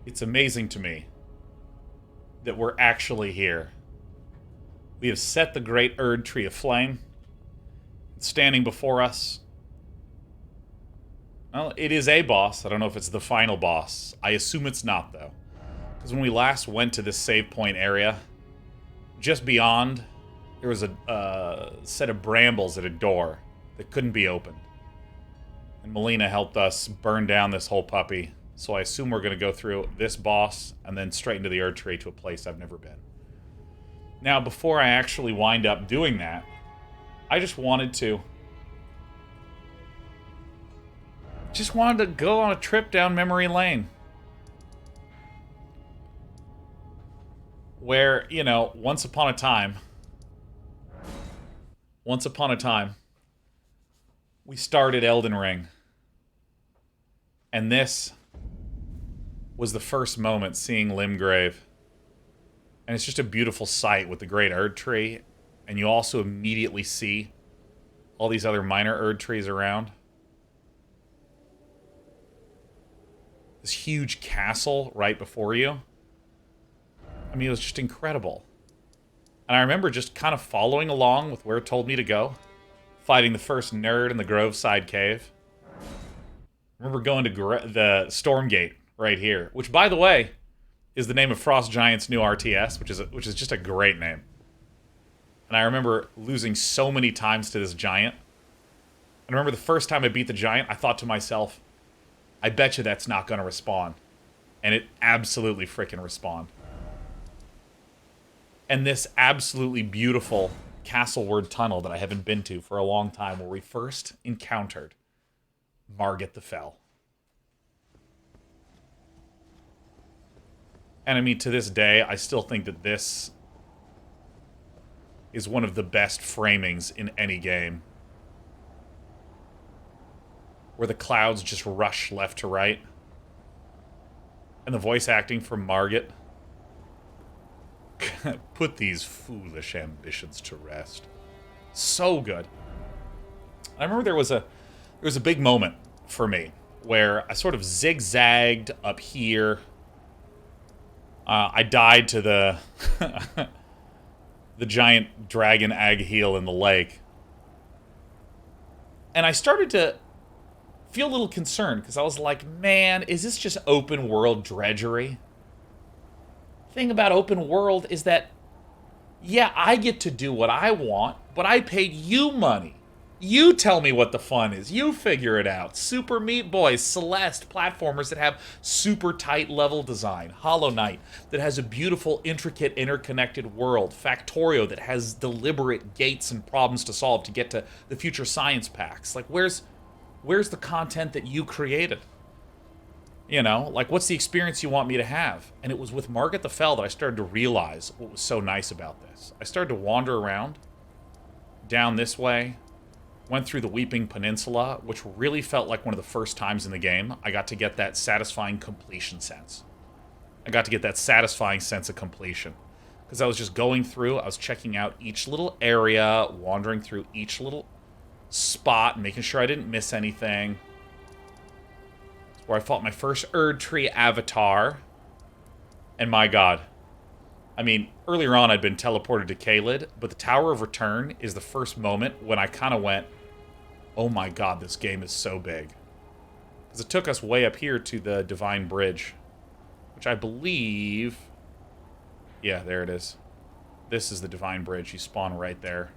It's amazing to me that we're actually here. We have set the great Erd Tree aflame. It's standing before us. Well, it is a boss. I don't know if it's the final boss. I assume it's not, though. Because when we last went to this save point area, just beyond, there was a set of brambles at a door that couldn't be opened. And Melina helped us burn down this whole puppy. So I assume we're going to go through this boss and then straight into the Erd Tree to a place I've never been. Now, before I actually wind up doing that, I just wanted to go on a trip down memory lane. Where, you know, once upon a time, we started Elden Ring. And this was the first moment seeing Limgrave. And it's just a beautiful sight with the great Erd Tree. And you also immediately see all these other minor Erd Trees around. This huge castle right before you. I mean, it was just incredible. And I remember just kind of following along with where it told me to go. Fighting the first nerd in the Groveside Cave. I remember going to the Stormgate right here. Which, by the way, is the name of Frost Giant's new RTS, which is just a great name. And I remember losing so many times to this giant. And I remember the first time I beat the giant, I thought to myself, I bet you that's not going to respawn. And it absolutely freaking respawned. And this absolutely beautiful Castleward tunnel that I haven't been to for a long time, where we first encountered Margit the Fell. And I mean, to this day, I still think that this is one of the best framings in any game. Where the clouds just rush left to right. And the voice acting from Margit. Put these foolish ambitions to rest. So good. I remember there was a big moment for me where I sort of zigzagged up here. I died to the the giant dragon Agheel in the lake. And I started to feel a little concerned because I was like, man, is this just open world drudgery? Thing about open world is that, yeah, I get to do what I want, but I paid you money. You tell me what the fun is. You figure it out. Super Meat Boy, Celeste, platformers that have super tight level design. Hollow Knight, that has a beautiful, intricate, interconnected world. Factorio, that has deliberate gates and problems to solve to get to the future science packs. Like, where's the content that you created? You know, like, what's the experience you want me to have? And it was with Margit the Fell that I started to realize what was so nice about this. I started to wander around, down this way, went through the Weeping Peninsula, which really felt like one of the first times in the game I got to get that satisfying completion sense. I got to get that satisfying sense of completion. Because I was just going through, I was checking out each little area, wandering through each little spot, making sure I didn't miss anything. Where I fought my first Erd Tree avatar. And my god. I mean, earlier on I'd been teleported to Caelid, but the Tower of Return is the first moment when I kind of went, oh my god, this game is so big. Because it took us way up here to the Divine Bridge. Which I believe... Yeah, there it is. This is the Divine Bridge. You spawn right there.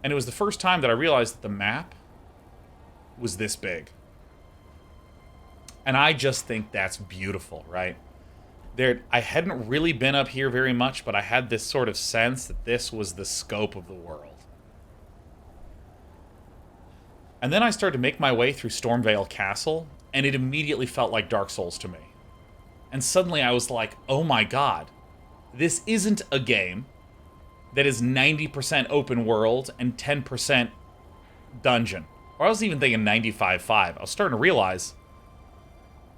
And it was the first time that I realized that the map was this big. And I just think that's beautiful, right? I hadn't really been up here very much, but I had this sort of sense that this was the scope of the world. And then I started to make my way through Stormveil Castle, and it immediately felt like Dark Souls to me. And suddenly I was like, oh my god, this isn't a game that is 90% open world and 10% dungeon. Or I was even thinking 95-5. I was starting to realize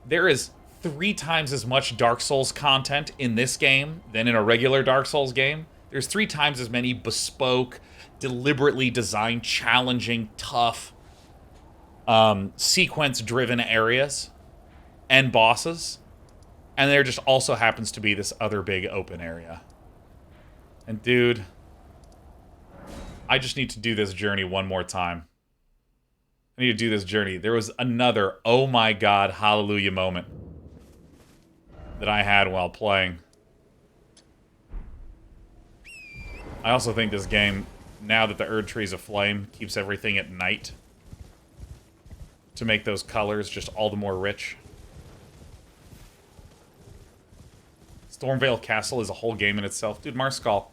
there is 3 times as much Dark Souls content in this game than in a regular Dark Souls game. There's 3 times as many bespoke, deliberately designed, challenging, tough, sequence-driven areas. and bosses. And there just also happens to be this other big open area. And dude, I just need to do this journey one more time. I need to do this journey. There was another, oh my god, hallelujah moment that I had while playing. I also think this game, now that the Erd Tree's aflame, keeps everything at night to make those colors just all the more rich. Stormveil Castle is a whole game in itself. Dude, Marskull,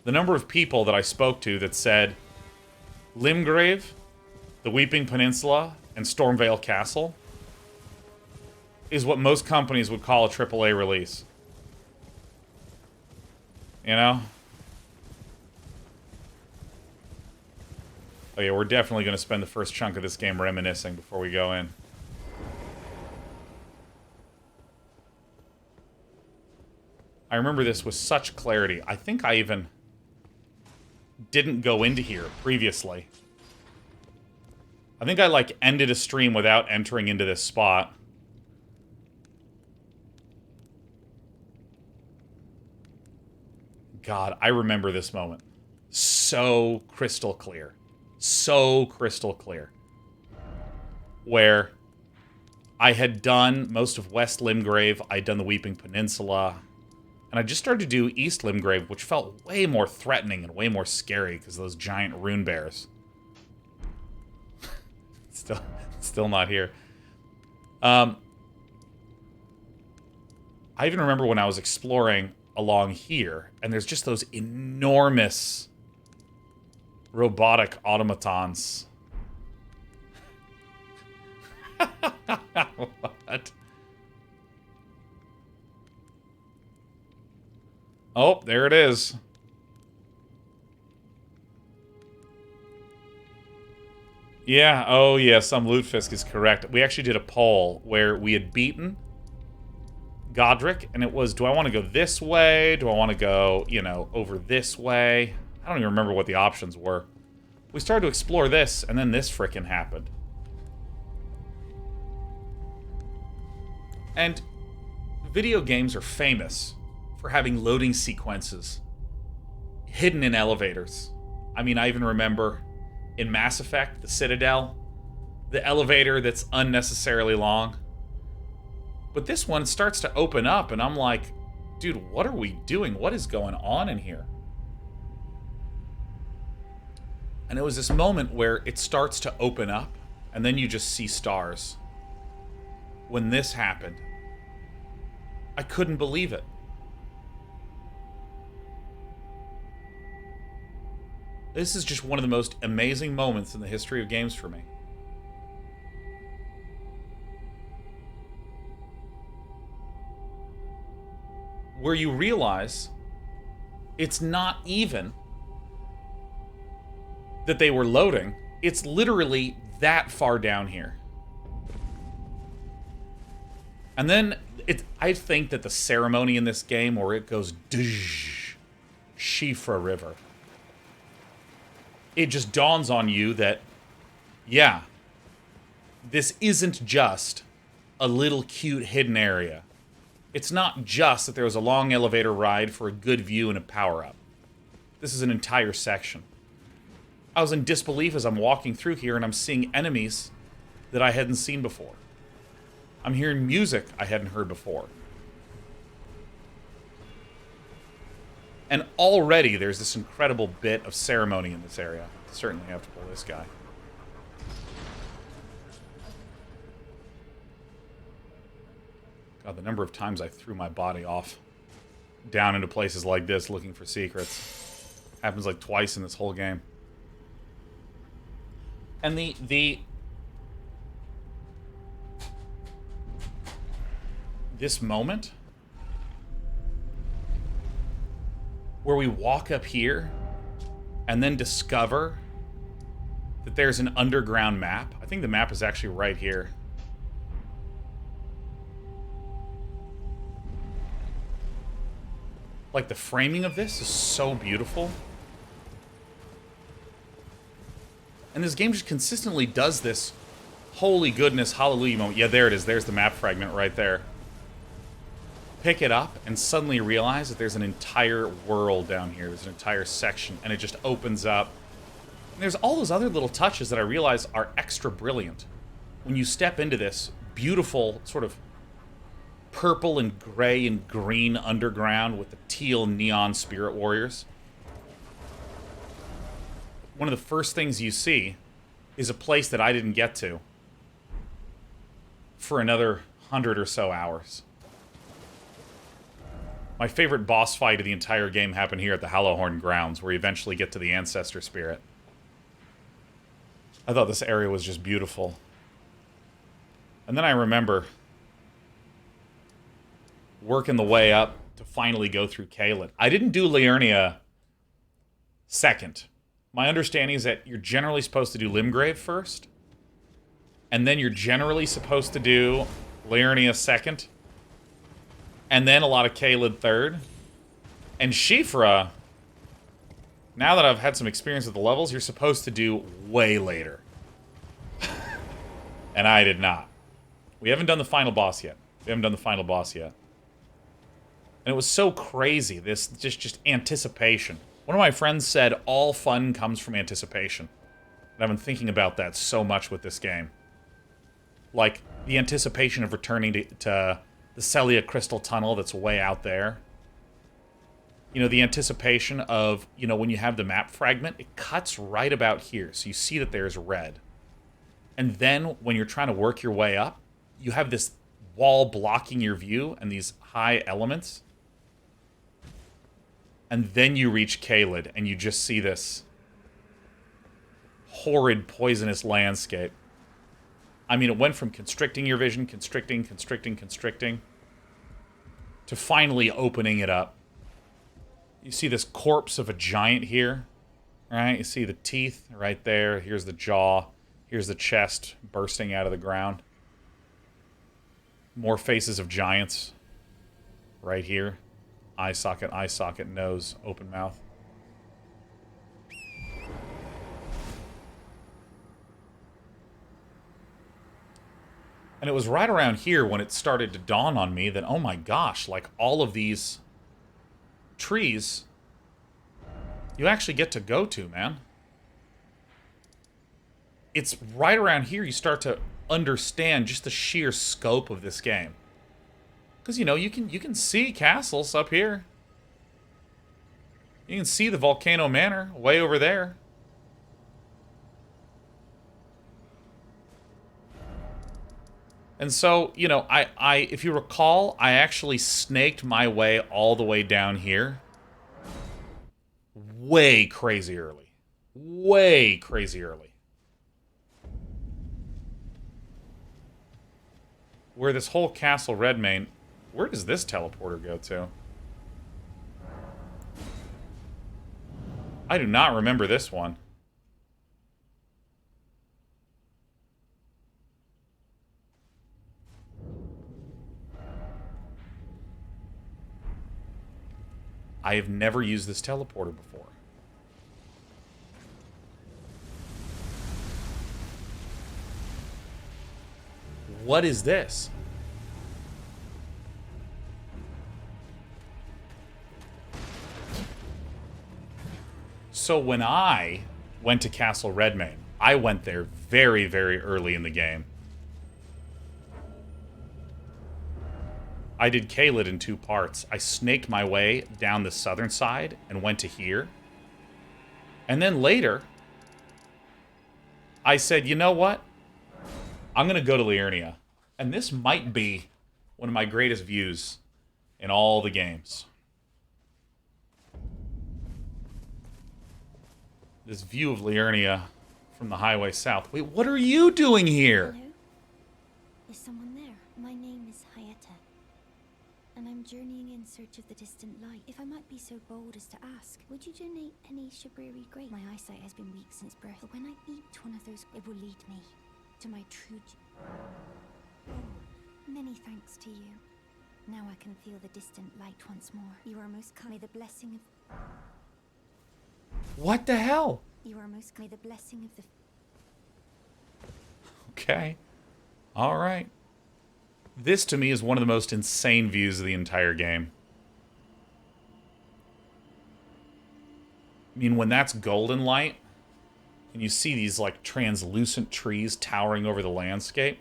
the number of people that I spoke to that said Limgrave, the Weeping Peninsula, and Stormveil Castle is what most companies would call a AAA release. You know? Oh yeah, we're definitely going to spend the first chunk of this game reminiscing before we go in. I remember this with such clarity. I think I even didn't go into here previously. I think I, like, ended a stream without entering into this spot. God, I remember this moment. So crystal clear. So crystal clear. Where I had done most of West Limgrave, I'd done the Weeping Peninsula, and I just started to do East Limgrave, which felt way more threatening and way more scary because of those giant rune bears. Still not here. I even remember when I was exploring along here, and there's just those enormous robotic automatons. What? Oh, there it is. Yeah, oh yeah, some Lutefisk is correct. We actually did a poll where we had beaten Godric, and it was, do I want to go this way? Do I want to go, you know, over this way? I don't even remember what the options were. We started to explore this, and then this frickin' happened. And video games are famous for having loading sequences hidden in elevators. I mean, I even remember in Mass Effect, the Citadel, the elevator that's unnecessarily long. But this one starts to open up, and I'm like, dude, what are we doing? What is going on in here? And it was this moment where it starts to open up, and then you just see stars. When this happened, I couldn't believe it. This is just one of the most amazing moments in the history of games for me. Where you realize it's not even that they were loading, it's literally that far down here. And then I think that the ceremony in this game where it goes Shifra River, it just dawns on you that, yeah, this isn't just a little cute hidden area. It's not just that there was a long elevator ride for a good view and a power-up. This is an entire section. I was in disbelief as I'm walking through here and I'm seeing enemies that I hadn't seen before. I'm hearing music I hadn't heard before. And already there's this incredible bit of ceremony in this area. Certainly have to pull this guy. God, the number of times I threw my body off down into places like this looking for secrets. Happens like twice in this whole game. And this moment where we walk up here and then discover that there's an underground map. I think the map is actually right here. Like, the framing of this is so beautiful. And this game just consistently does this Holy goodness, hallelujah moment. Yeah, there it is. There's the map fragment right there. Pick it up and suddenly realize that there's an entire world down here. There's an entire section, and it just opens up. And there's all those other little touches that I realize are extra brilliant. When you step into this beautiful sort of purple and gray and green underground with the teal neon spirit warriors, one of the first things you see is a place that I didn't get to for another 100 or so hours. My favorite boss fight of the entire game happened here at the Hallowhorn grounds, where you eventually get to the Ancestor Spirit. I thought this area was just beautiful. And then I remember working the way up to finally go through Caelid. I didn't do Liurnia second. My understanding is that you're generally supposed to do Limgrave first, and then you're generally supposed to do Liurnia second, and then a lot of Caelid third. And Shifra, now that I've had some experience with the levels, you're supposed to do way later. And I did not. We haven't done the final boss yet. And it was so crazy, this just anticipation. One of my friends said, all fun comes from anticipation. And I've been thinking about that so much with this game. Like, the anticipation of returning to the Celia Crystal Tunnel that's way out there. You know, the anticipation of, you know, when you have the map fragment, it cuts right about here. So you see that there's red. And then, when you're trying to work your way up, you have this wall blocking your view and these high elements. And then you reach Caelid, and you just see this horrid, poisonous landscape. I mean, it went from constricting your vision, constricting, to finally opening it up. You see this corpse of a giant here, right? You see the teeth right there. Here's the jaw. Here's the chest bursting out of the ground. More faces of giants right here. Eye socket, nose, open mouth. And it was right around here when it started to dawn on me that, oh my gosh, like all of these trees you actually get to go to, man. It's right around here you start to understand just the sheer scope of this game. Because, you know, you can see castles up here. You can see the Volcano Manor way over there. And so, you know, I if you recall, I actually snaked my way all the way down here. Way crazy early. Way crazy early. Where this whole Castle Redmane... Where does this teleporter go to? I do not remember this one. I have never used this teleporter before. What is this? So when I went to Castle Redmane, I went there very, very early in the game. I did Caelid in 2 parts. I snaked my way down the southern side and went to here. And then later, I said, you know what? I'm going to go to Liurnia. And this might be one of my greatest views in all the games. This view of Liurnia from the highway south. Wait, what are you doing here? Hello? Is someone there? My name is Hayata, and I'm journeying in search of the distant light. If I might be so bold as to ask, would you donate any Shabriri grape? My eyesight has been weak since birth, but when I eat one of those, it will lead me to my true... Oh, many thanks to you. Now I can feel the distant light once more. You are most kind. May the blessing of... What the hell? You are most kind. May the blessing of the... Okay. All right. This, to me, is one of the most insane views of the entire game. I mean, when that's golden light, and you see these, like, translucent trees towering over the landscape,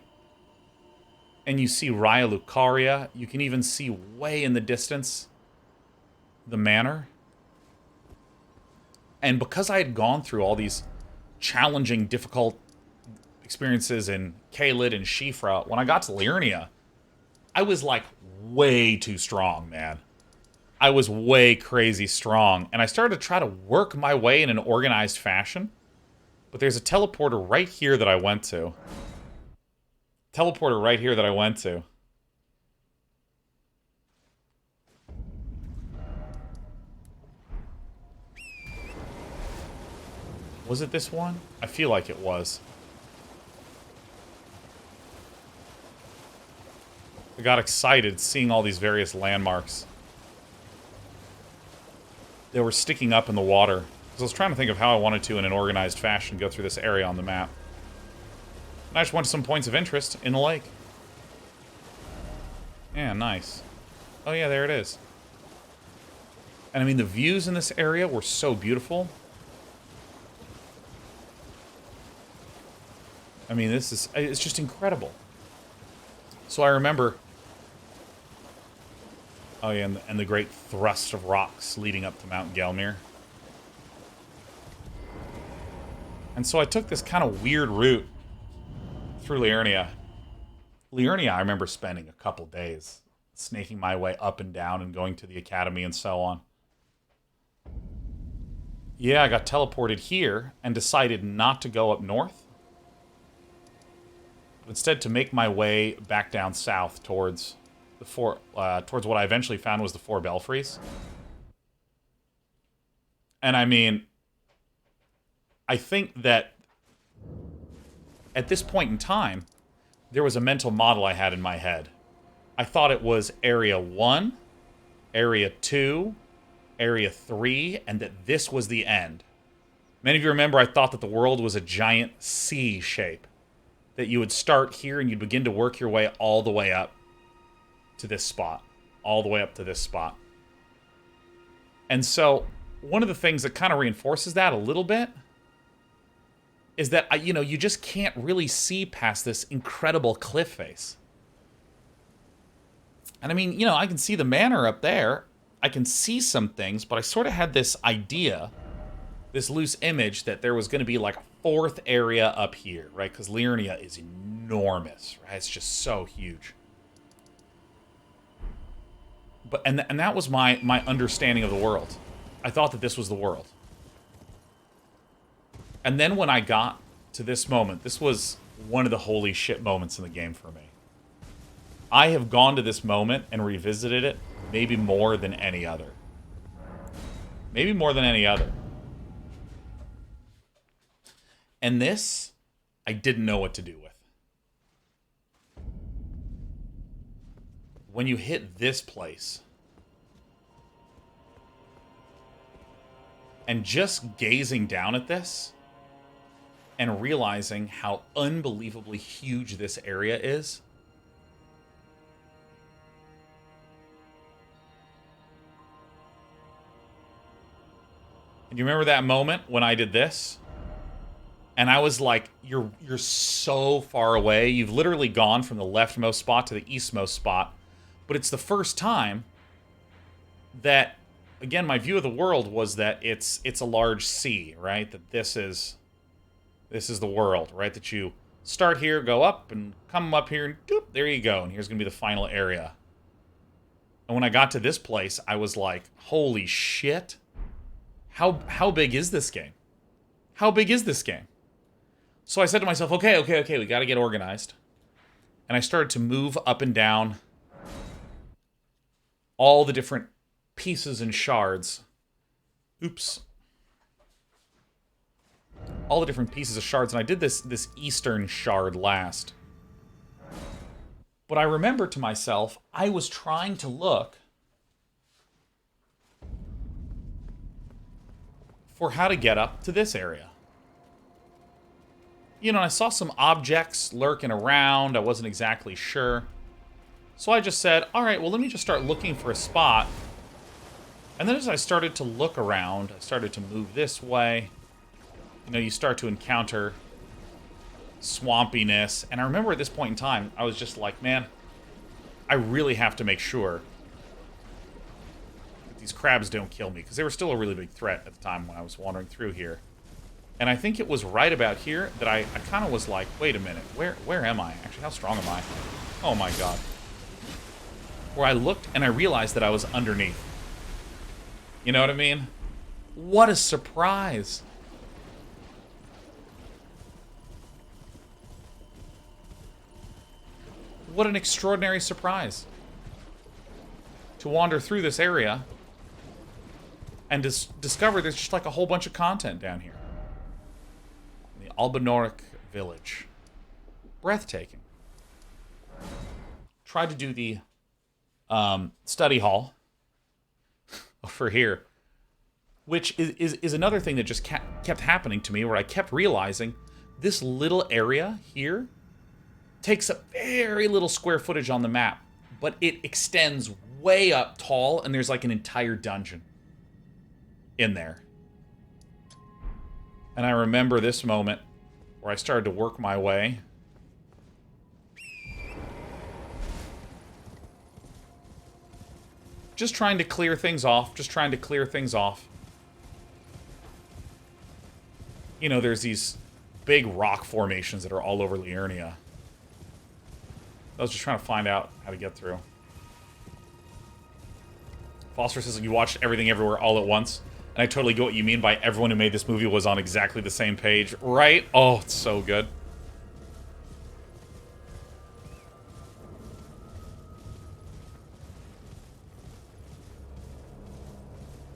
and you see Raya Lucaria, you can even see way in the distance the manor. And because I had gone through all these challenging, difficult experiences in Caelid and Shifra, when I got to Liurnia, I was, like, way too strong, man. I was way crazy strong. And I started to try to work my way in an organized fashion. But there's a teleporter right here that I went to. Teleporter right here that I went to. Was it this one? I feel like it was. I got excited seeing all these various landmarks. They were sticking up in the water. Because I was trying to think of how I wanted to, in an organized fashion, go through this area on the map. And I just went to some points of interest in the lake. Yeah, nice. Oh yeah, there it is. And I mean, the views in this area were so beautiful. I mean, it's just incredible. So I remember... Oh yeah, and the great thrust of rocks leading up to Mount Gelmir. And so I took this kind of weird route through Liurnia. Liurnia, I remember spending a couple days snaking my way up and down and going to the academy and so on. Yeah, I got teleported here and decided not to go up north. But instead to make my way back down south towards the towards what I eventually found was the four belfries. And I mean, I think that at this point in time, there was a mental model I had in my head. I thought it was Area 1, Area 2, Area 3, and that this was the end. Many of you remember I thought that the world was a giant C shape. That you would start here and you'd begin to work your way all the way up to this spot. All the way up to this spot. And so, one of the things that kind of reinforces that a little bit is that, you know, you just can't really see past this incredible cliff face. And I mean, you know, I can see the manor up there. I can see some things, but I sort of had this idea, this loose image, that there was going to be like a fourth area up here, right? Because Liurnia is enormous, right? It's just so huge. But and that was my understanding of the world. I thought that this was the world. And then when I got to this moment, this was one of the holy shit moments in the game for me. I have gone to this moment and revisited it maybe more than any other. Maybe more than any other. And this, I didn't know what to do with. When you hit this place, and just gazing down at this, and realizing how unbelievably huge this area is, and you remember that moment when I did this? And I was like, you're so far away. You've literally gone from the leftmost spot to the eastmost spot. But it's the first time that, again, my view of the world was that it's a large sea, right? That this is the world, right? That you start here, go up, and come up here, and doop, there you go. And here's going to be the final area. And when I got to this place, I was like, holy shit. How big is this game? How big is this game? So I said to myself, okay, we got to get organized. And I started to move up and down all the different pieces and shards. Oops. All the different pieces of shards. And I did this eastern shard last. But I remember to myself, I was trying to look for how to get up to this area. You know, I saw some objects lurking around. I wasn't exactly sure. So I just said, all right, well, let me just start looking for a spot. And then as I started to look around, I started to move this way. You know, you start to encounter swampiness. And I remember at this point in time, I was just like, man, I really have to make sure that these crabs don't kill me. Because they were still a really big threat at the time when I was wandering through here. And I think it was right about here that I kind of was like, wait a minute, where am I? Actually, how strong am I? Oh my god. Where I looked and I realized that I was underneath. You know what I mean? What a surprise. What an extraordinary surprise. To wander through this area and discover there's just like a whole bunch of content down here. The Albinoric village. Breathtaking. Tried to do the study hall for here, which is another thing that just kept happening to me, where I kept realizing this little area here takes up very little square footage on the map, but it extends way up tall, and there's like an entire dungeon in there. And I remember this moment where I started to work my way. Just trying to clear things off. Just trying to clear things off. You know, there's these big rock formations that are all over Liurnia. I was just trying to find out how to get through. Foster says you watched Everything Everywhere all at once. And I totally get what you mean by everyone who made this movie was on exactly the same page. Right? Oh, it's so good.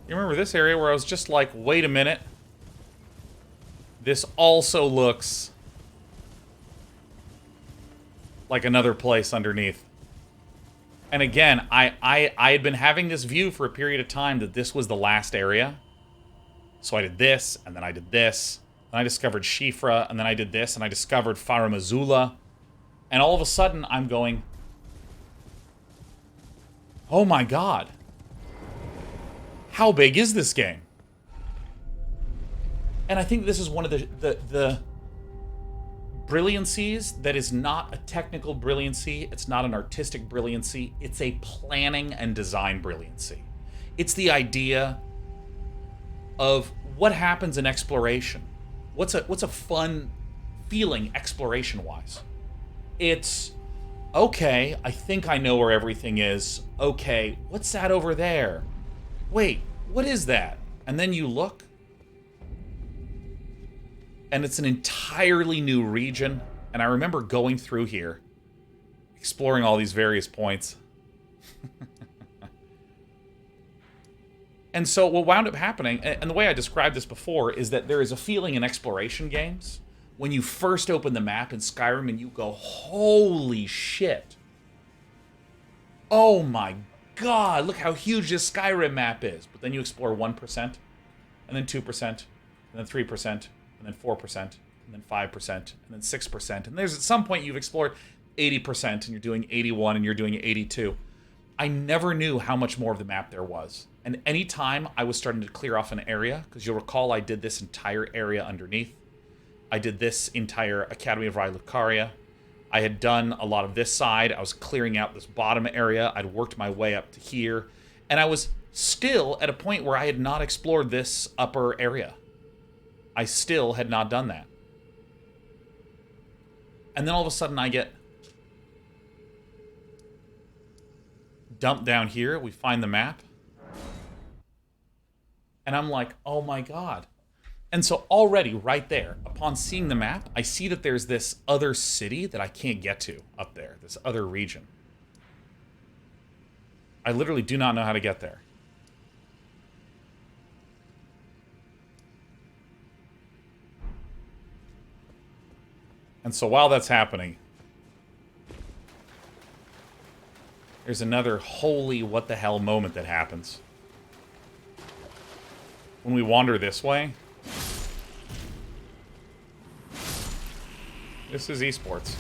You remember this area where I was just like, wait a minute. This also looks like another place underneath. And again, I had been having this view for a period of time that this was the last area. So I did this, and then I did this. And I discovered Shifra, and then I did this, and I discovered Faramazula. And all of a sudden, I'm going, oh my god. How big is this game? And I think this is one of the brilliancies that is not a technical brilliancy. It's not an artistic brilliancy. It's a planning and design brilliancy. It's the idea of what happens in exploration. What's a fun feeling exploration-wise? It's, okay, I think I know where everything is. Okay, what's that over there? Wait, what is that? And then you look, and it's an entirely new region. And I remember going through here, exploring all these various points. And so what wound up happening, and the way I described this before, is that there is a feeling in exploration games when you first open the map in Skyrim and you go, holy shit. Oh my god, look how huge this Skyrim map is. But then you explore 1%, and then 2%, and then 3%, and then 4%, and then 5%, and then 6%. And there's at some point you've explored 80%, and you're doing 81, and you're doing 82. I never knew how much more of the map there was. And anytime I was starting to clear off an area, because you'll recall I did this entire area underneath. I did this entire Academy of Lucaria. I had done a lot of this side. I was clearing out this bottom area. I'd worked my way up to here. And I was still at a point where I had not explored this upper area. I still had not done that. And then all of a sudden I get dumped down here. We find the map. And I'm like, oh my god. And so already right there, upon seeing the map, I see that there's this other city that I can't get to up there. This other region. I literally do not know how to get there. And so while that's happening, there's another holy what the hell moment that happens. When we wander this way, This is esports.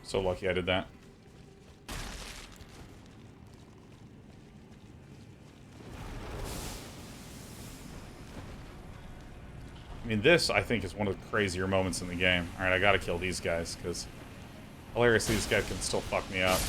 So lucky I did that. I mean, this, I think, is one of the crazier moments in the game. Alright, I gotta kill these guys, because hilariously, this guy can still fuck me up.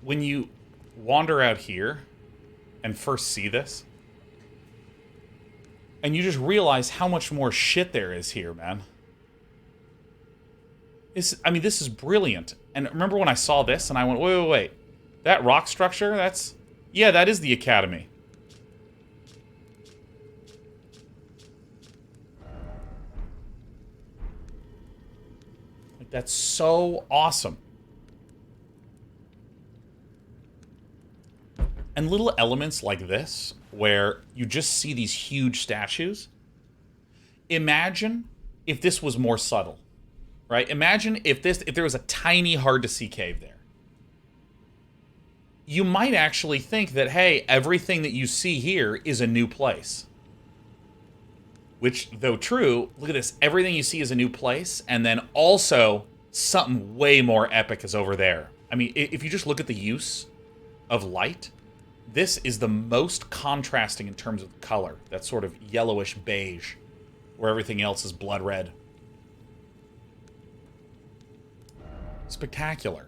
When you wander out here and first see this, and you just realize how much more shit there is here, man. I mean, this is brilliant. And remember when I saw this and I went, wait, wait, wait. That rock structure, that's... Yeah, that is the Academy. Like, that's so awesome. And little elements like this, where you just see these huge statues. Imagine if this was more subtle, right? Imagine if there was a tiny, hard-to-see cave there. You might actually think that, hey, everything that you see here is a new place. Which, though true, look at this. Everything you see is a new place, and then also something way more epic is over there. I mean, if you just look at the use of light... This is the most contrasting in terms of color. That sort of yellowish beige, where everything else is blood red. Spectacular.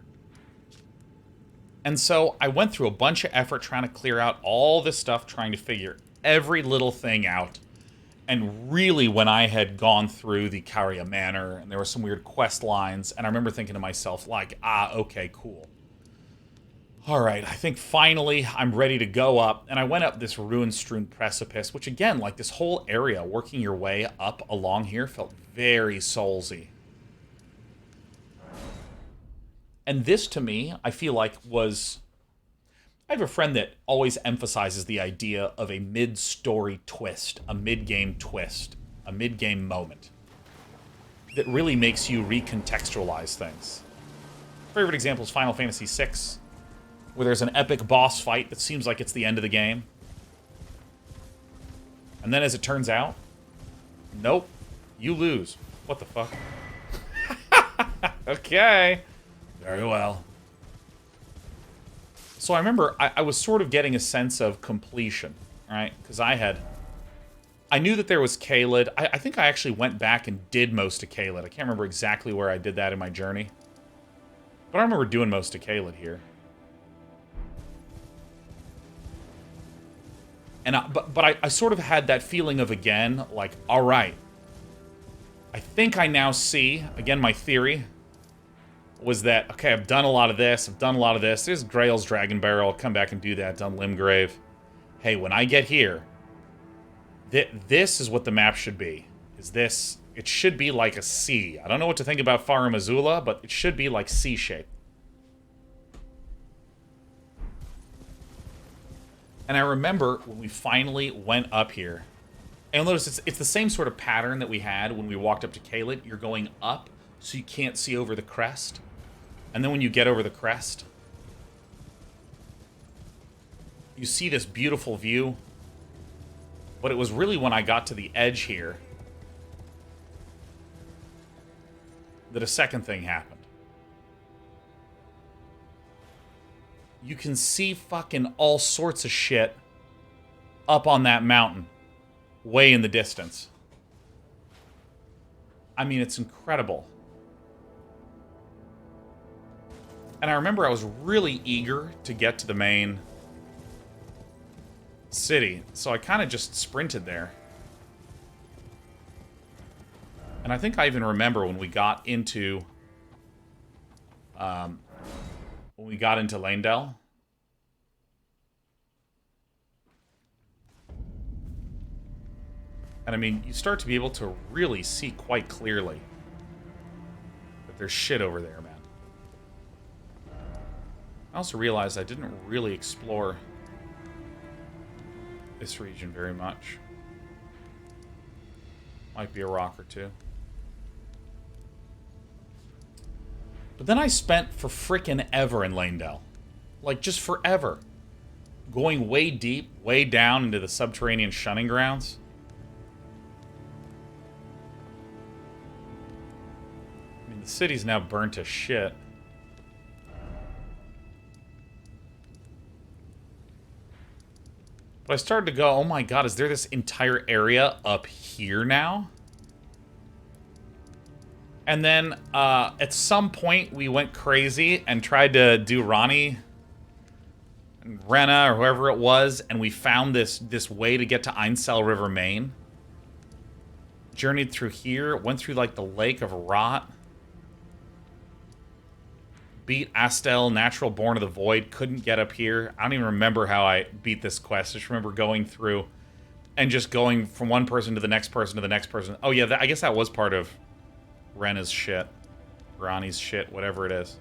And so I went through a bunch of effort trying to clear out all this stuff, trying to figure every little thing out. And really, when I had gone through the Volcano Manor, and there were some weird quest lines, and I remember thinking to myself, like, okay, cool. Alright, I think finally I'm ready to go up, and I went up this ruin-strewn precipice, which again, like this whole area, working your way up along here, felt very Soulsy. And this, to me, I feel like was... I have a friend that always emphasizes the idea of a mid-story twist, a mid-game twist, a mid-game moment that really makes you recontextualize things. Favorite example is Final Fantasy VI, where there's an epic boss fight that seems like it's the end of the game. And then as it turns out, nope, you lose. What the fuck? Okay. Very well. So I remember I was sort of getting a sense of completion, right? Because I knew that there was Caelid. I think I actually went back and did most of Caelid. I can't remember exactly where I did that in my journey. But I remember doing most of Caelid here. And but I sort of had that feeling of, again, like, all right, I think I now see, again, my theory was that, okay, I've done a lot of this, There's Grail's Dragon Barrel, I'll come back and do that, done Limgrave. Hey, when I get here, this is what the map should be. It should be like a C. I don't know what to think about Farum Azula, but it should be like C-shaped. And I remember when we finally went up here, and you'll notice it's the same sort of pattern that we had when we walked up to Caelid. You're going up so you can't see over the crest. And then when you get over the crest, you see this beautiful view. But it was really when I got to the edge here that a second thing happened. You can see fucking all sorts of shit up on that mountain, way in the distance. I mean, it's incredible. And I remember I was really eager to get to the main city, so I kind of just sprinted there. And I think I even remember when we got into... when we got into Lanedell. And I mean, you start to be able to really see quite clearly that there's shit over there, man. I also realized I didn't really explore this region very much. Might be a rock or two. But then I spent for frickin' ever in Lanedale. Like, just forever. Going way deep, way down into the subterranean shunning grounds. I mean, the city's now burnt to shit. But I started to go, oh my god, is there this entire area up here now? And then, at some point, we went crazy and tried to do Ronnie and Rena, or whoever it was, and we found this way to get to Ainsel River, Maine. Journeyed through here, went through, like, the Lake of Rot. Beat Astel, Natural Born of the Void, couldn't get up here. I don't even remember how I beat this quest. I just remember going through and just going from one person to the next person to the next person. Oh yeah, I guess that was part of Rena's shit. Ronnie's shit, whatever it is.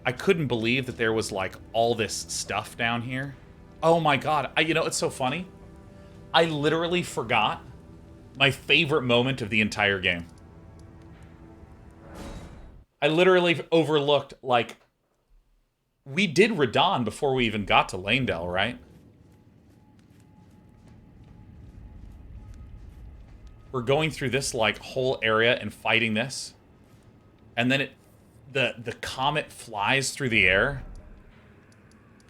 I couldn't believe that there was, like, all this stuff down here. Oh my god. You know, it's so funny. I literally forgot my favorite moment of the entire game. I literally overlooked, like, we did Radon before we even got to Lanedale, right? We're going through this, like, whole area and fighting this. And then the comet flies through the air.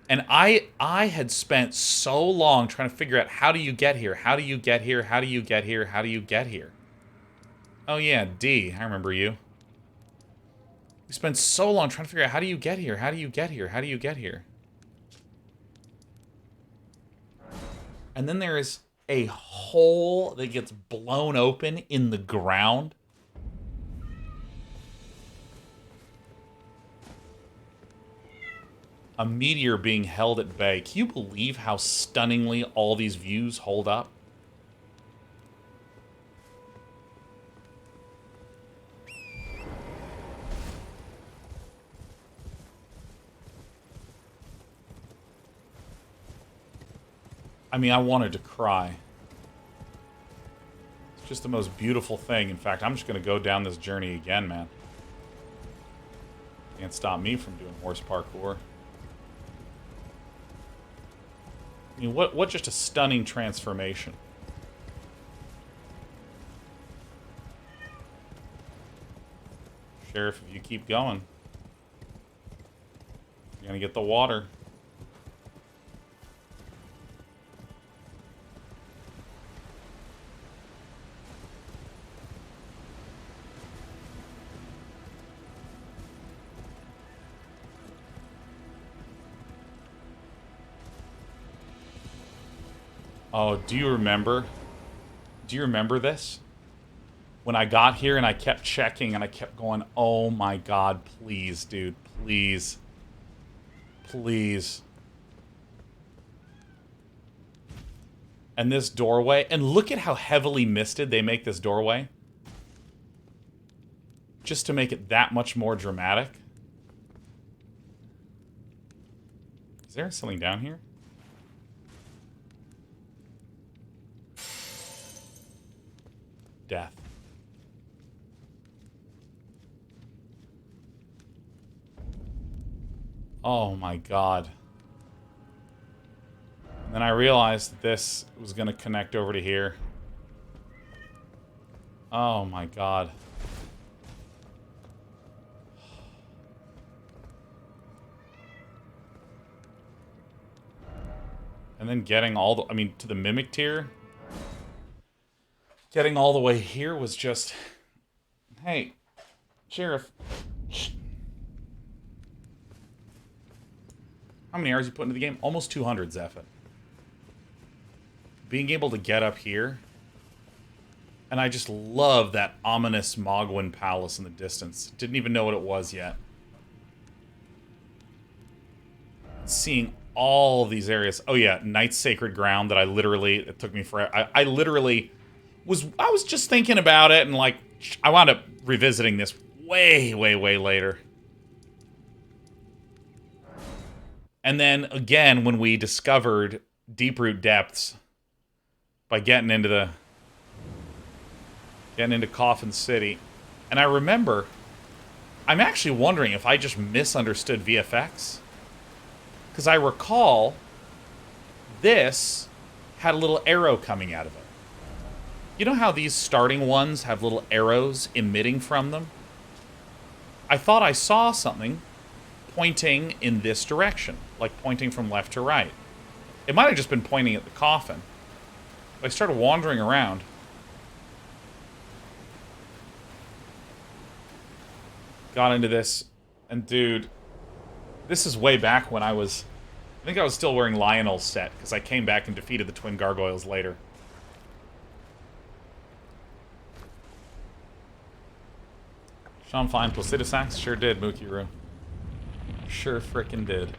And I had spent so long trying to figure out, how do you get here? How do you get here? How do you get here? How do you get here? Oh yeah, D. I remember you. We spent so long trying to figure out, how do you get here? How do you get here? How do you get here? And then there is a hole that gets blown open in the ground. A meteor being held at bay. Can you believe how stunningly all these views hold up? I mean, I wanted to cry. It's just the most beautiful thing. In fact, I'm just going to go down this journey again, man. Can't stop me from doing horse parkour. I mean, what just a stunning transformation. Sheriff, if you keep going, you're going to get the water. Oh, do you remember? Do you remember this? When I got here and I kept checking and I kept going, oh my god, please, dude, please. Please. And this doorway, and look at how heavily misted they make this doorway. Just to make it that much more dramatic. Is there something down here? Death. Oh my god. And then I realized that this was going to connect over to here. Oh my god. And then getting all the... I mean, to the Mimic tier... Getting all the way here was just... Hey, Sheriff. How many hours you put into the game? Almost 200, Zephyr. Being able to get up here. And I just love that ominous Mogwin Palace in the distance. Didn't even know what it was yet. Seeing all these areas. Oh yeah, Night's Sacred Ground that I literally... It took me forever. I literally... I was just thinking about it, and, like, I wound up revisiting this way, way, way later. And then, again, when we discovered Deeproot Depths, by getting into the Getting into Coffin City. And I remember, I'm actually wondering if I just misunderstood VFX. Because I recall this had a little arrow coming out of it. You know how these starting ones have little arrows emitting from them? I thought I saw something pointing in this direction, like pointing from left to right. It might have just been pointing at the coffin. But I started wandering around. Got into this, and dude, this is way back when I think I was still wearing Lionel's set, because I came back and defeated the Twin Gargoyles later. Sean Fine, Placidusax? Sure did, Mukiru. Sure frickin' did.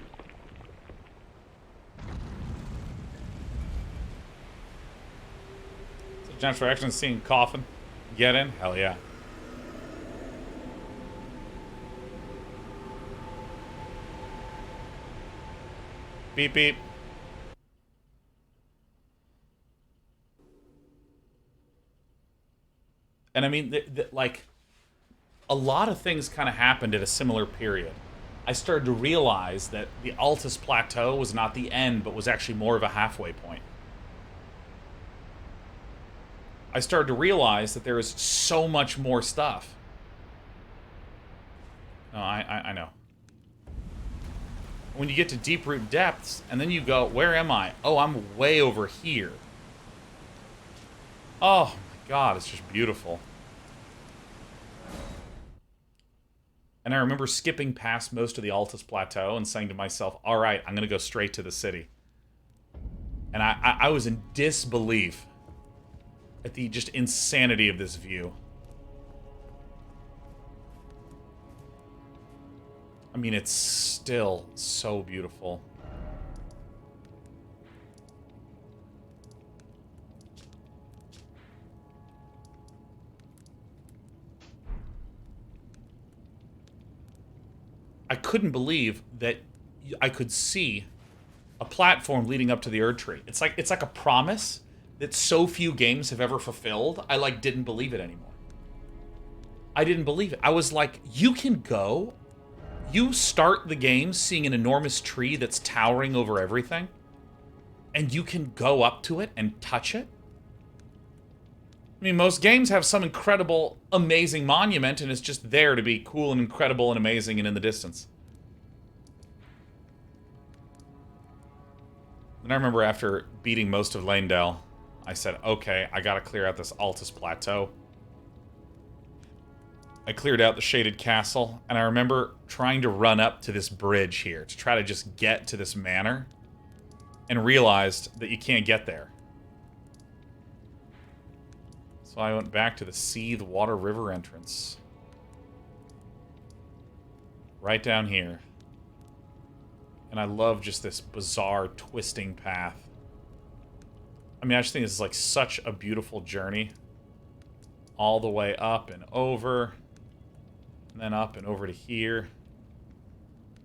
So chance for action seeing Coffin get in? Hell yeah. Beep beep. And I mean, like, a lot of things kind of happened at a similar period. I started to realize that the Altus Plateau was not the end, but was actually more of a halfway point. I started to realize that there is so much more stuff. No, I know. When you get to Deeproot Depths, and then you go, where am I? Oh, I'm way over here. Oh, my God, it's just beautiful. And I remember skipping past most of the Altus Plateau and saying to myself, all right, I'm going to go straight to the city. And I was in disbelief at the just insanity of this view. I mean, it's still so beautiful. I couldn't believe that I could see a platform leading up to the Erdtree. It's like a promise that so few games have ever fulfilled. I didn't believe it anymore. I didn't believe it. I was like, you can go. You start the game seeing an enormous tree that's towering over everything, and you can go up to it and touch it. I mean, most games have some incredible, amazing monument, and it's just there to be cool and incredible and amazing and in the distance. And I remember after beating most of Lanedale, I said, okay, I gotta clear out this Altus Plateau. I cleared out the Shaded Castle, and I remember trying to run up to this bridge here to try to just get to this manor, and realized that you can't get there. So I went back to the Seethe Water River entrance. Right down here. And I love just this bizarre, twisting path. I mean, I just think this is like such a beautiful journey. All the way up and over. And then up and over to here.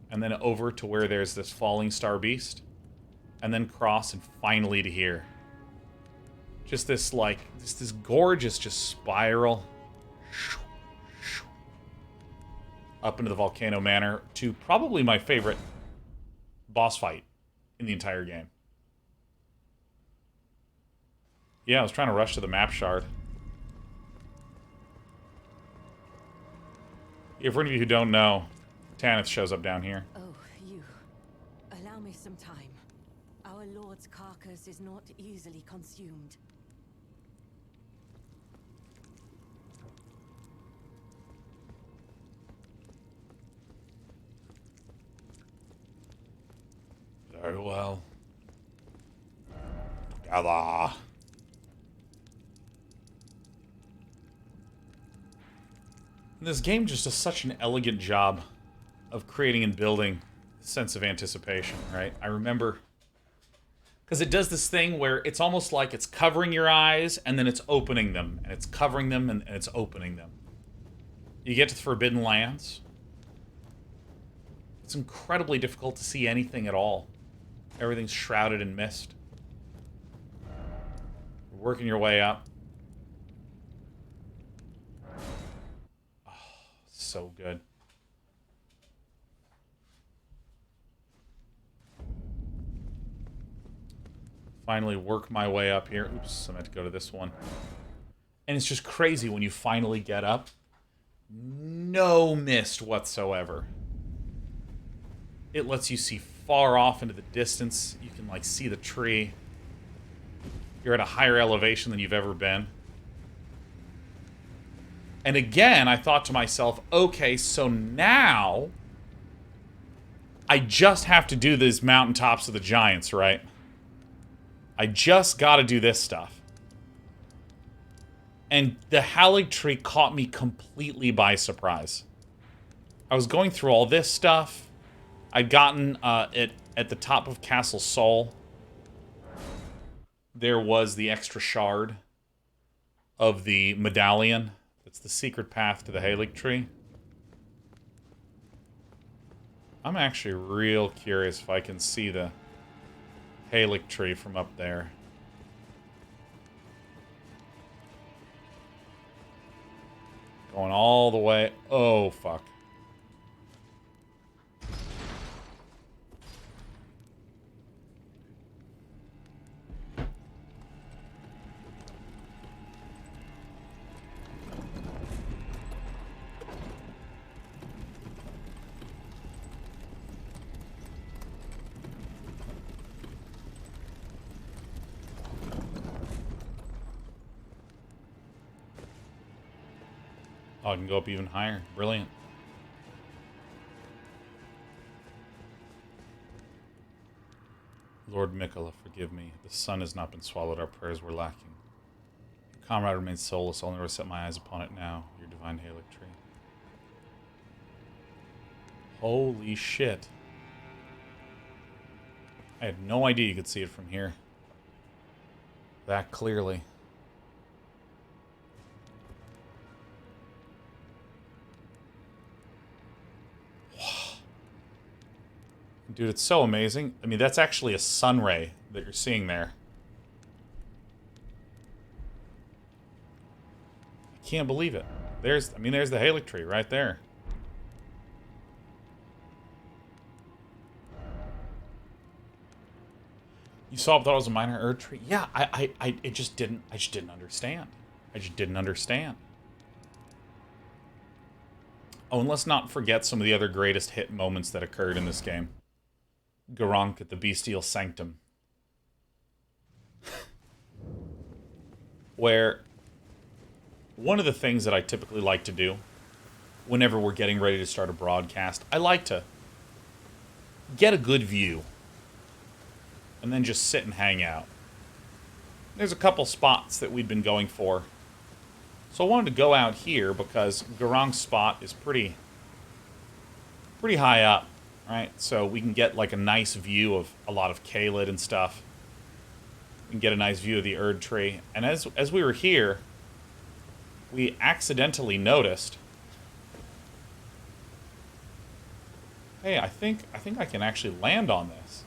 And then over to where there's this falling star beast. And then cross and finally to here. Just this, like, this gorgeous just spiral. Up into the Volcano Manor to probably my favorite boss fight in the entire game. Yeah, I was trying to rush to the map shard. Yeah, for any of you who don't know, Tanith shows up down here. Oh, you. Allow me some time. Our lord's carcass is not easily consumed. Very well. Together. This game just does such an elegant job of creating and building a sense of anticipation, right? I remember... Because it does this thing where it's almost like it's covering your eyes, and then it's opening them, and it's covering them, and it's opening them. You get to the Forbidden Lands. It's incredibly difficult to see anything at all. Everything's shrouded in mist. You're working your way up. so good. Finally work my way up here. Oops, I meant to go to this one. And it's just crazy when you finally get up. No mist whatsoever. It lets you see far off into the distance. You can, like, see the tree. You're at a higher elevation than you've ever been. And again, I thought to myself, okay, so now I just have to do these Mountaintops of the Giants, right? I just got to do this stuff. And the Haligtree caught me completely by surprise. I was going through all this stuff. I'd gotten it at the top of Castle Sol. There was the extra shard of the medallion. It's the secret path to the Haligtree. I'm actually real curious if I can see the Haligtree from up there. Going all the way. Oh, fuck. Oh, I can go up even higher. Brilliant. Lord Mikola, forgive me. The sun has not been swallowed. Our prayers were lacking. Your comrade remains soulless. I'll never set my eyes upon it now. Your divine Haligtree. Holy shit. I had no idea you could see it from here. That clearly. Dude, it's so amazing. I mean, that's actually a sun ray that you're seeing there. I can't believe it. There's the Haligtree right there. You saw it, thought it was a minor Erd tree? Yeah, I just didn't understand. I just didn't understand. Oh, and let's not forget some of the other greatest hit moments that occurred in this game. Garank at the Bestial Sanctum. Where one of the things that I typically like to do whenever we're getting ready to start a broadcast, I like to get a good view and then just sit and hang out. There's a couple spots that we'd been going for. So I wanted to go out here because Garank's spot is pretty high up. Right, so we can get like a nice view of a lot of Caelid and stuff. We can get a nice view of the Erd tree. And as we were here, we accidentally noticed. Hey, I think I can actually land on this.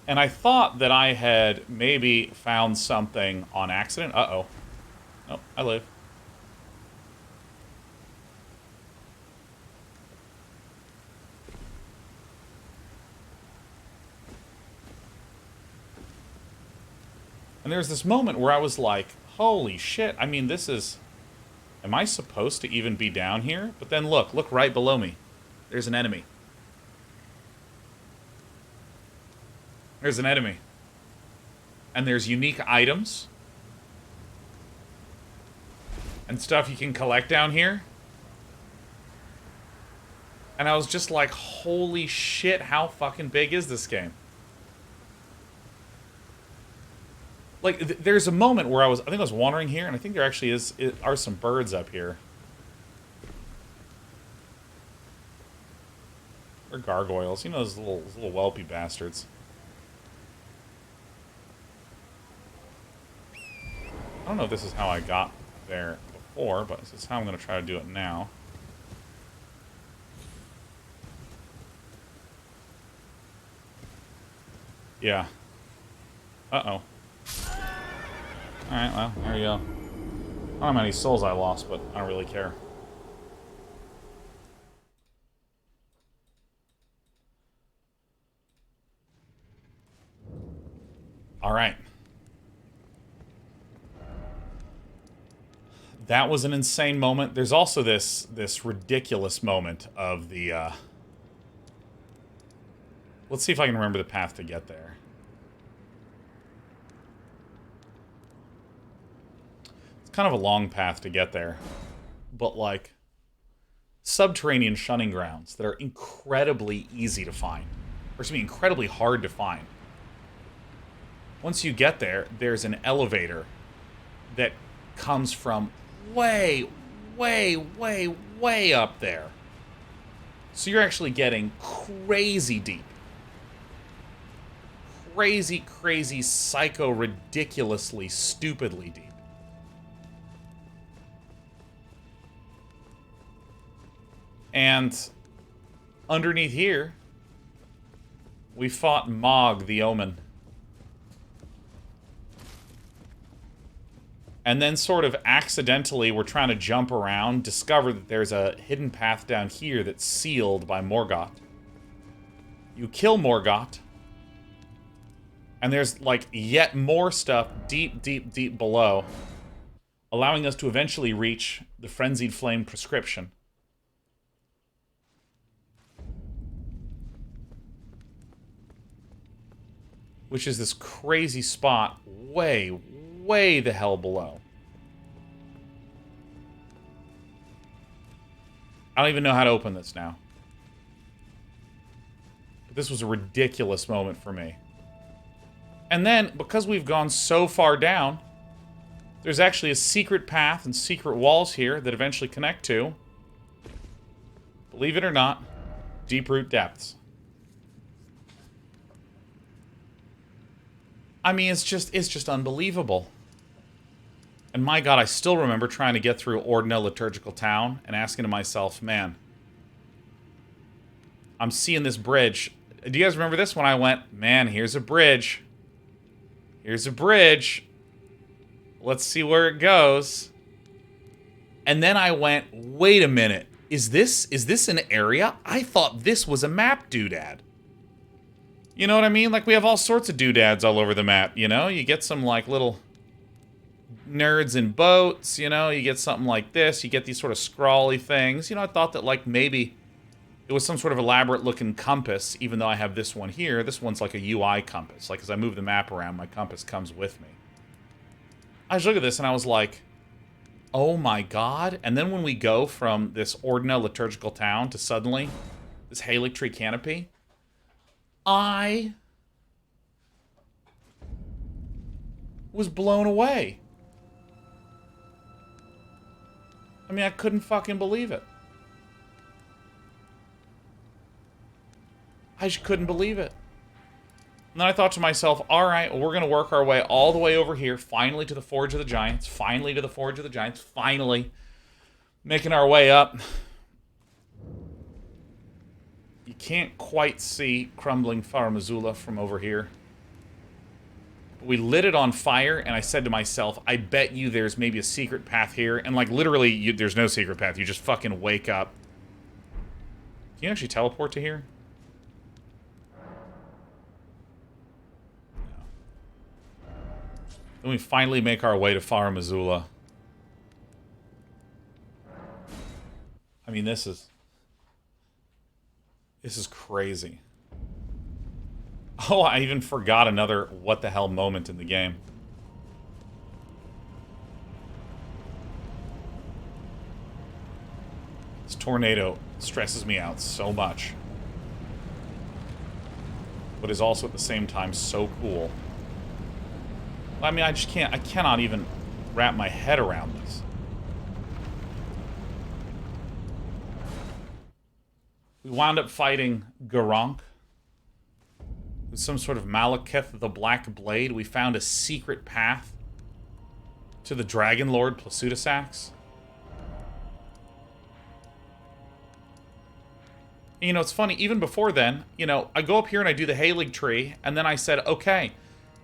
And I thought that I had maybe found something on accident. Uh-oh. Nope, I live. And there's this moment where I was like, holy shit, I mean, this is... Am I supposed to even be down here? But then look right below me. There's an enemy. There's an enemy. And there's unique items. And stuff you can collect down here. And I was just like, holy shit, how fucking big is this game? Like, there's a moment where I think I was wandering here, and I think there actually are some birds up here. Or gargoyles. You know, those little whelpy bastards. I don't know if this is how I got there before, but this is how I'm going to try to do it now. Yeah. Uh-oh. Alright, well, there you go. I don't know how many souls I lost, but I don't really care. All right. That was an insane moment. There's also this ridiculous moment of the... Let's see if I can remember the path to get there. It's kind of a long path to get there. But, like, subterranean shunning grounds that are incredibly easy to find. Or, excuse me, incredibly hard to find. Once you get there, there's an elevator that comes from way, way, way, way up there. So you're actually getting crazy deep. Crazy, crazy, psycho, ridiculously, stupidly deep. And underneath here, we fought Mog the Omen. And then sort of accidentally, we're trying to jump around, discover that there's a hidden path down here that's sealed by Morgoth. You kill Morgoth, and there's, like, yet more stuff deep, deep, deep below, allowing us to eventually reach the Frenzied Flame prescription. Which is this crazy spot way, way the hell below. I don't even know how to open this now. But this was a ridiculous moment for me. And then, because we've gone so far down, there's actually a secret path and secret walls here that eventually connect to, believe it or not, Deeproot Depths. I mean, it's just unbelievable. And my god, I still remember trying to get through Ordna Liturgical Town and asking to myself, man, I'm seeing this bridge. Do you guys remember this when I went, man, here's a bridge. Here's a bridge. Let's see where it goes. And then I went, wait a minute. Is this an area? I thought this was a map doodad. You know what I mean? Like, we have all sorts of doodads all over the map, you know? You get some, like, little nerds in boats, you know? You get something like this. You get these sort of scrawly things. You know, I thought that, like, maybe it was some sort of elaborate-looking compass, even though I have this one here. This one's like a UI compass. Like, as I move the map around, my compass comes with me. I just looked at this, and I was like, oh my god. And then when we go from this Ordna Liturgical Town to suddenly this Haligtree canopy, I was blown away. I mean, I couldn't fucking believe it. I just couldn't believe it. And then I thought to myself, alright, well, we're going to work our way all the way over here, finally to the Forge of the Giants, finally to the Forge of the Giants, finally making our way up. You can't quite see crumbling Farum Azula from over here. But we lit it on fire, and I said to myself, I bet you there's maybe a secret path here. And, like, literally, there's no secret path. You just fucking wake up. Can you actually teleport to here? No. Then we finally make our way to Farum Azula. I mean, this is crazy. Oh, I even forgot another what the hell moment in the game. This tornado stresses me out so much. But is also at the same time so cool. I mean, I cannot even wrap my head around this. We wound up fighting Garank, with some sort of Malekith the Black Blade. We found a secret path to the Dragon Lord Plasudasax. You know, it's funny, even before then, you know, I go up here and I do the Haligtree, and then I said, okay,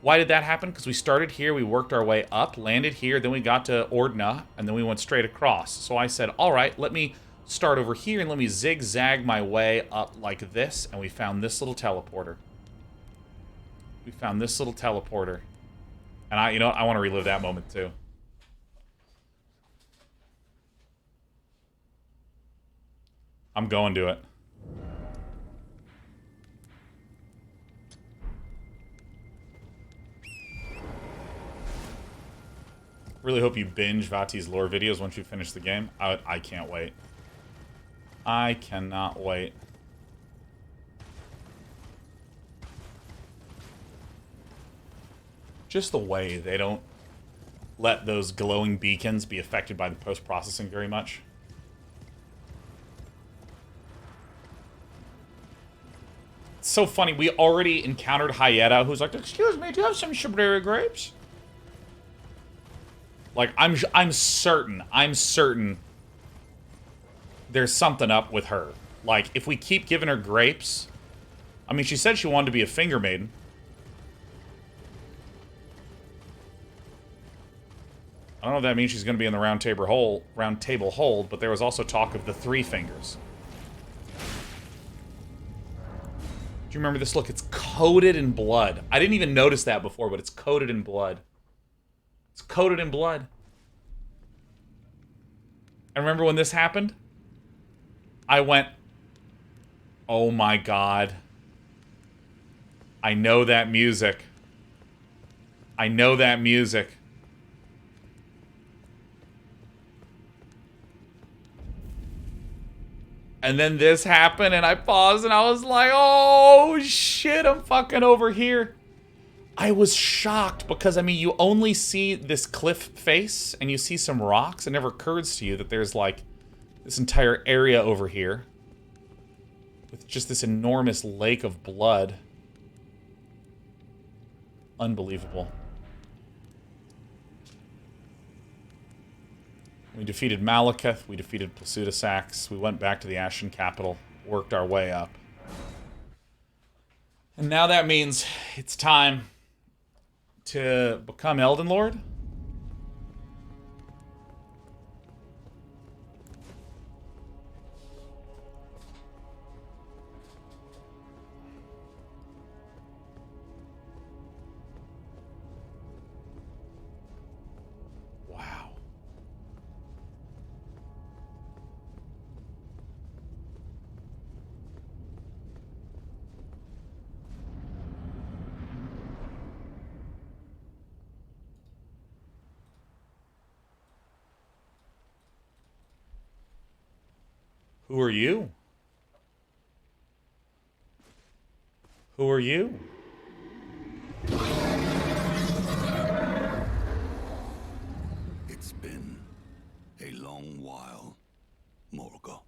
why did that happen? Because we started here, we worked our way up, landed here, then we got to Ordna, and then we went straight across. So I said, alright, let me start over here and let me zigzag my way up like this, and we found this little teleporter. We found this little teleporter. And you know what? I want to relive that moment too. I'm going to it. Really hope you binge Vati's lore videos once you finish the game. I can't wait. I cannot wait. Just the way they don't let those glowing beacons be affected by the post-processing very much. It's so funny. We already encountered Hyetta, who's like, "Excuse me, do you have some Shabriri grapes?" Like, I'm certain there's something up with her. Like, if we keep giving her grapes... I mean, she said she wanted to be a finger maiden. I don't know if that means she's going to be in the round table hold, but there was also talk of the 3 fingers. Do you remember this? Look, it's coated in blood. I didn't even notice that before, but it's coated in blood. It's coated in blood. And remember when this happened? I went, oh my god. I know that music. I know that music. And then this happened, and I paused, and I was like, oh shit, I'm fucking over here. I was shocked because, I mean, you only see this cliff face and you see some rocks. It never occurs to you that there's, like, this entire area over here with just this enormous lake of blood. Unbelievable. We defeated Malekith, we defeated Placidusax, we went back to the Ashen Capital, worked our way up. And now that means it's time to become Elden Lord? Wow. Who are you? Who are you? It's been a long while, Morgoth.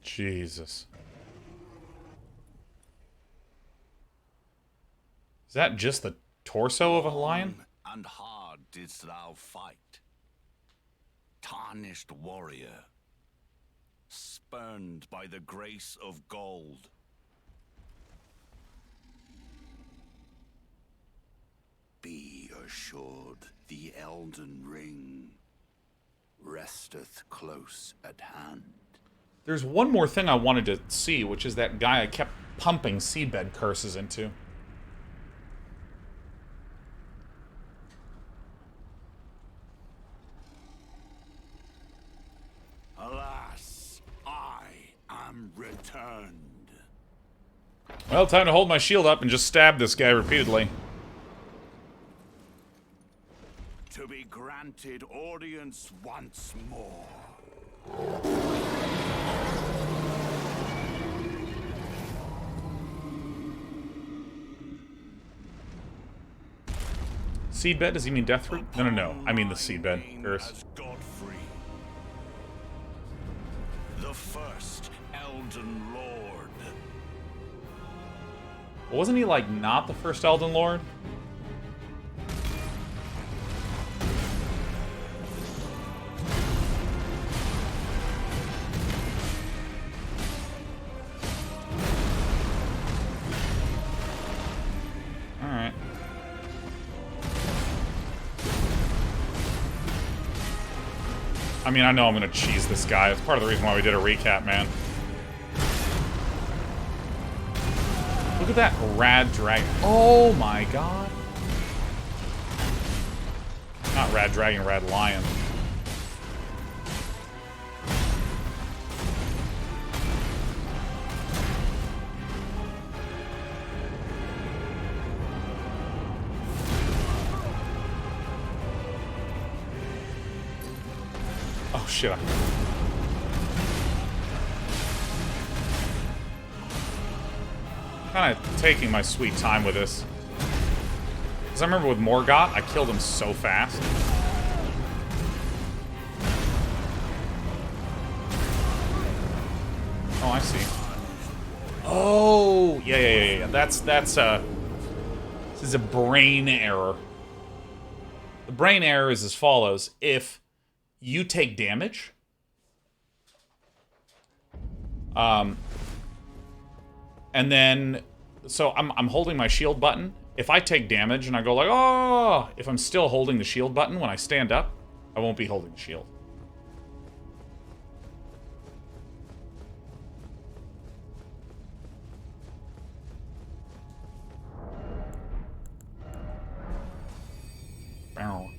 Jesus. Is that just the torso of a lion? Long and hard didst thou fight, tarnished warrior, spurned by the grace of gold. Be assured, the Elden Ring resteth close at hand. There's one more thing I wanted to see, which is that guy I kept pumping seedbed curses into. Alas, I am returned. Well, time to hold my shield up and just stab this guy repeatedly. To be granted audience once more. Seedbed? Does he mean death root? No, no, no. I mean the seedbed curse. As Godfrey, the first Elden Lord. Wasn't he, like, not the first Elden Lord? Alright. I mean, I know I'm gonna cheese this guy. It's part of the reason why we did a recap, man. Look at that rad dragon. Oh my god. Not rad dragon, rad lion. Oh shit. Kind of taking my sweet time with this. Because I remember with Morgott, I killed him so fast. Oh, I see. Oh, yeah. That's this is a brain error. The brain error is as follows. If you take damage, and then, so I'm holding my shield button. If I take damage and I go like, oh, if I'm still holding the shield button when I stand up, I won't be holding the shield. Bow.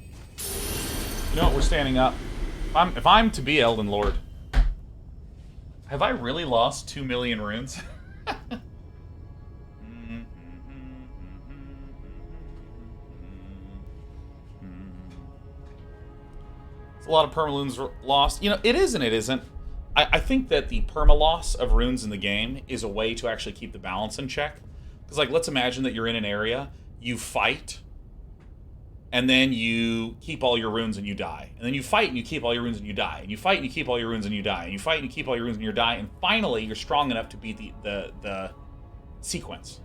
You know what? We're standing up. If I'm to be Elden Lord, have I really lost 2 million runes? It's a lot of perma-runes lost. You know, it is and it isn't. I think that the perma-loss of runes in the game is a way to actually keep the balance in check. Because, like, let's imagine that you're in an area, you fight, and then you keep all your runes and you die. And then you fight and you keep all your runes and you die. And you fight and you keep all your runes and you die. And you fight and you keep all your runes and you die. And finally, you're strong enough to beat the sequence.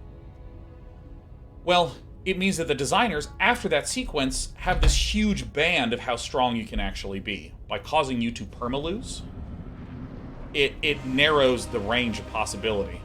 Well, it means that the designers, after that sequence, have this huge band of how strong you can actually be. By causing you to perma-lose, it narrows the range of possibility.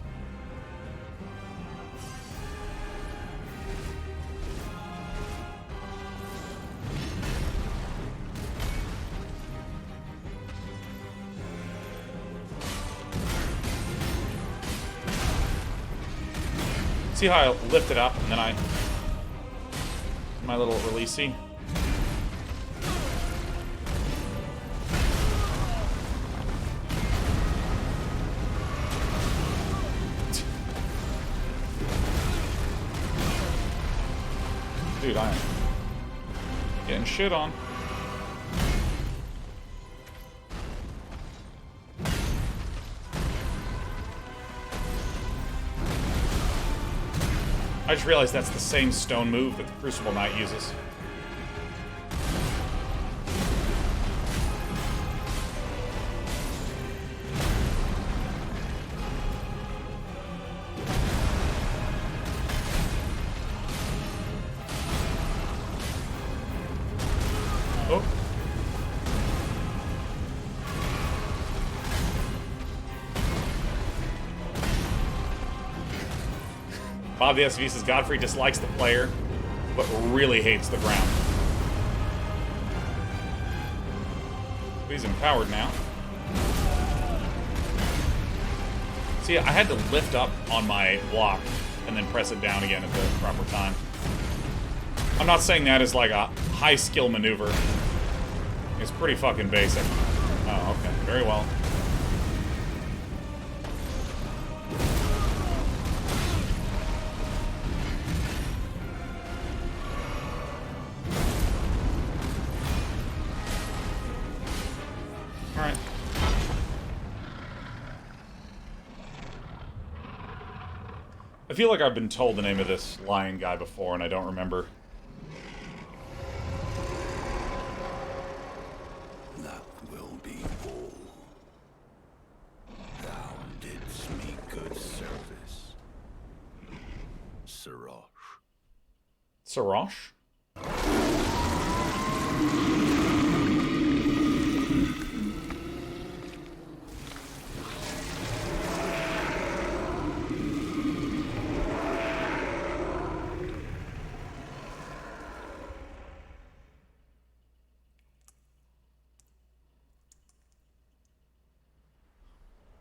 See how I lift it up and then my little releasey? Dude, I am getting shit on. I just realized that's the same stone move that the Crucible Knight uses. Oh. Bob the SV says Godfrey dislikes the player, but really hates the ground. He's empowered now. See, I had to lift up on my block and then press it down again at the proper time. I'm not saying that is like a high skill maneuver. It's pretty fucking basic. Oh, okay. Very well. Alright. I feel like I've been told the name of this lion guy before and I don't remember. That will be all. Thou didst me good service. Sirosh. Sirosh?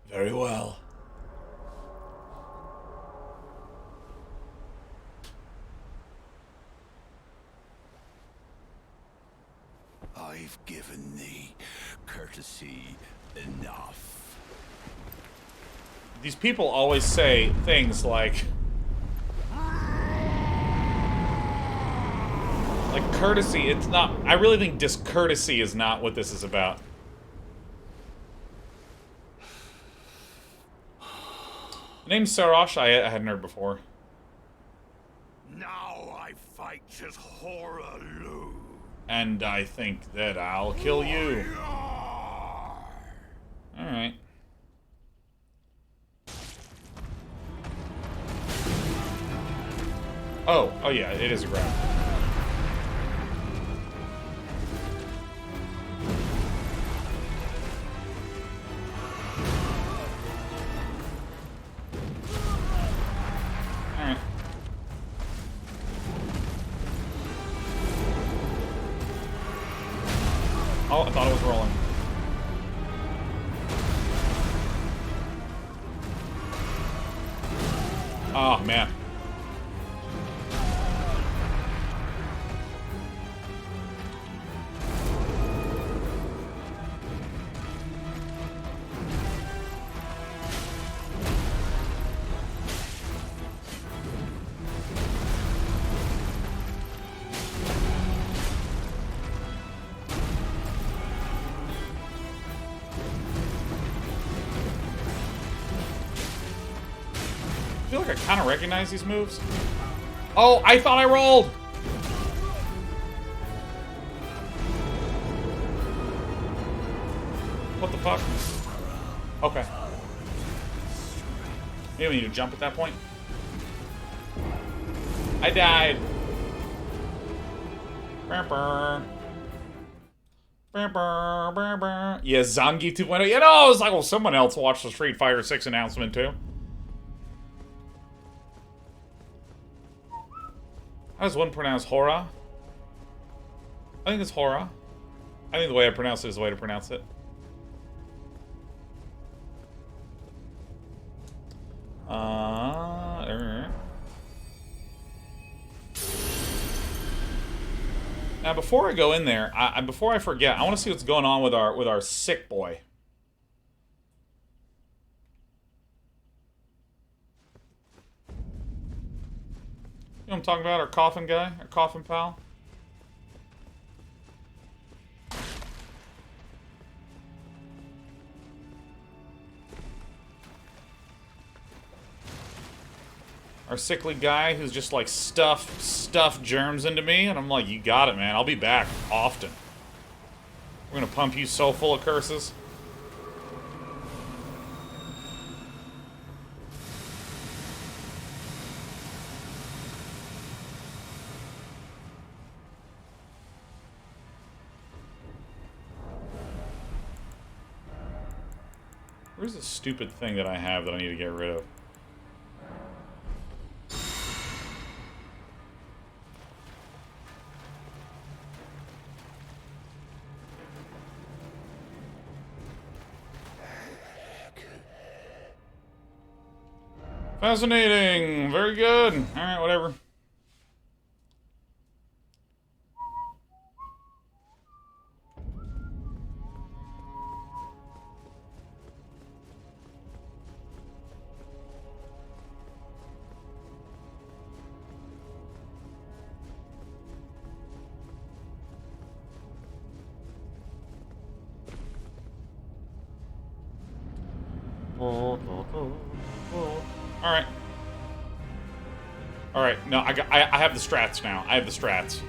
Very well. I've given thee courtesy enough. These people always say things like courtesy. It's not. I really think discourtesy is not what this is about. The name's Sarosh. I hadn't heard before. Now I fight as Horalu. And I think that I'll kill you. Alright. Oh yeah, it is a grab. Alright. Oh, I thought it was rolling. Oh, man. I feel like I kind of recognize these moves. Oh, I thought I rolled! What the fuck? Okay. Maybe we need to jump at that point. I died. Yeah, Zangi 2.0. You know, I was like, well, someone else watched the Street Fighter 6 announcement too. How does one pronounce Hora? I think it's Hora. I think the way I pronounce it is the way to pronounce it. Now, before I go in there, before I forget, I want to see what's going on with our sick boy. You know what I'm talking about? Our coffin guy? Our coffin pal? Our sickly guy who's just like stuff germs into me, and I'm like, you got it, man. I'll be back often. We're gonna pump you so full of curses. Where's the stupid thing that I have that I need to get rid of? Fascinating! Very good! Alright, whatever. Alright. Alright, no, I have the strats now. I have the strats.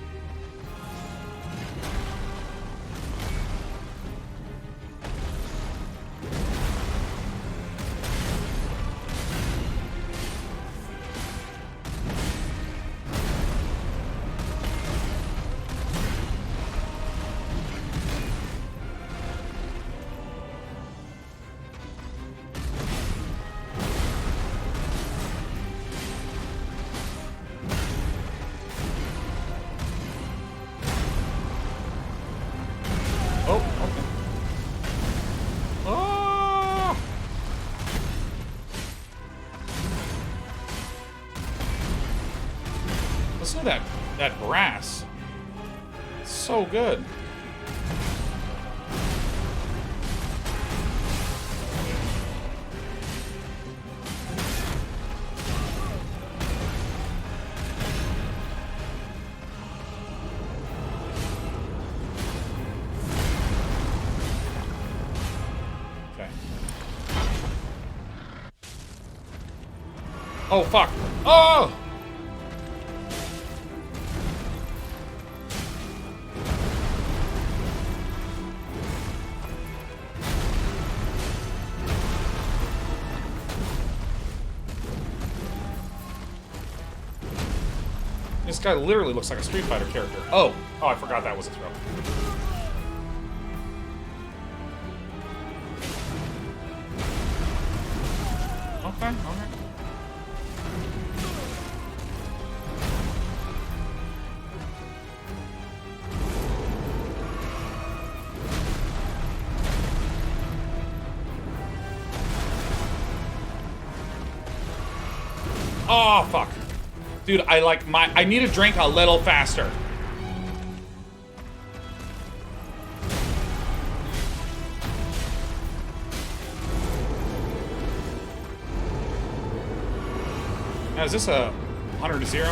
Listen to that brass. It's so good. Oh, fuck. Oh! This guy literally looks like a Street Fighter character. Oh, I forgot that was a throw. Okay. Oh, fuck. Dude, I need a drink a little faster. Now, is this a 100 to 0?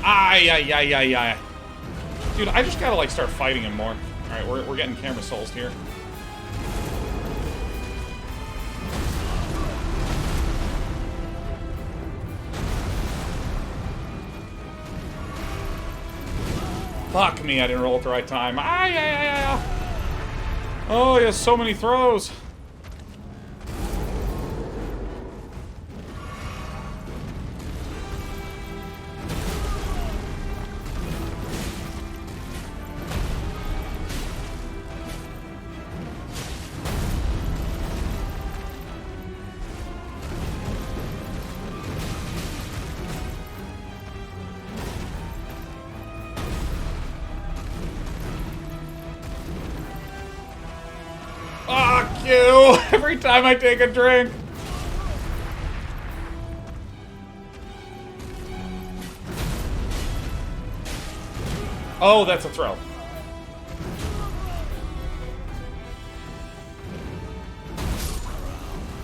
Ay. Dude, I just gotta, like, start fighting him more. Alright, we're getting camera souls here. Fuck me, I didn't roll at the right time. Ay. Oh, he has so many throws. Fuck you! Every time I take a drink. Oh, that's a throw.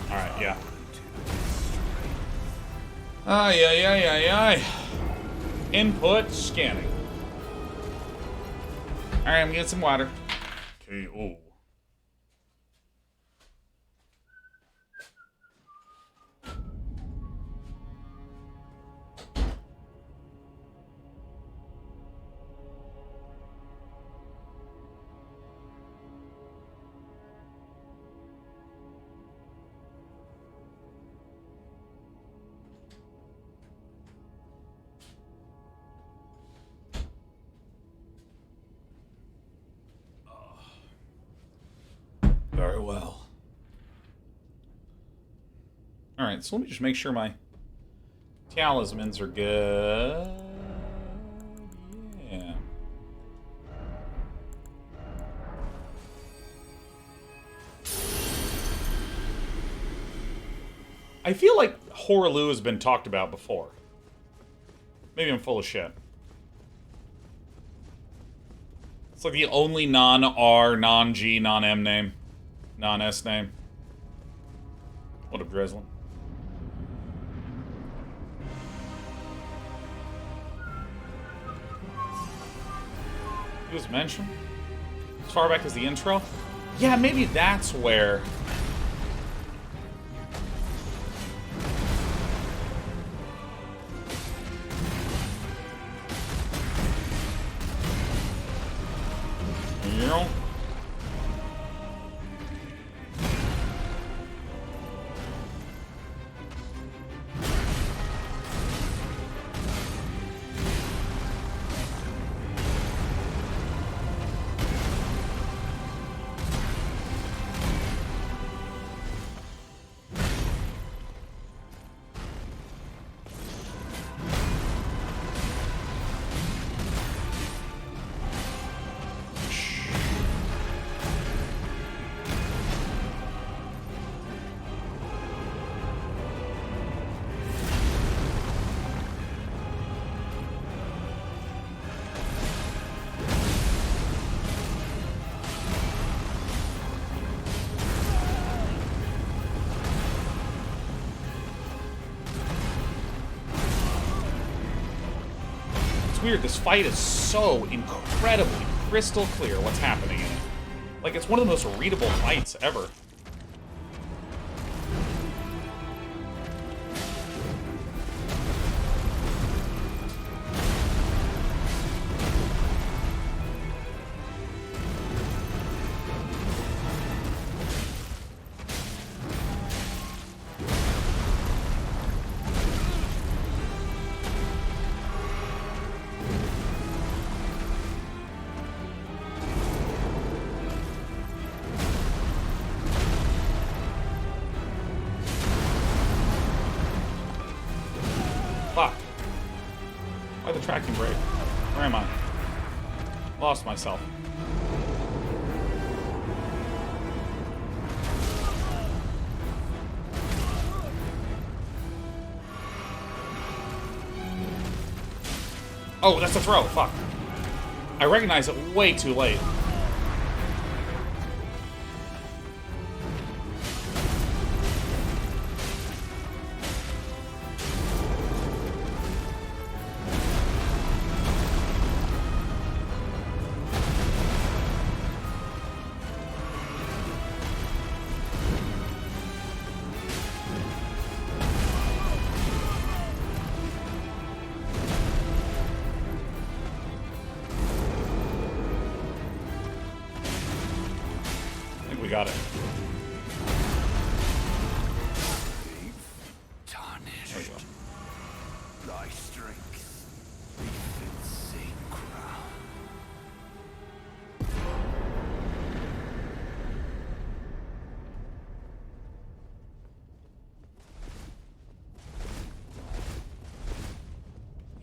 Alright, yeah. Ay. Input scanning. Alright, I'm getting some water. Okay, oh. Very well. Alright, so let me just make sure my talismans are good. Yeah. I feel like Horaloo has been talked about before. Maybe I'm full of shit. It's like the only non-R, non-G, non-M name. Non-S name. What a Dreslin. He was mentioned? As far back as the intro? Yeah, maybe that's where... Yeah. Weird, this fight is so incredibly crystal clear what's happening in it. Like, it's one of the most readable fights ever. Fuck. Why the tracking break? Where am I? Lost myself. Oh, that's a throw. Fuck. I recognize it way too late. We got it. Tarnished. There you go. Thy strength befits same crown.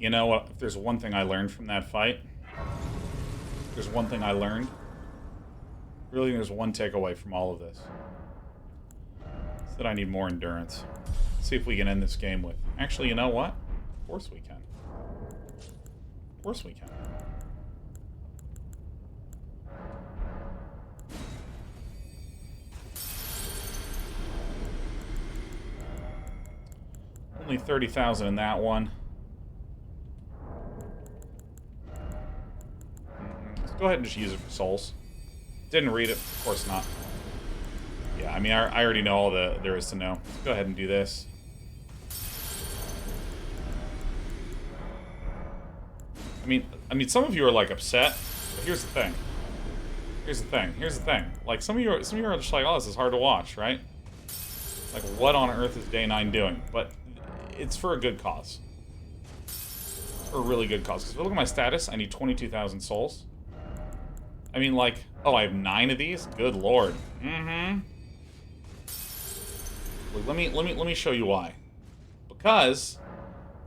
You know what? If there's one thing I learned from that fight, there's one thing I learned. Really, there's one takeaway from all of this. It's that I need more endurance. Let's see if we can end this game with... Actually, you know what? Of course we can. Of course we can. Only 30,000 in that one. Let's go ahead and just use it for souls. Didn't read it, of course not. Yeah, I mean, I already know all there is to know. Let's go ahead and do this. I mean, some of you are like upset, but here's the thing. Here's the thing. Like some of you are just like, oh, this is hard to watch, right? Like, what on earth is Day 9 doing? But it's for a good cause. It's for a really good cause. Because if you look at my status, I need 22,000 souls. I mean, like, oh, I have 9 of these? Good lord. Mm-hmm. Look, let me show you why. Because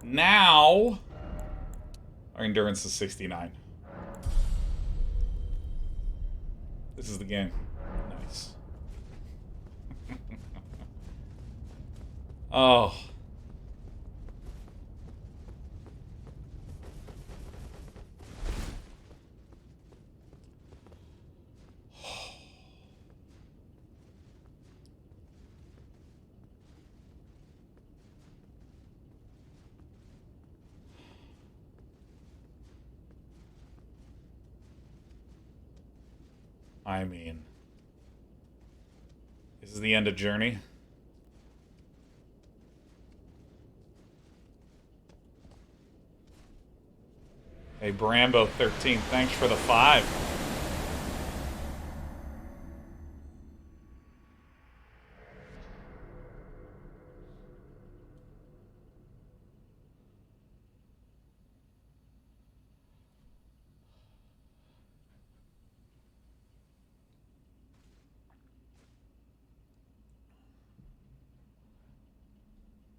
now our endurance is 69. This is the game. Nice. Oh. I mean, this is the end of Journey. Hey, Brambo13, thanks for the 5.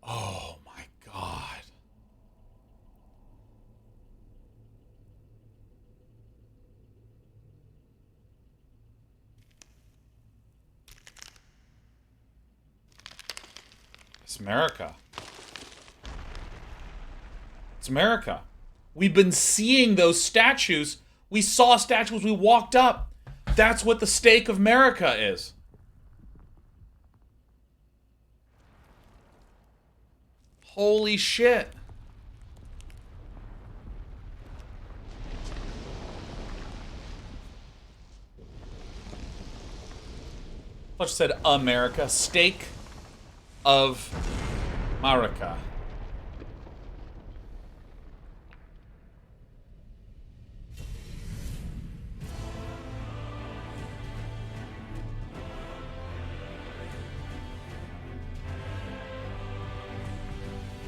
Oh my god. It's America. It's America. We've been seeing those statues. We saw statues, we walked up. That's what the stake of America is. Holy shit. I just said America. Stake of Marika.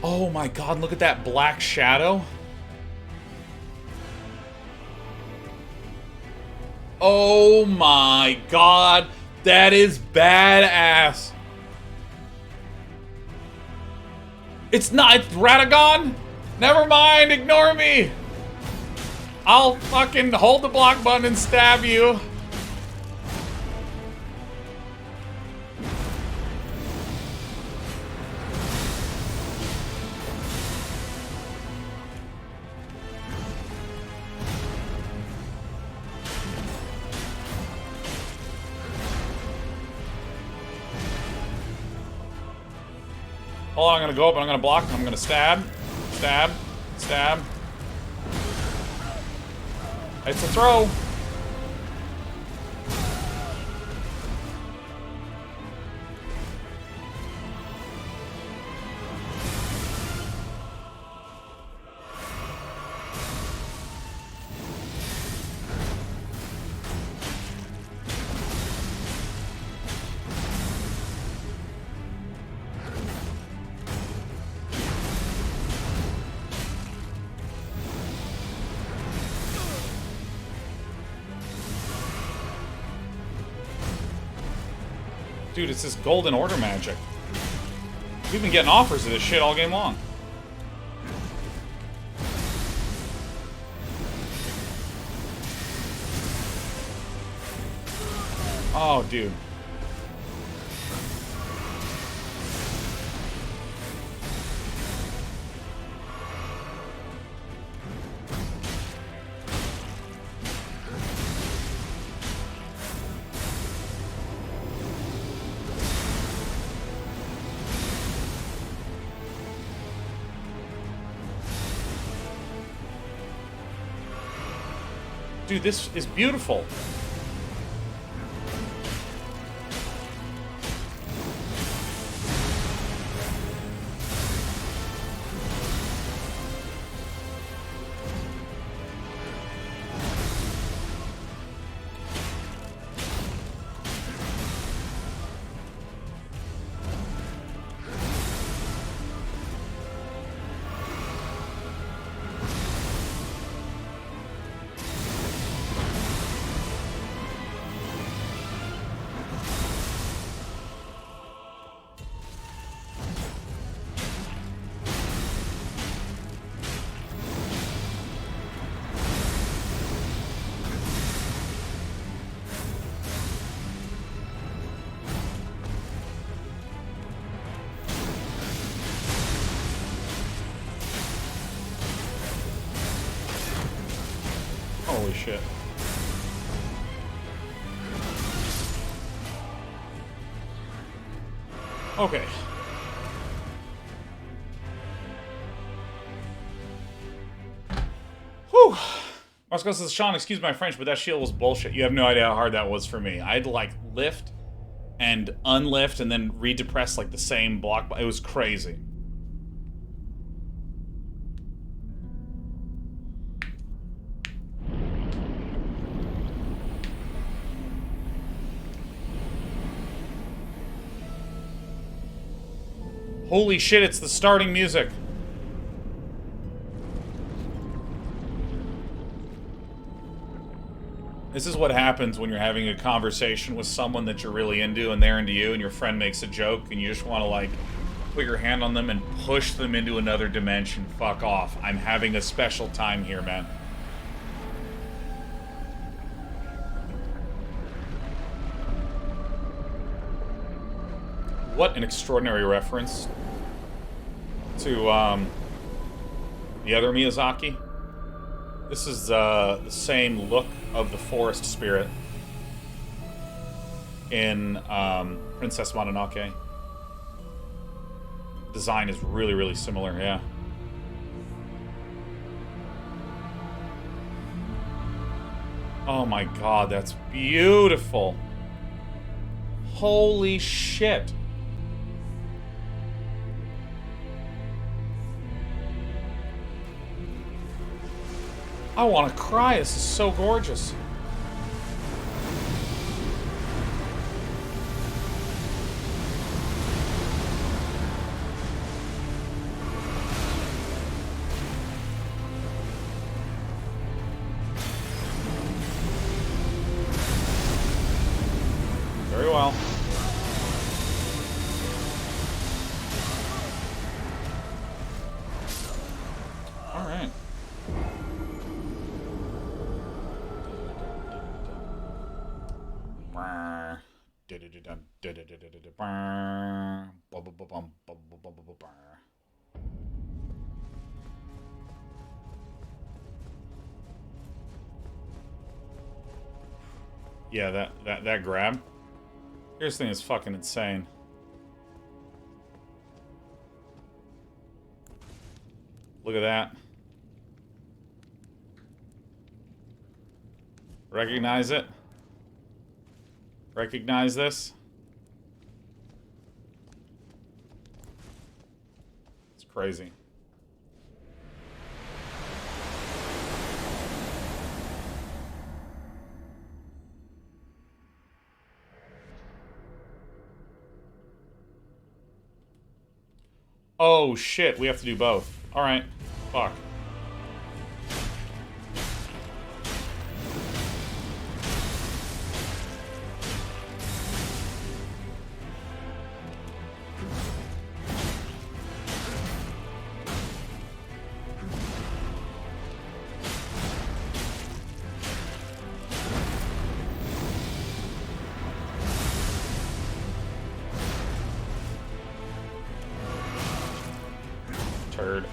Oh my god, look at that black shadow. Oh my god, that is badass. It's not, it's Radagon? Never mind, ignore me. I'll fucking hold the block button and stab you. Hold on, I'm gonna go up and I'm gonna block. I'm gonna stab, stab, stab. It's a throw. Dude, it's this golden order magic. We've been getting offers of this shit all game long. Oh, dude. Dude, this is beautiful. Holy shit. Okay. Whew. Moscow says, Sean, excuse my French, but that shield was bullshit. You have no idea how hard that was for me. I had to, like, lift and unlift and then redepress, like, the same block. It was crazy. Holy shit, it's the starting music. This is what happens when you're having a conversation with someone that you're really into and they're into you, and your friend makes a joke and you just want to, like, put your hand on them and push them into another dimension. Fuck off. I'm having a special time here, man. What an extraordinary reference to the other Miyazaki. This is the same look of the forest spirit in Princess Mononoke. Design is really, really similar, yeah. Oh my god, that's beautiful. Holy shit. I want to cry. This is so gorgeous. Very well. All right. Yeah, that grab. This thing is fucking insane. Look at that. Recognize it? Recognize this? It's crazy. Oh shit, we have to do both. Alright. Fuck. Turd.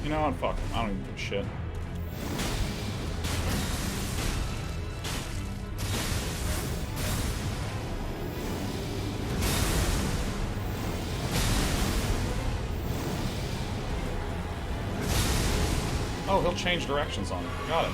You know what? Fuck him. I don't even give a shit. Oh, he'll change directions on it. Got it.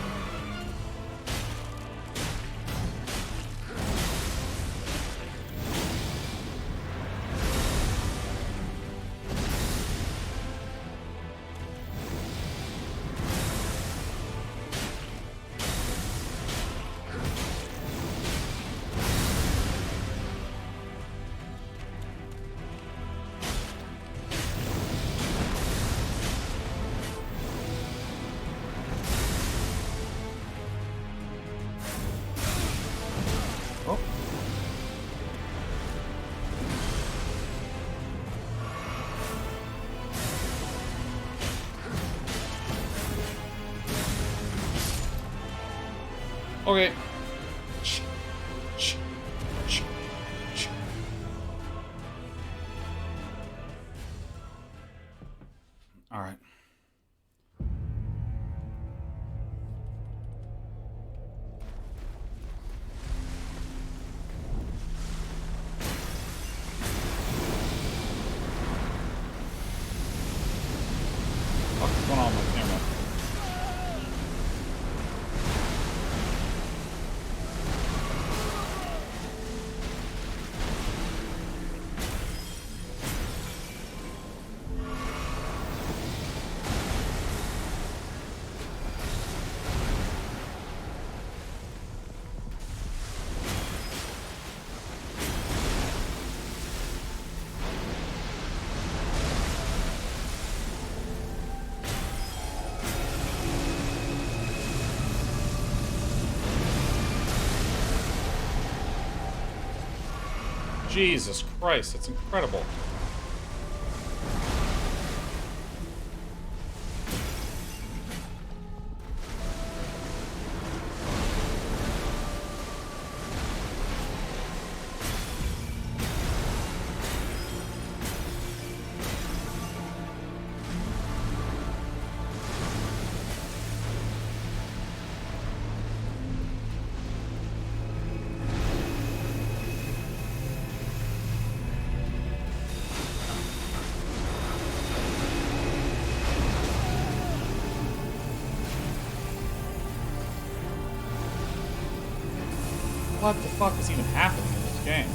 Oh. Okay. All right. What's going on with my camera? Jesus Christ, that's incredible. What the fuck is even happening in this game?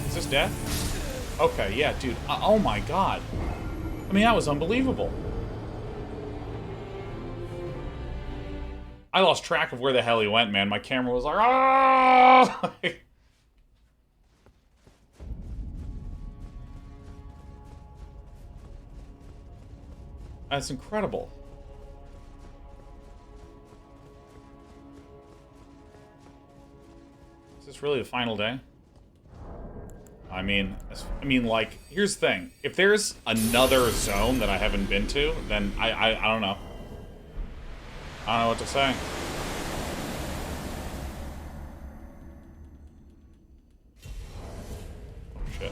Is this death? Okay, yeah, dude. Oh my god. I mean, that was unbelievable. I lost track of where the hell he went, man. My camera was like, ah! That's incredible. Is this really the final day? I mean, like, here's the thing. If there's another zone that I haven't been to, then I don't know. I don't know what to say. Oh, shit.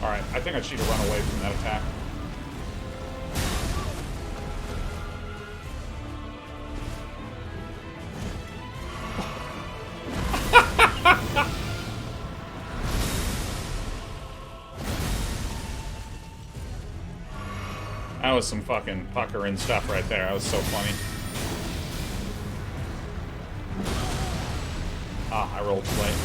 Alright, I think I should run away from that attack. That was some fucking puckering stuff right there. That was so funny. Ah, I rolled too late.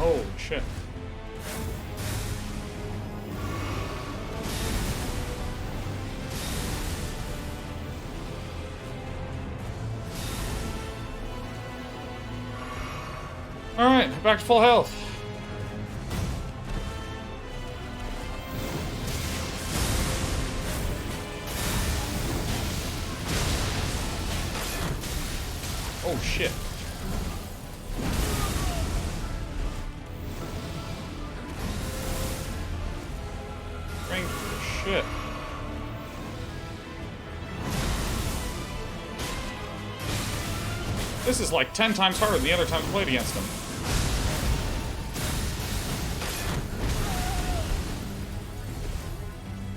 Oh, shit. Alright, back to full health. Oh, shit. Shit. This is like 10 times harder than the other times I played against him.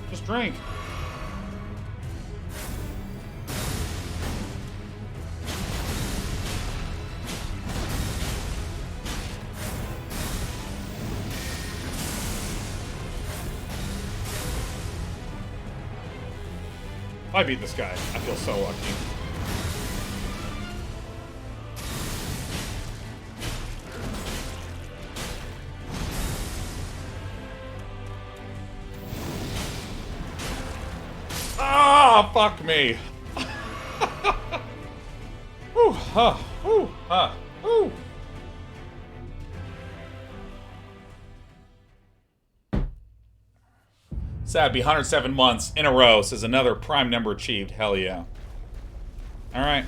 Just drink. If I beat this guy, I feel so lucky. Ah, fuck me. huh, whew, huh, whew. Sad be 107 months in a row, says another prime number achieved. Hell yeah. Alright.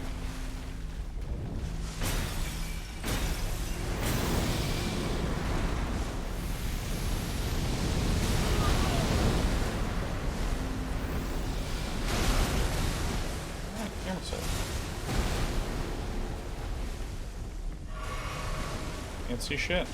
Can't see shit.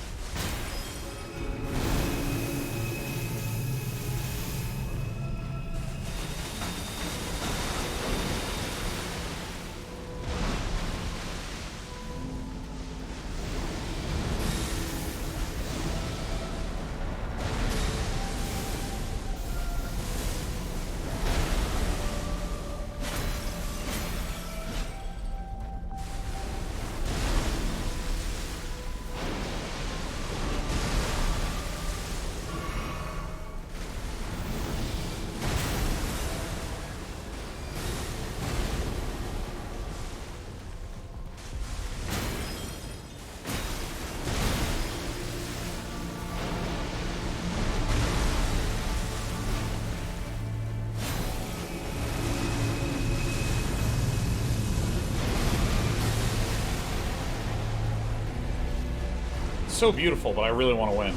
So beautiful, but I really want to win.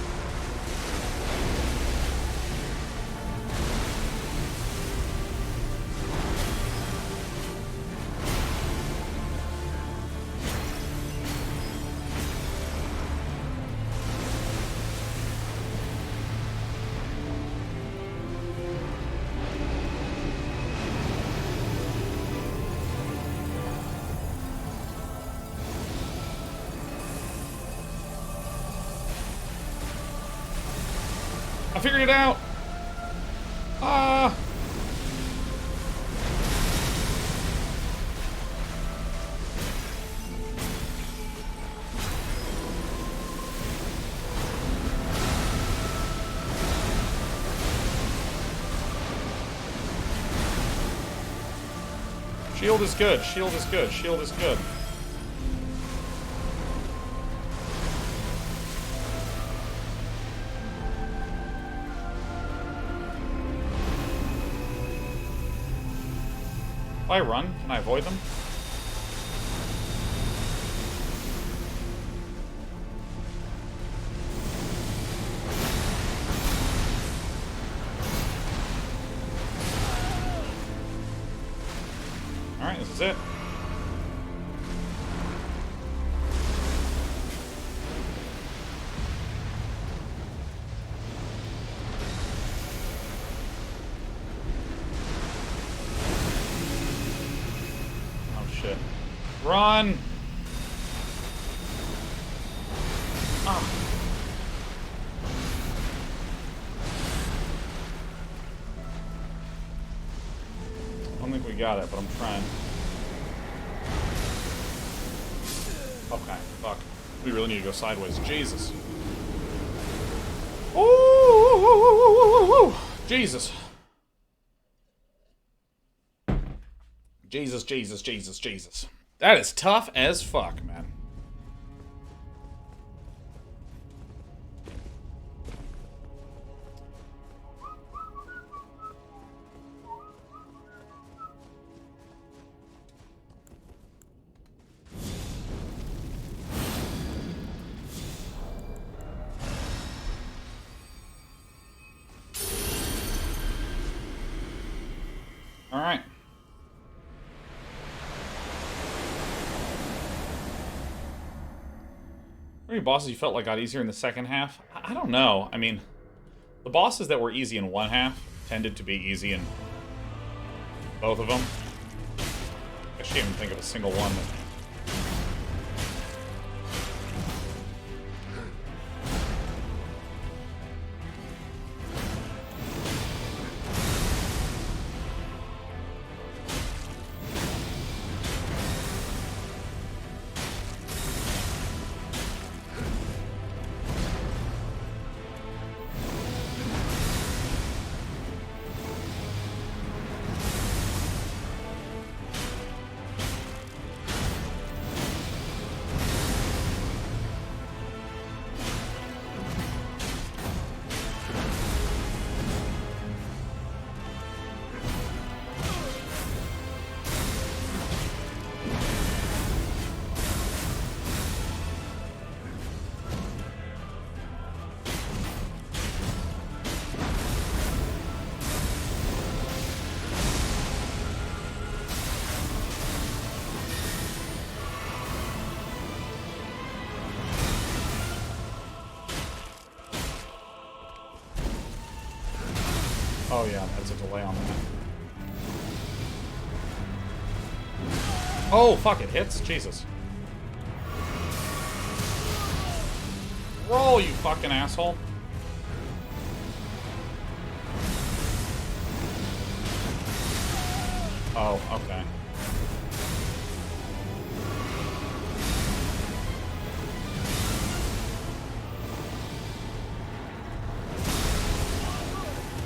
I figured it out! Shield is good, shield is good, shield is good. If I run, can I avoid them? Alright, this is it. Run! Oh. I don't think we got it, but I'm trying. Okay, fuck. We really need to go sideways. Jesus. Oh! Jesus. Jesus, Jesus, Jesus, Jesus. That is tough as fuck, man. All right. How many bosses you felt like got easier in the second half? I don't know. I mean, the bosses that were easy in one half tended to be easy in both of them. I can't even think of a single one that... Oh yeah, that's a delay on that. Oh, fuck, it hits? Jesus. Roll, you fucking asshole. Oh, okay.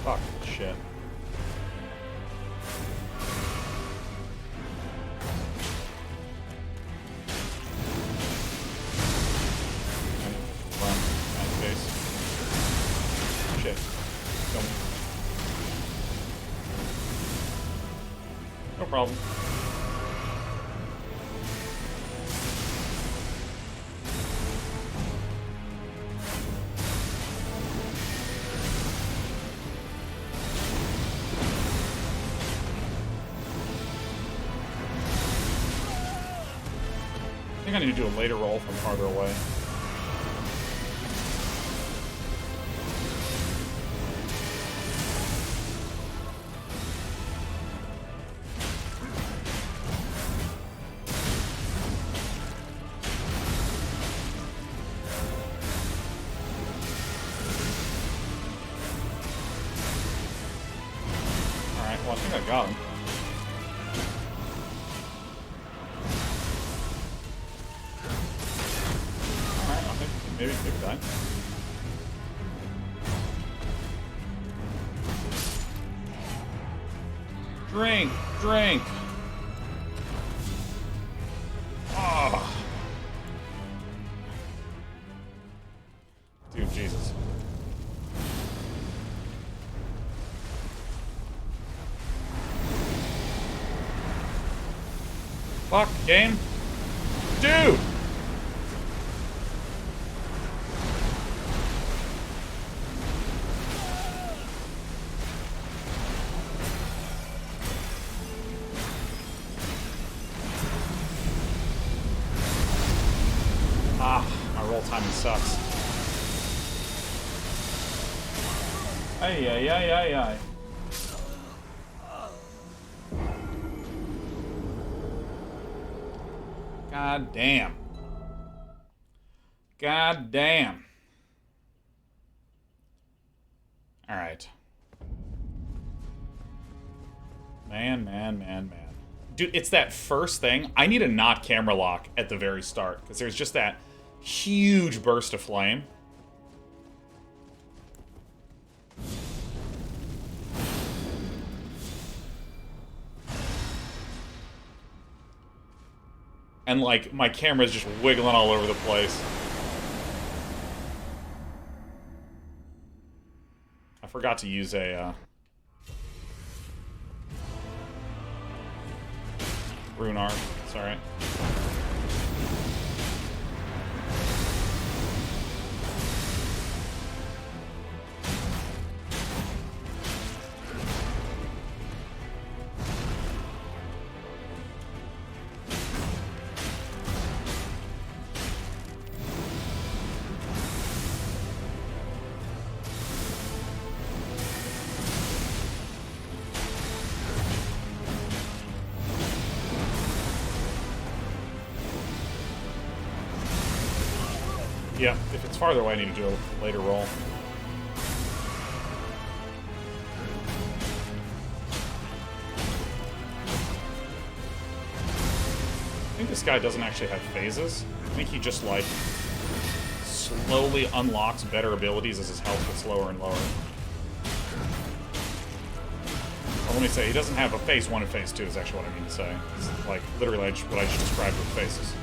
Fuck, shit. Run, nice face. Shit. Kill me. No problem. I think I need to do a later roll from farther away. Alright, well I think I got him. Maybe die. Drink! Drink! Oh. Dude, Jesus. Fuck, game. Dude! Timing sucks. Ay, ay, ay, ay, ay. God damn. God damn. Alright. Man. Dude, it's that first thing. I need a not camera lock at the very start, because there's just that huge burst of flame. And, like, my camera's just wiggling all over the place. I forgot to use a, rune art. It's alright. Yeah, if it's farther away, I need to do a later roll. I think this guy doesn't actually have phases. I think he just, like, slowly unlocks better abilities as his health gets lower and lower. Or let me say, he doesn't have a phase 1 and phase 2 is actually what I mean to say. It's like, literally what I just described with phases.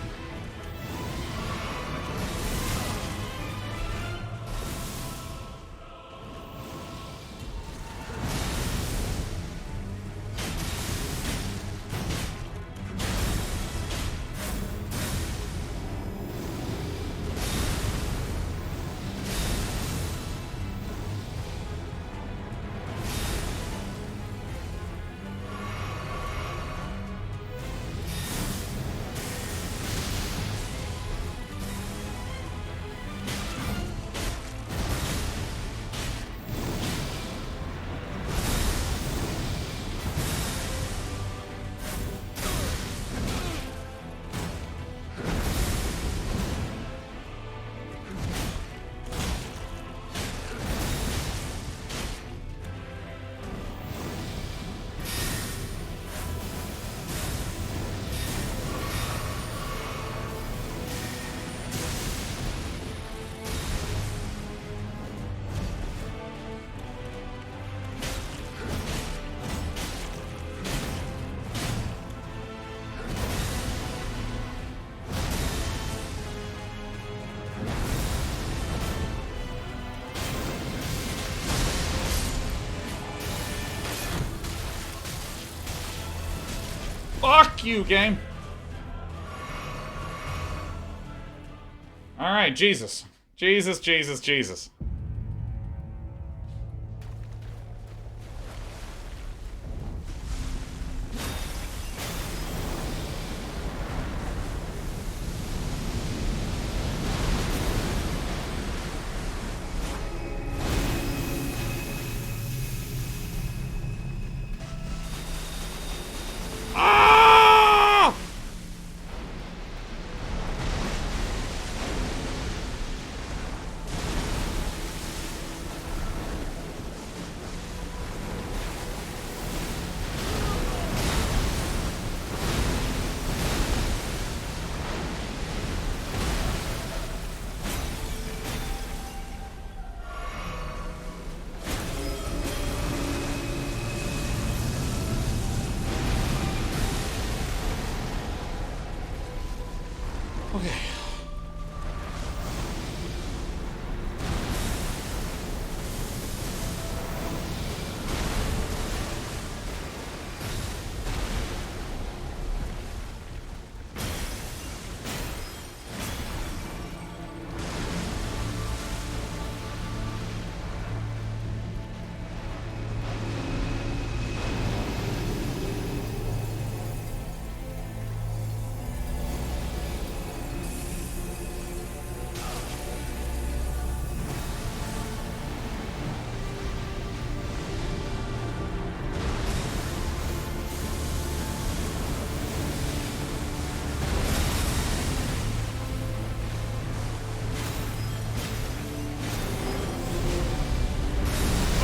Fuck you, game. Alright, Jesus. Jesus, Jesus, Jesus. Okay.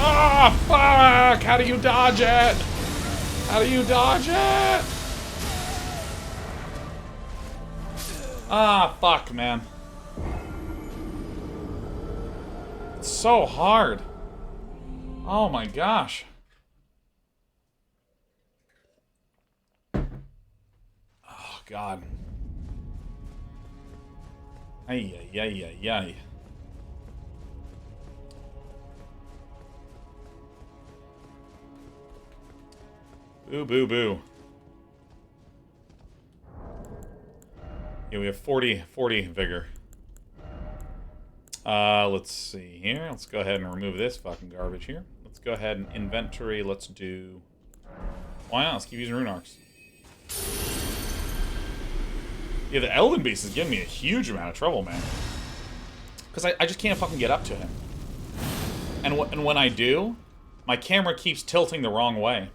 Ah, fuck! How do you dodge it? How do you dodge it? Ah, fuck, man. It's so hard. Oh my gosh. Oh, God. Ay, ay, ay, ay, ay. Boo, boo, boo. Yeah, we have 40 vigor. Let's see here. Let's go ahead and remove this fucking garbage here. Let's go ahead and inventory. Let's do... Why not? Let's keep using rune arcs. Yeah, the Elden Beast is giving me a huge amount of trouble, man. Because I just can't fucking get up to him. And when I do, my camera keeps tilting the wrong way.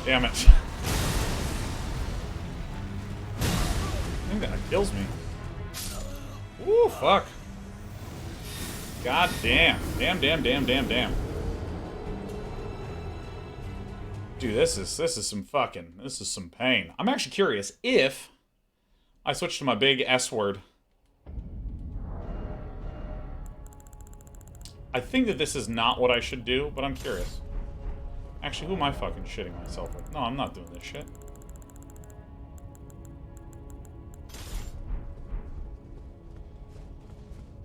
Damn it. I think that kills me. Ooh, fuck. God damn. Damn, damn, damn, damn, damn. Dude, this is some pain. I'm actually curious if I switch to my big S word. I think that this is not what I should do, but I'm curious. Actually, who am I fucking shitting myself with? No, I'm not doing this shit.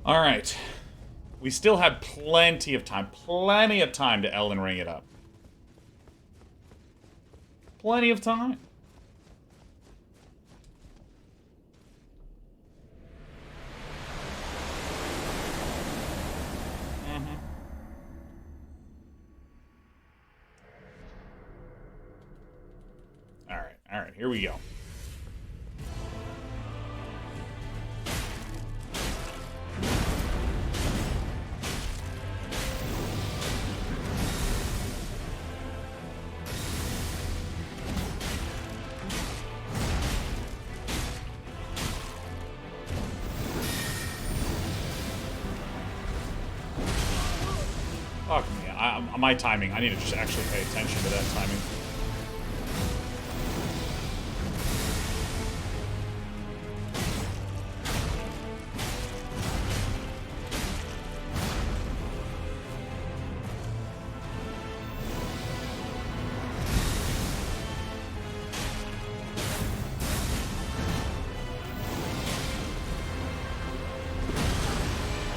Alright. We still have plenty of time to Elden Ring it up. Plenty of time. All right, here we go. Fuck me. My timing. I need to just actually pay attention to that timing.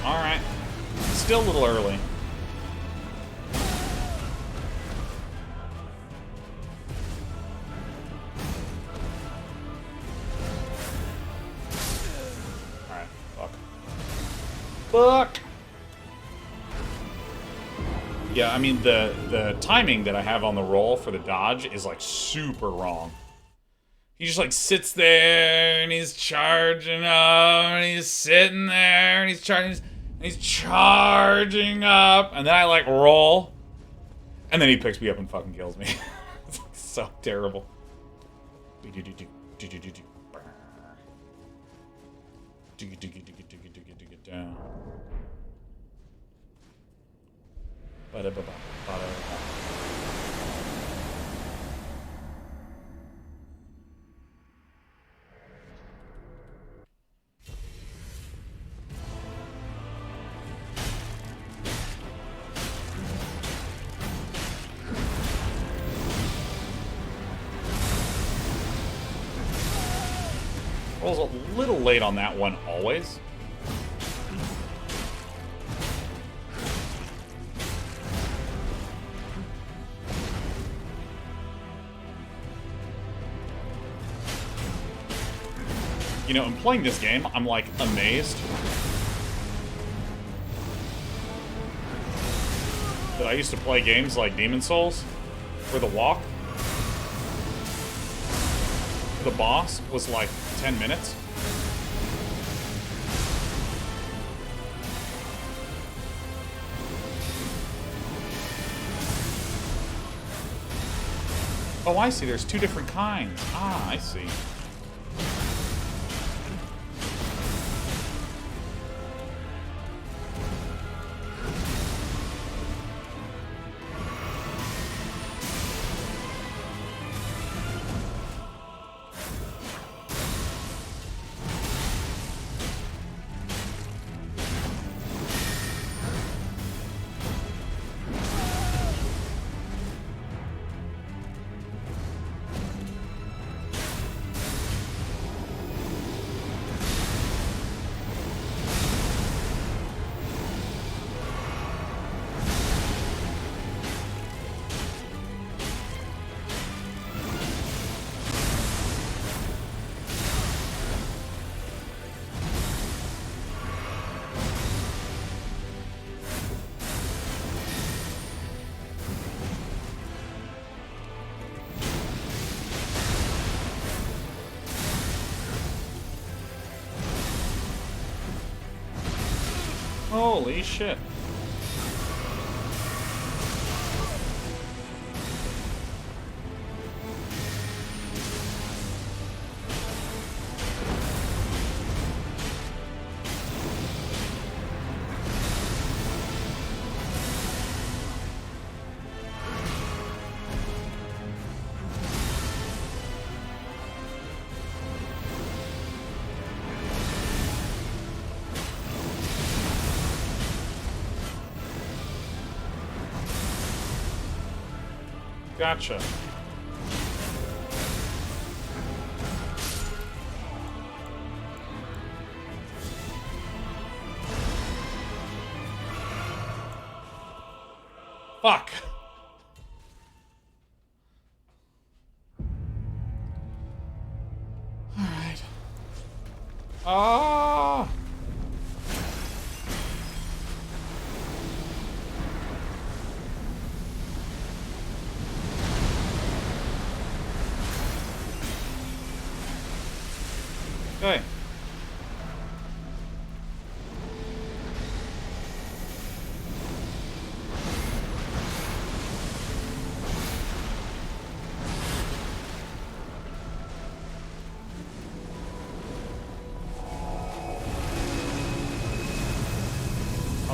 Alright. Still a little early. Alright, fuck. Yeah, I mean, the timing that I have on the roll for the dodge is, like, super wrong. He just, like, sits there, and he's charging up, and he's sitting there, and he's charging, and he's charging up, and then I, like, roll, and then he picks me up and fucking kills me. It's so terrible. Down. Rolls a little late on that one, always. You know, in playing this game, I'm, like, amazed that I used to play games like Demon's Souls, where the walk, the boss, was, like, 10 minutes. Oh, I see. There's two different kinds. Ah, I see. Holy shit. Gotcha. Fuck. Ah! Okay.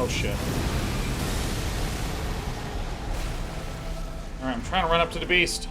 Oh shit. Alright, I'm trying to run up to the beast.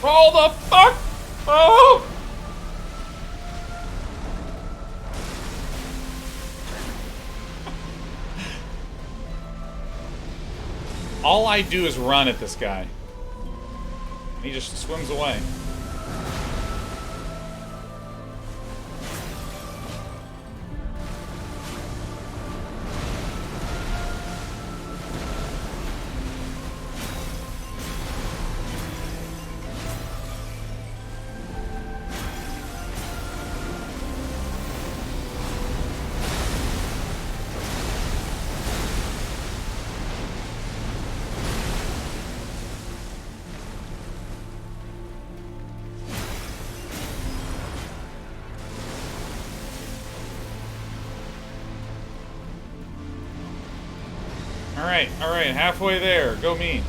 Roll the fuck! Oh! All I do is run at this guy. He just swims away. Alright, halfway there. Go me.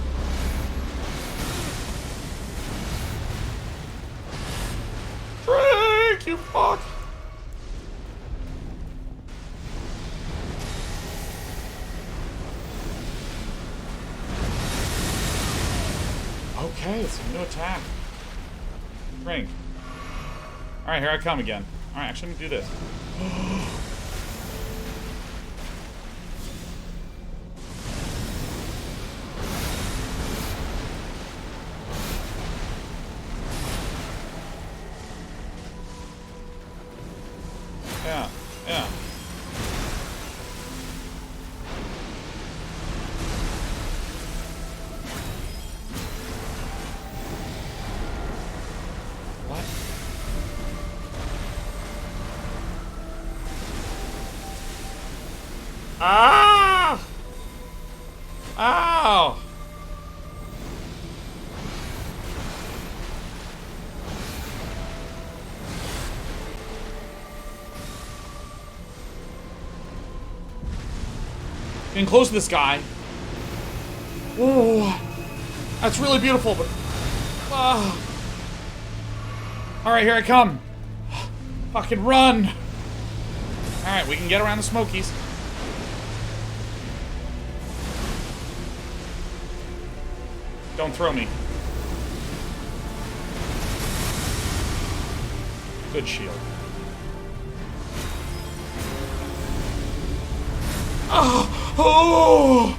Drake, you fuck! Okay, it's a new attack. Drink. Alright, here I come again. Alright, actually, let me do this. Yeah. What? Ah! Ow! Getting close to this guy. Oh, that's really beautiful, but... Alright, here I come. Fucking run. Alright, we can get around the Smokies. Don't throw me. Good shield. Oh!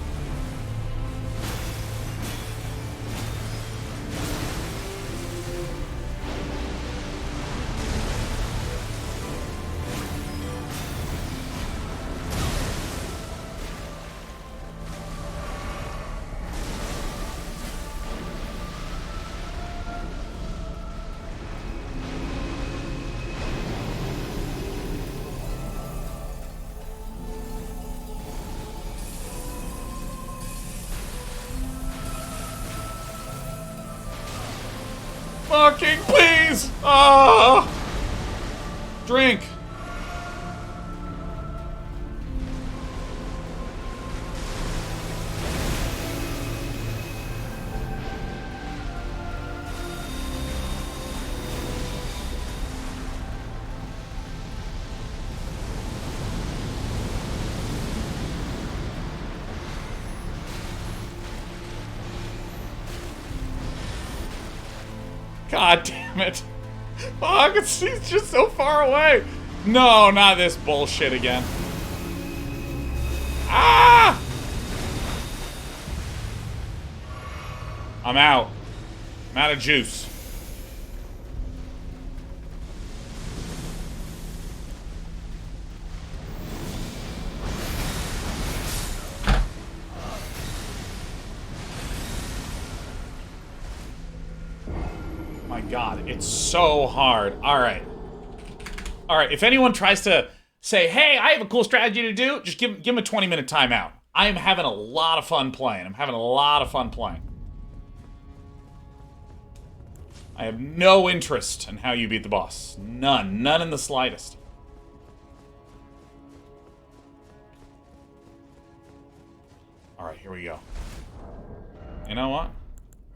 Fucking please! Ah! Drink. God damn it. Fuck, he's just so far away. No, not this bullshit again. Ah! I'm out. I'm out of juice. God, it's so hard. Alright, if anyone tries to say, hey, I have a cool strategy to do, just give him a 20-minute timeout. I am having a lot of fun playing. I have no interest in how you beat the boss. None in the slightest. Alright, here we go. You know what?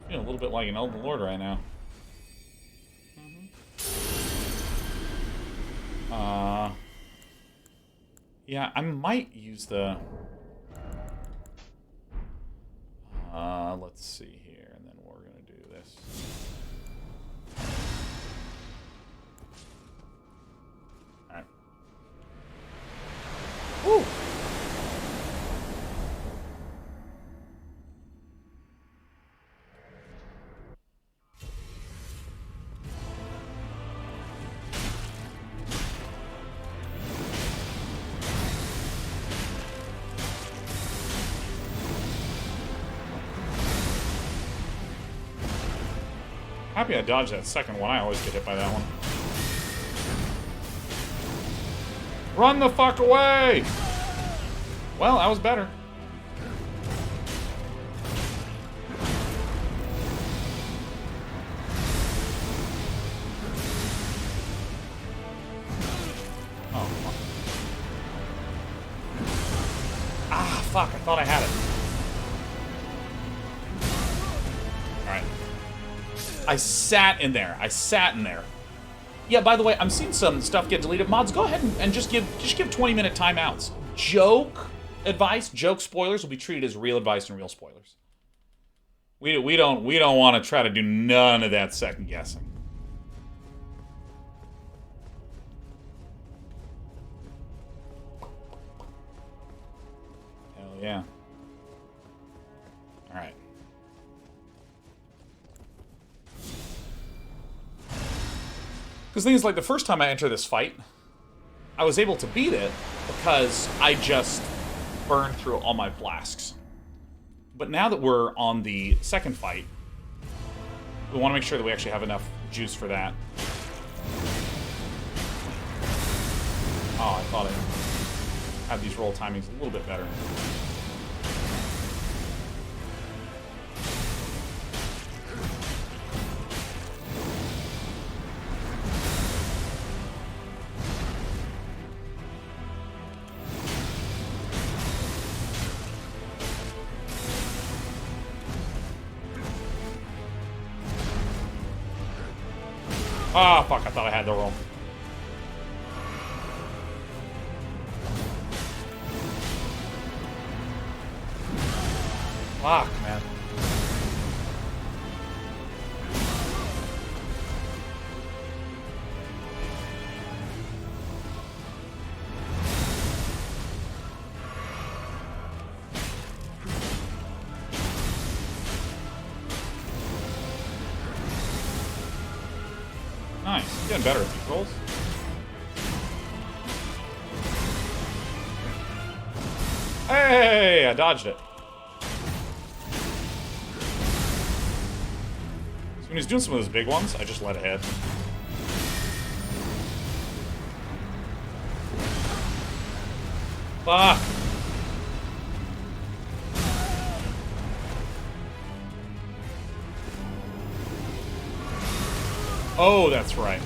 I feel a little bit like an Elden Lord right now. Yeah, I might use the... let's see here, and then we're gonna do this. Alright. Woo! Happy I dodged that second one. I always get hit by that one. Run the fuck away! Well, that was better. Oh, fuck. Ah, fuck. I thought I had it. I sat in there. Yeah, by the way, I'm seeing some stuff get deleted. Mods, go ahead and just give 20-minute timeouts. Joke advice, joke spoilers will be treated as real advice and real spoilers. We don't want to try to do none of that second guessing. Hell yeah. All right. Because the thing is, like, the first time I entered this fight, I was able to beat it because I just burned through all my flasks. But now that we're on the second fight, we want to make sure that we actually have enough juice for that. Oh, I thought I had these roll timings a little bit better. Ah, fuck, I thought I had the roll. Fuck, man. Nice. Getting better at these rolls. Hey, I dodged it. So when he's doing some of those big ones, I just let ahead. Fuck. Oh, that's right.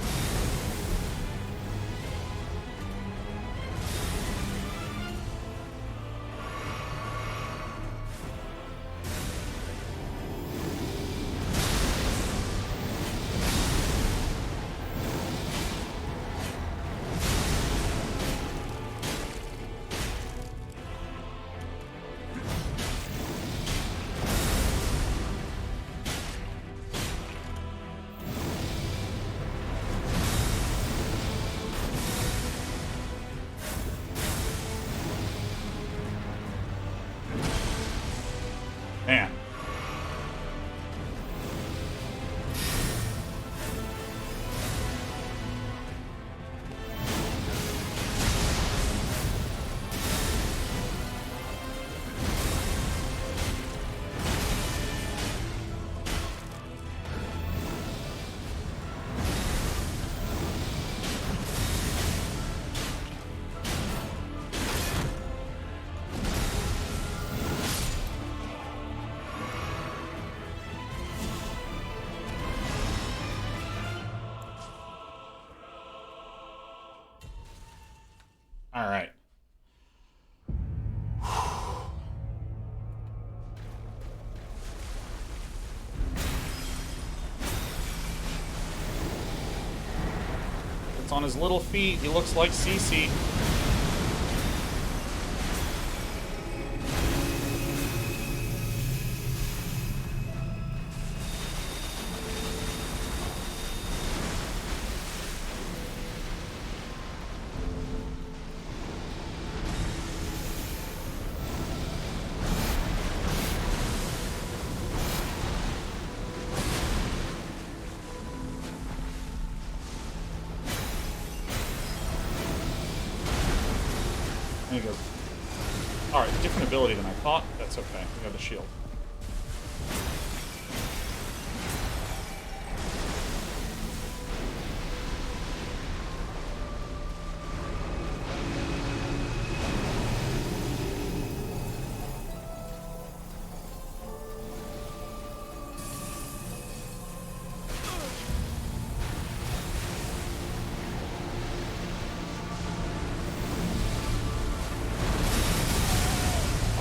Man. All right. It's on his little feet. He looks like Cece. And he goes, alright, different ability than I thought. That's okay. We have the shield.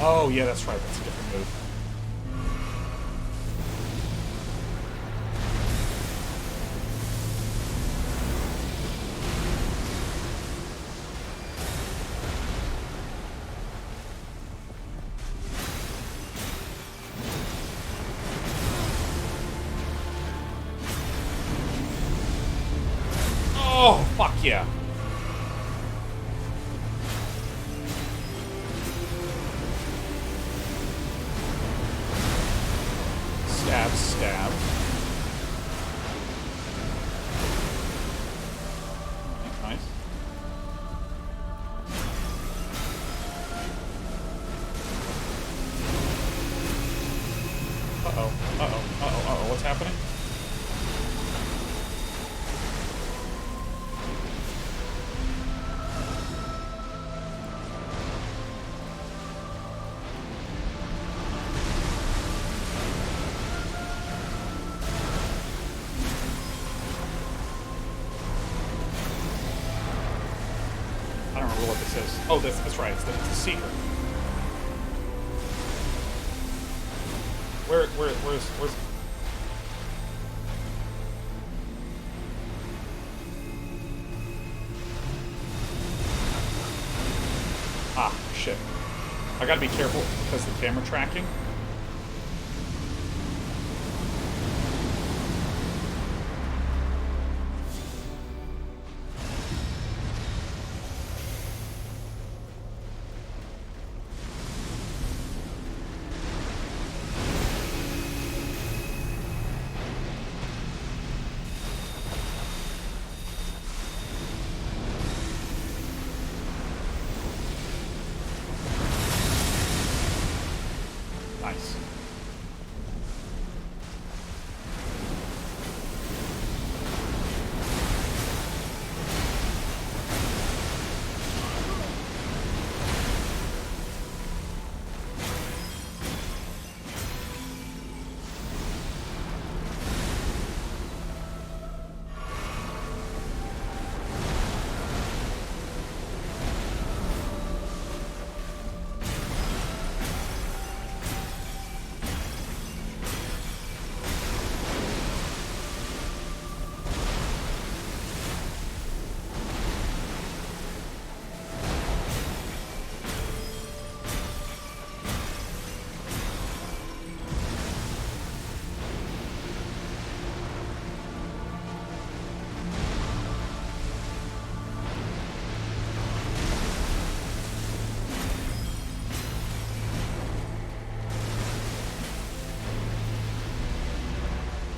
Oh, yeah, that's right. That's a different move. Oh, fuck yeah. Stab, stab. Nice. Uh-oh, uh-oh, uh-oh, uh-oh, what's happening? I don't remember what this is. Oh, that's right. It's the seeker. Where's... Ah, shit. I gotta be careful because the camera tracking.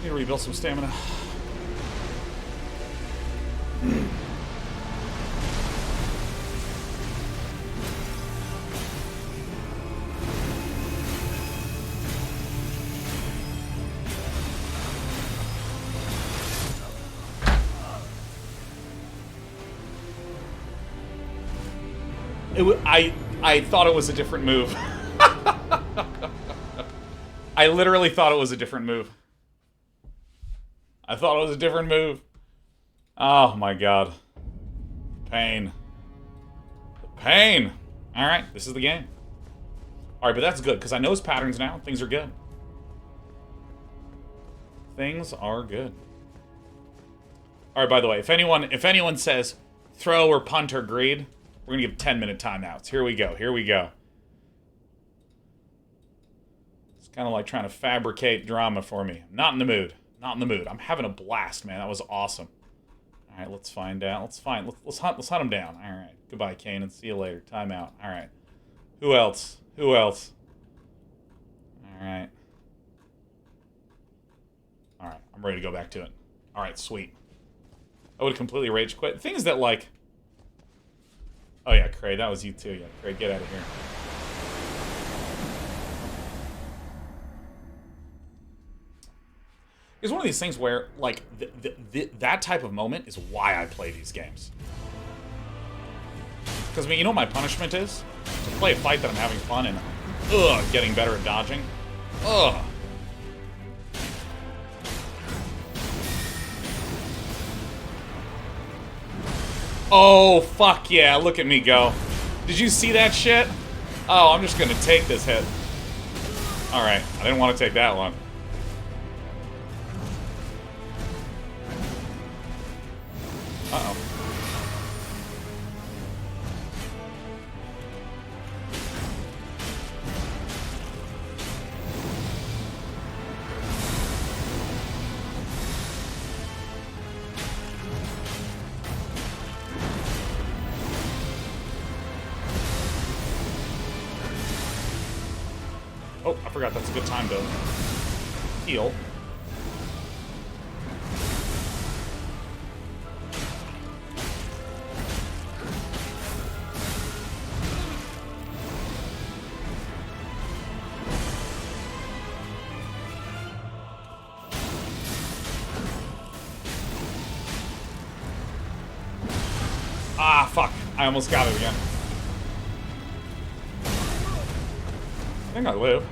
Need to rebuild some stamina. I thought it was a different move. I literally thought it was a different move. I thought it was a different move. Oh my god. Pain. Pain! Alright, this is the game. Alright, but that's good, because I know his patterns now. Things are good. Things are good. Alright, by the way, if anyone says throw or punt or greed, we're gonna give 10-minute timeouts. Here we go, here we go. It's kind of like trying to fabricate drama for me. I'm not in the mood. Not in the mood. I'm having a blast, man. That was awesome. Alright, let's find out. Let's hunt him down. Alright. Goodbye, Kanan. See you later. Timeout. Alright. Who else? Who else? Alright. Alright, I'm ready to go back to it. Alright, sweet. I would completely rage quit. The thing is that, like... Oh yeah, Cray, that was you too. Yeah, Cray, get out of here. It's one of these things where, like, that type of moment is why I play these games. Because, I mean, you know what my punishment is? To play a fight that I'm having fun and, getting better at dodging. Ugh. Oh, fuck yeah, look at me go. Did you see that shit? Oh, I'm just gonna take this hit. Alright, I didn't want to take that one. Uh-oh. Oh, I forgot that's a good time to heal. Ah, fuck. I almost got it again. I think I live.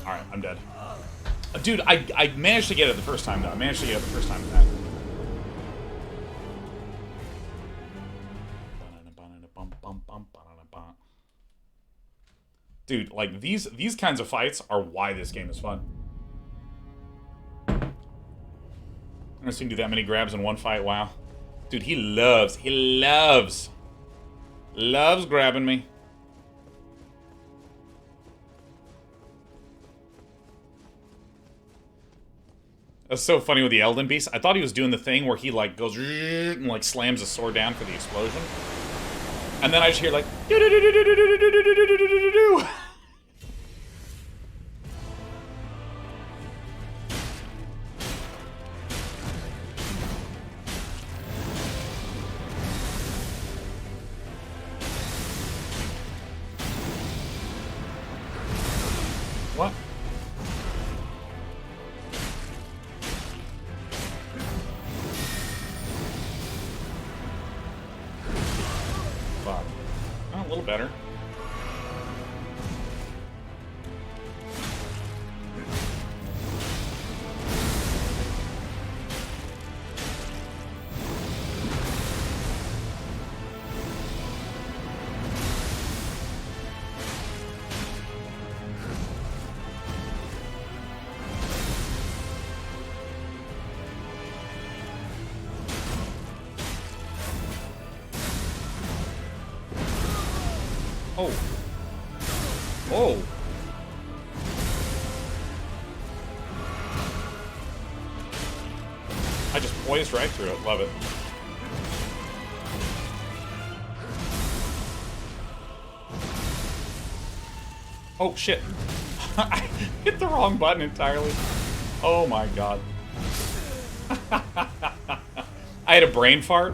Alright, I'm dead. Dude, I managed to get it the first time, though. I managed to get it the first time with that. Dude, like, these kinds of fights are why this game is fun. I've never seen him do that many grabs in one fight, wow. Dude, he loves grabbing me. That's so funny with the Elden Beast. I thought he was doing the thing where he, like, goes and, like, slams his sword down for the explosion. And then I just hear, like, what? Fuck. Oh, a little better. Oh. Oh. I just poised right through it. Love it. Oh, shit. I hit the wrong button entirely. Oh my god. I had a brain fart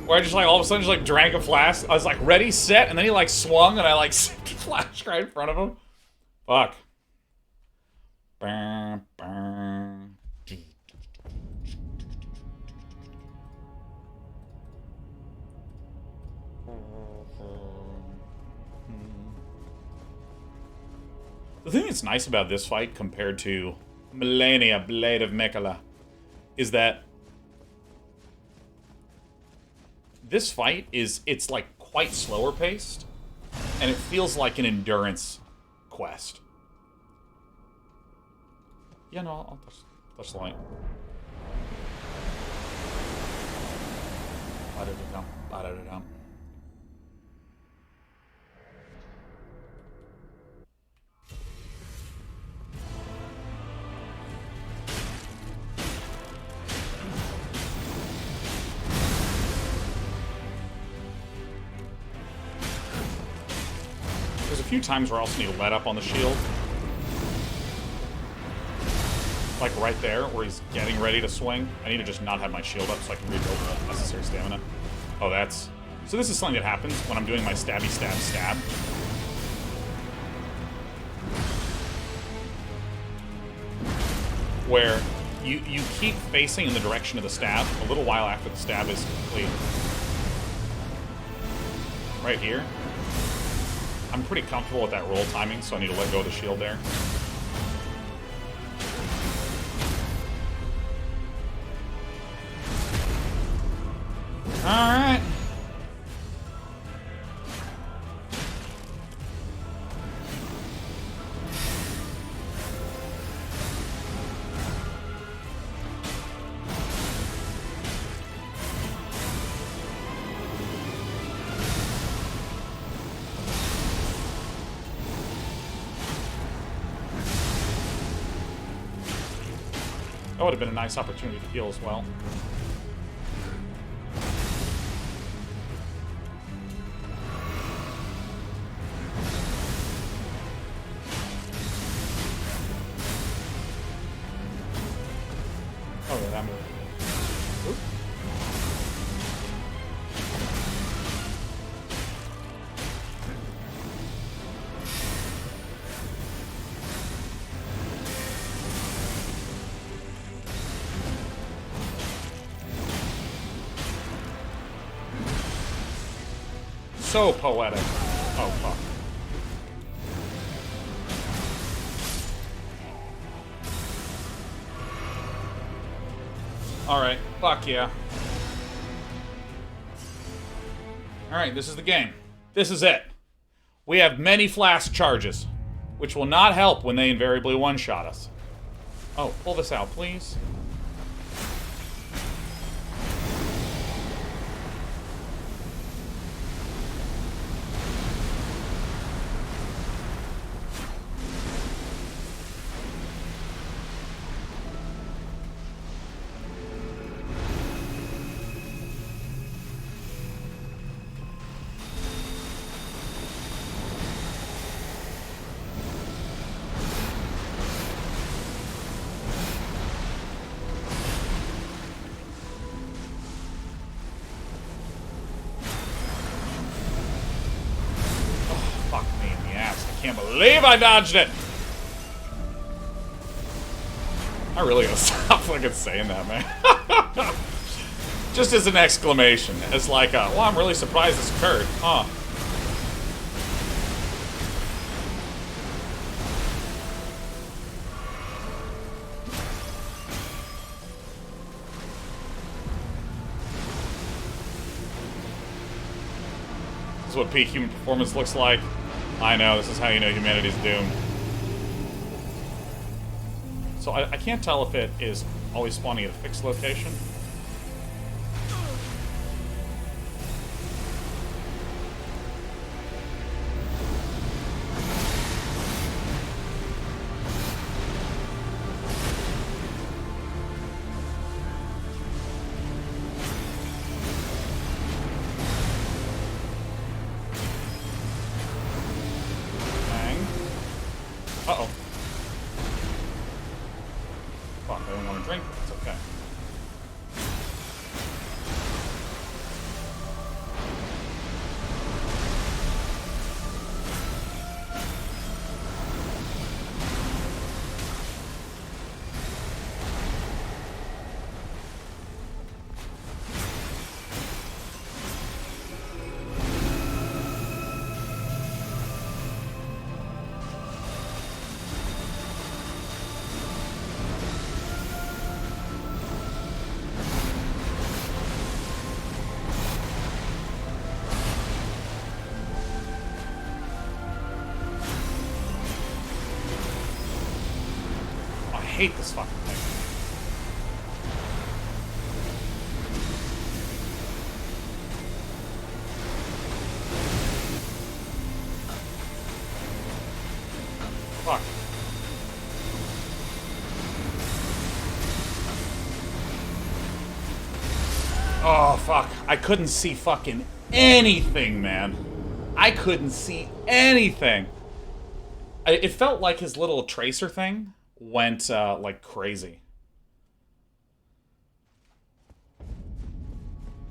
where I just like all of a sudden just like drank a flask. I was like ready, set, and then he like swung and I like sipped the flask right in front of him. Fuck. The thing that's nice about this fight compared to Millennia, Blade of Mekhala, is that this fight it's like quite slower paced, and it feels like an endurance quest. Yeah, no, I'll touch the light. Ba-da-da-dum. There's a few times where I also need to let up on the shield. Like right there, where he's getting ready to swing. I need to just not have my shield up so I can rebuild the necessary stamina. Oh, that's... So this is something that happens when I'm doing my stabby stab stab. Where you keep facing in the direction of the stab a little while after the stab is complete. Right here. I'm pretty comfortable with that roll timing, so I need to let go of the shield there. Alright. That would have been a nice opportunity to heal as well. Oh, yeah, that move. Oop. So poetic. Oh, fuck. Alright, fuck yeah. Alright, this is the game. This is it. We have many flask charges, which will not help when they invariably one-shot us. Oh, pull this out, please. I can't believe I dodged it! I really gotta stop fucking saying that, man. Just as an exclamation. As like, well, I'm really surprised this occurred. Huh. This is what peak human performance looks like. I know, this is how you know humanity's doomed. So I can't tell if it is always spawning at a fixed location. Uh-oh. Fuck, I don't want to drink, but it's okay. I hate this fucking thing. Fuck. Oh, fuck. I couldn't see fucking anything, man. I couldn't see anything. It felt like his little tracer thing went like crazy.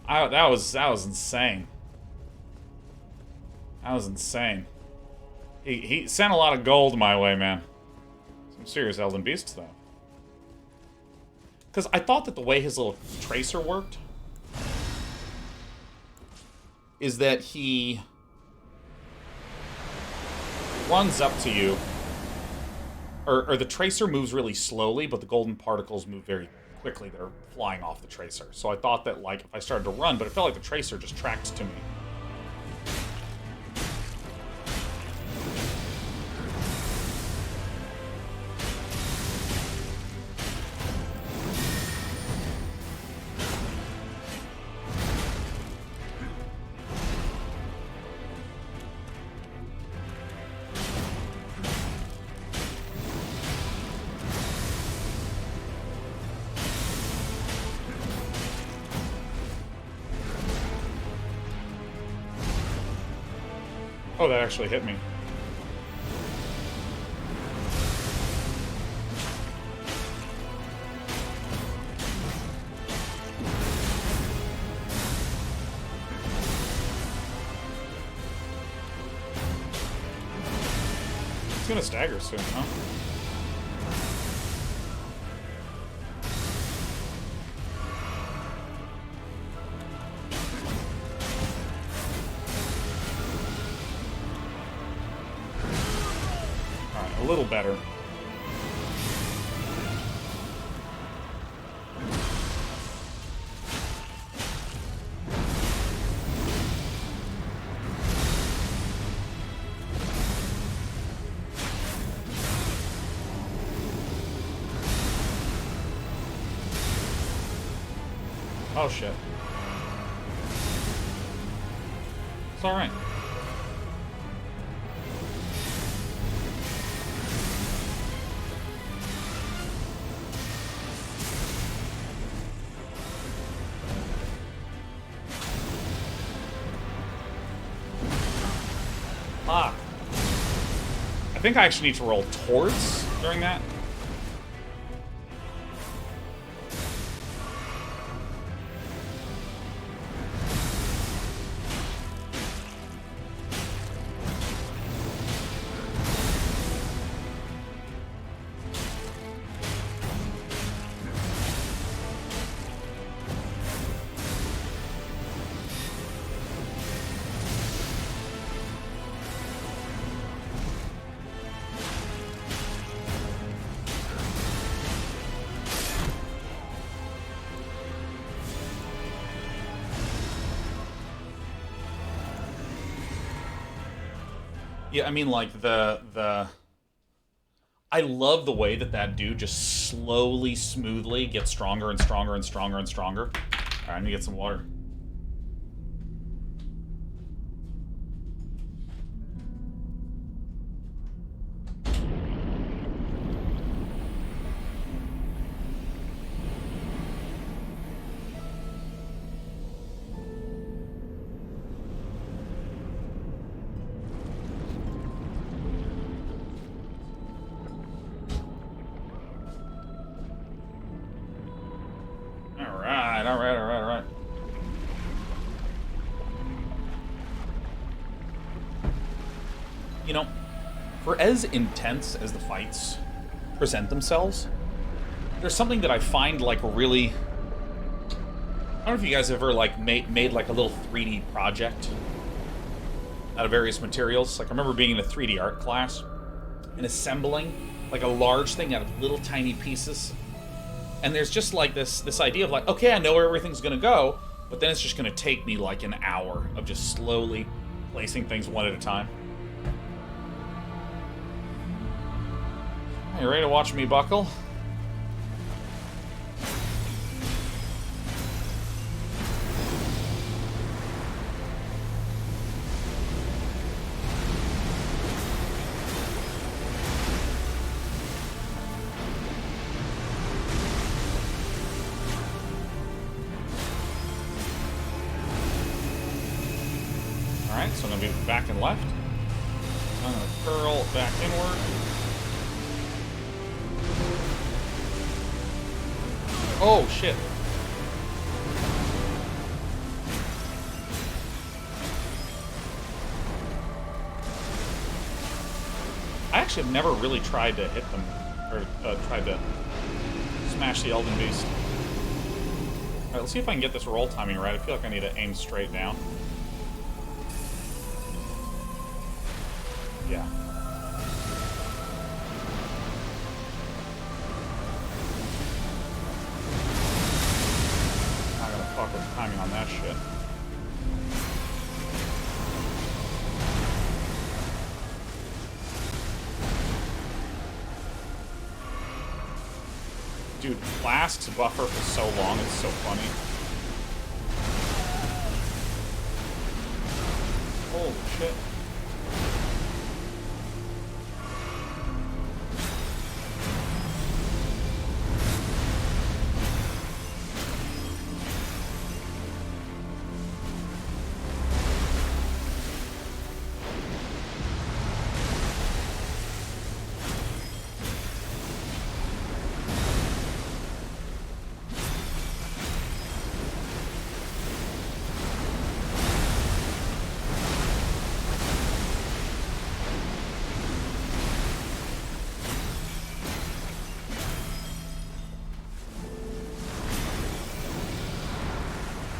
That was insane. That was insane. He sent a lot of gold my way, man. Some serious Elden Beasts, though. Because I thought that the way his little tracer worked is that he runs up to you, or the tracer moves really slowly, but the golden particles move very quickly. They're flying off the tracer. So I thought that, like, if I started to run, but it felt like the tracer just tracked to me. Oh, that actually hit me. It's gonna stagger soon, huh? A little better. Oh shit. It's alright. Fuck. I think I actually need to roll towards during that. Yeah, I mean, like, I love the way that dude just slowly, smoothly gets stronger and stronger and stronger and stronger. Alright, I need to get some water. alright. You know, for as intense as the fights present themselves, there's something that I find, like, really... I don't know if you guys ever, like, made like, a little 3D project out of various materials. Like, I remember being in a 3D art class and assembling, like, a large thing out of little tiny pieces. And there's just, like, this idea of, like, okay, I know where everything's gonna go, but then it's just gonna take me, like, an hour of just slowly placing things one at a time. You ready to watch me buckle? Alright, so I'm going to be back and left. I'm going to curl back inward. Oh, shit. I actually have never really tried to hit them, or tried to smash the Elden Beast. Alright, let's see if I can get this roll timing right. I feel like I need to aim straight down. Yeah. Not gonna fuck with the timing on that shit. Dude, Flask's buffer for so long is so funny. Holy shit.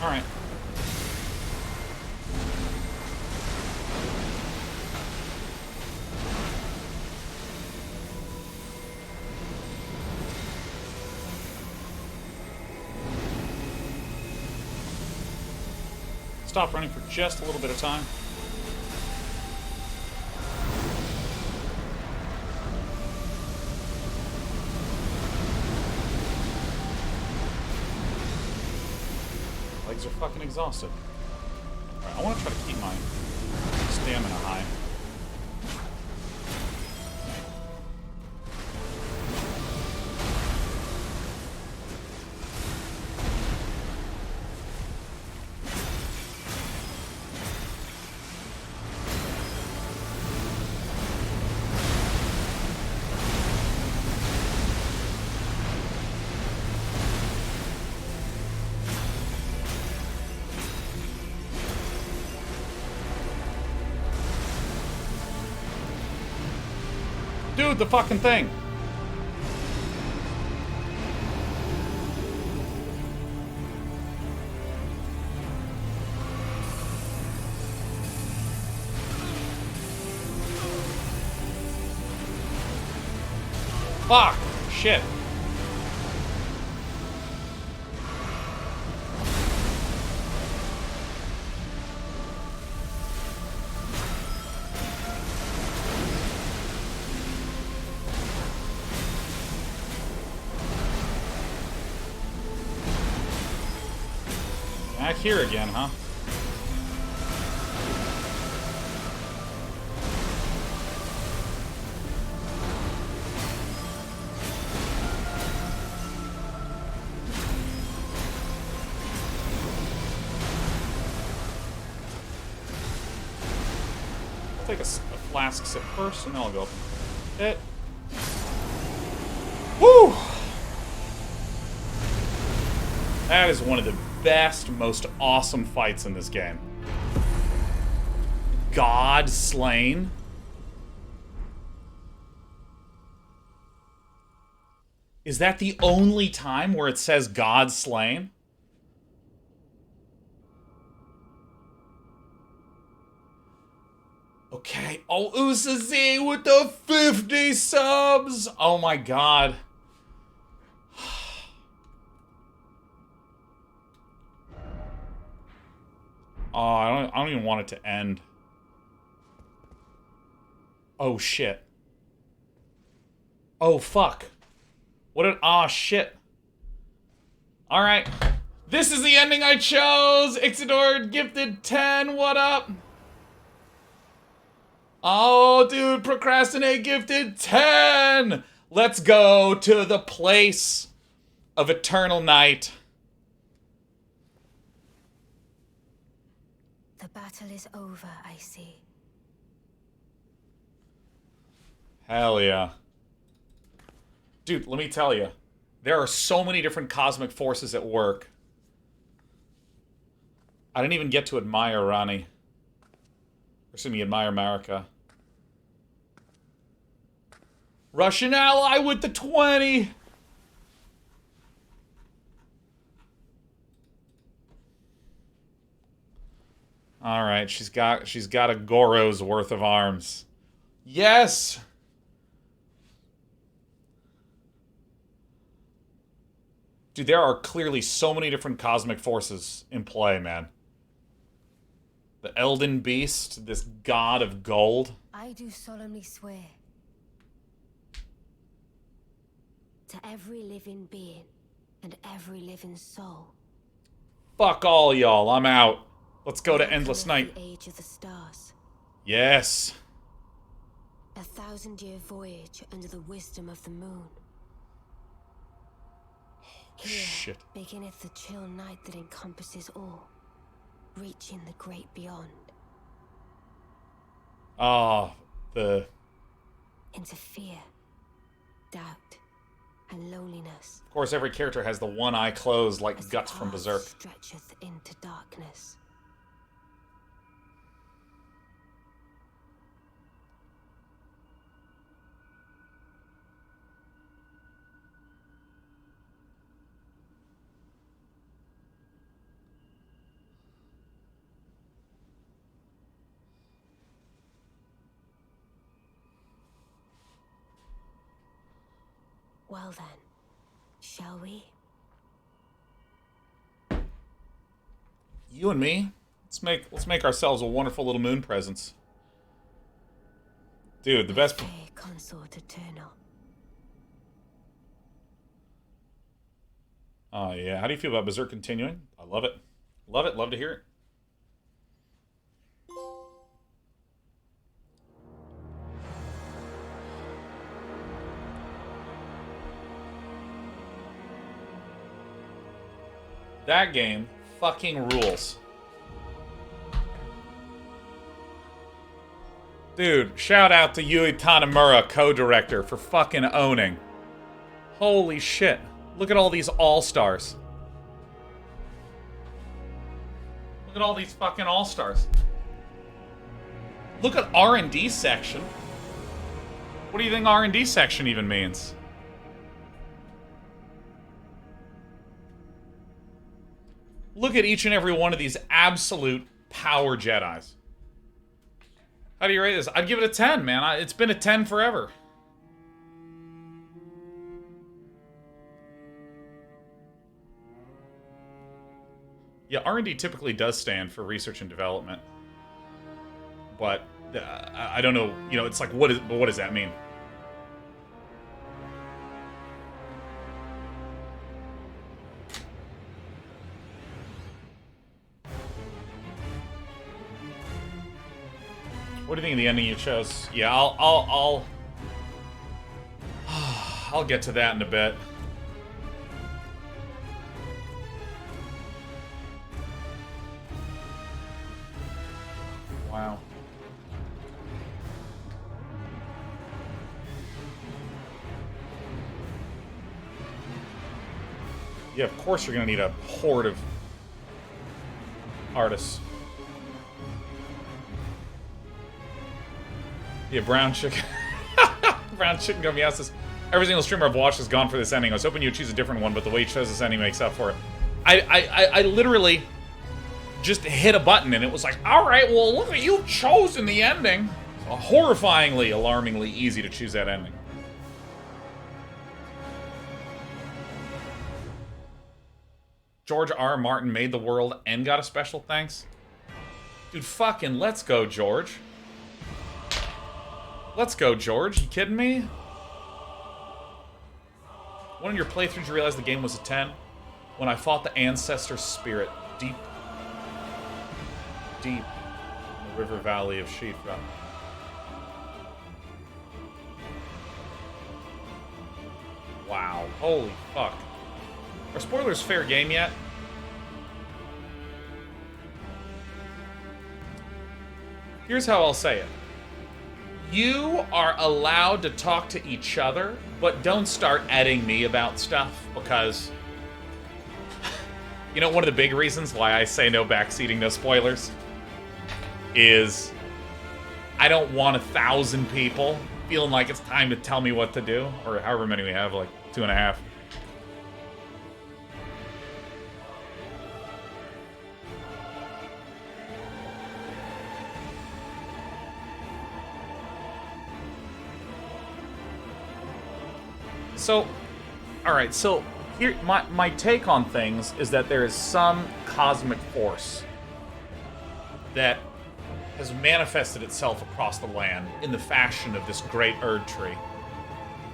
Alright. Stop running for just a little bit of time. Legs are fucking exhausted. Alright, I want to try to keep my stamina high. Dude, the fucking thing! Fuck! Shit. Back here again, huh? I'll take a flask sip first, and then I'll go up and hit. Woo! That is one of the best, most awesome fights in this game. God slain. Is that the only time where it says God slain? Okay. Oh, Usazi with the 50 subs. Oh my god. Oh, I don't even want it to end. Oh shit. Oh fuck. What did... Aw, shit. Alright. This is the ending I chose! Ixidor gifted 10, what up? Oh, dude, Procrastinate gifted 10! Let's go to the place of eternal night. The battle is over, I see. Hell yeah. Dude, let me tell you. There are so many different cosmic forces at work. I didn't even get to admire Rani. Or excuse me, admire Marika. Russian ally with the 20! Alright, she's got a Goro's worth of arms. Yes! Dude, there are clearly so many different cosmic forces in play, man. The Elden Beast, this god of gold. I do solemnly swear to every living being and every living soul. Fuck all y'all, I'm out. Let's go to Welcome Endless of Night. The age of the stars. Yes. 1,000-year voyage under the wisdom of the moon. Here Shit. beginneth the chill night that encompasses all, reaching the great beyond. Ah, the... Into fear, doubt, and loneliness. Of course, every character has the one eye closed like As the Guts from path Berserk. stretcheth into darkness. Well then, shall we? You and me? Let's make ourselves a wonderful little moon presence. Dude, the best... Fair consort eternal. Oh, yeah. How do you feel about Berserk continuing? I love it. Love it. Love to hear it. That game fucking rules. Dude, shout out to Yui Tanamura, co-director, for fucking owning. Holy shit. Look at all these all-stars. Look at all these fucking all-stars. Look at R&D section. What do you think R&D section even means? Look at each and every one of these absolute power Jedis. How do you rate this? I'd give it a 10, man. It's been a 10 forever. Yeah, R&D typically does stand for research and development. But I don't know, you know, it's like, what does that mean? What do you think of the ending you chose? Yeah, I'll get to that in a bit. Wow. Yeah, of course you're gonna need a horde of artists. Yeah, brown chicken. Brown chicken go meow says, every single streamer I've watched has gone for this ending. I was hoping you'd choose a different one, but the way you chose this ending makes up for it. I literally just hit a button and it was like, alright, well, look at you chosen the ending. Horrifyingly, alarmingly easy to choose that ending. George R. Martin made the world and got a special thanks? Dude, fucking let's go, George. Let's go, George. You kidding me? One of your playthroughs you realized the game was a 10? When I fought the ancestor spirit deep in the river valley of Shifra. Wow. Holy fuck. Are spoilers fair game yet? Here's how I'll say it. You are allowed to talk to each other, but don't start adding me about stuff, because... You know, one of the big reasons why I say no backseating, no spoilers, is I don't want 1,000 people feeling like it's time to tell me what to do, or however many we have, like 2.5. So, alright, so here, my take on things is that there is some cosmic force that has manifested itself across the land in the fashion of this great Erd tree.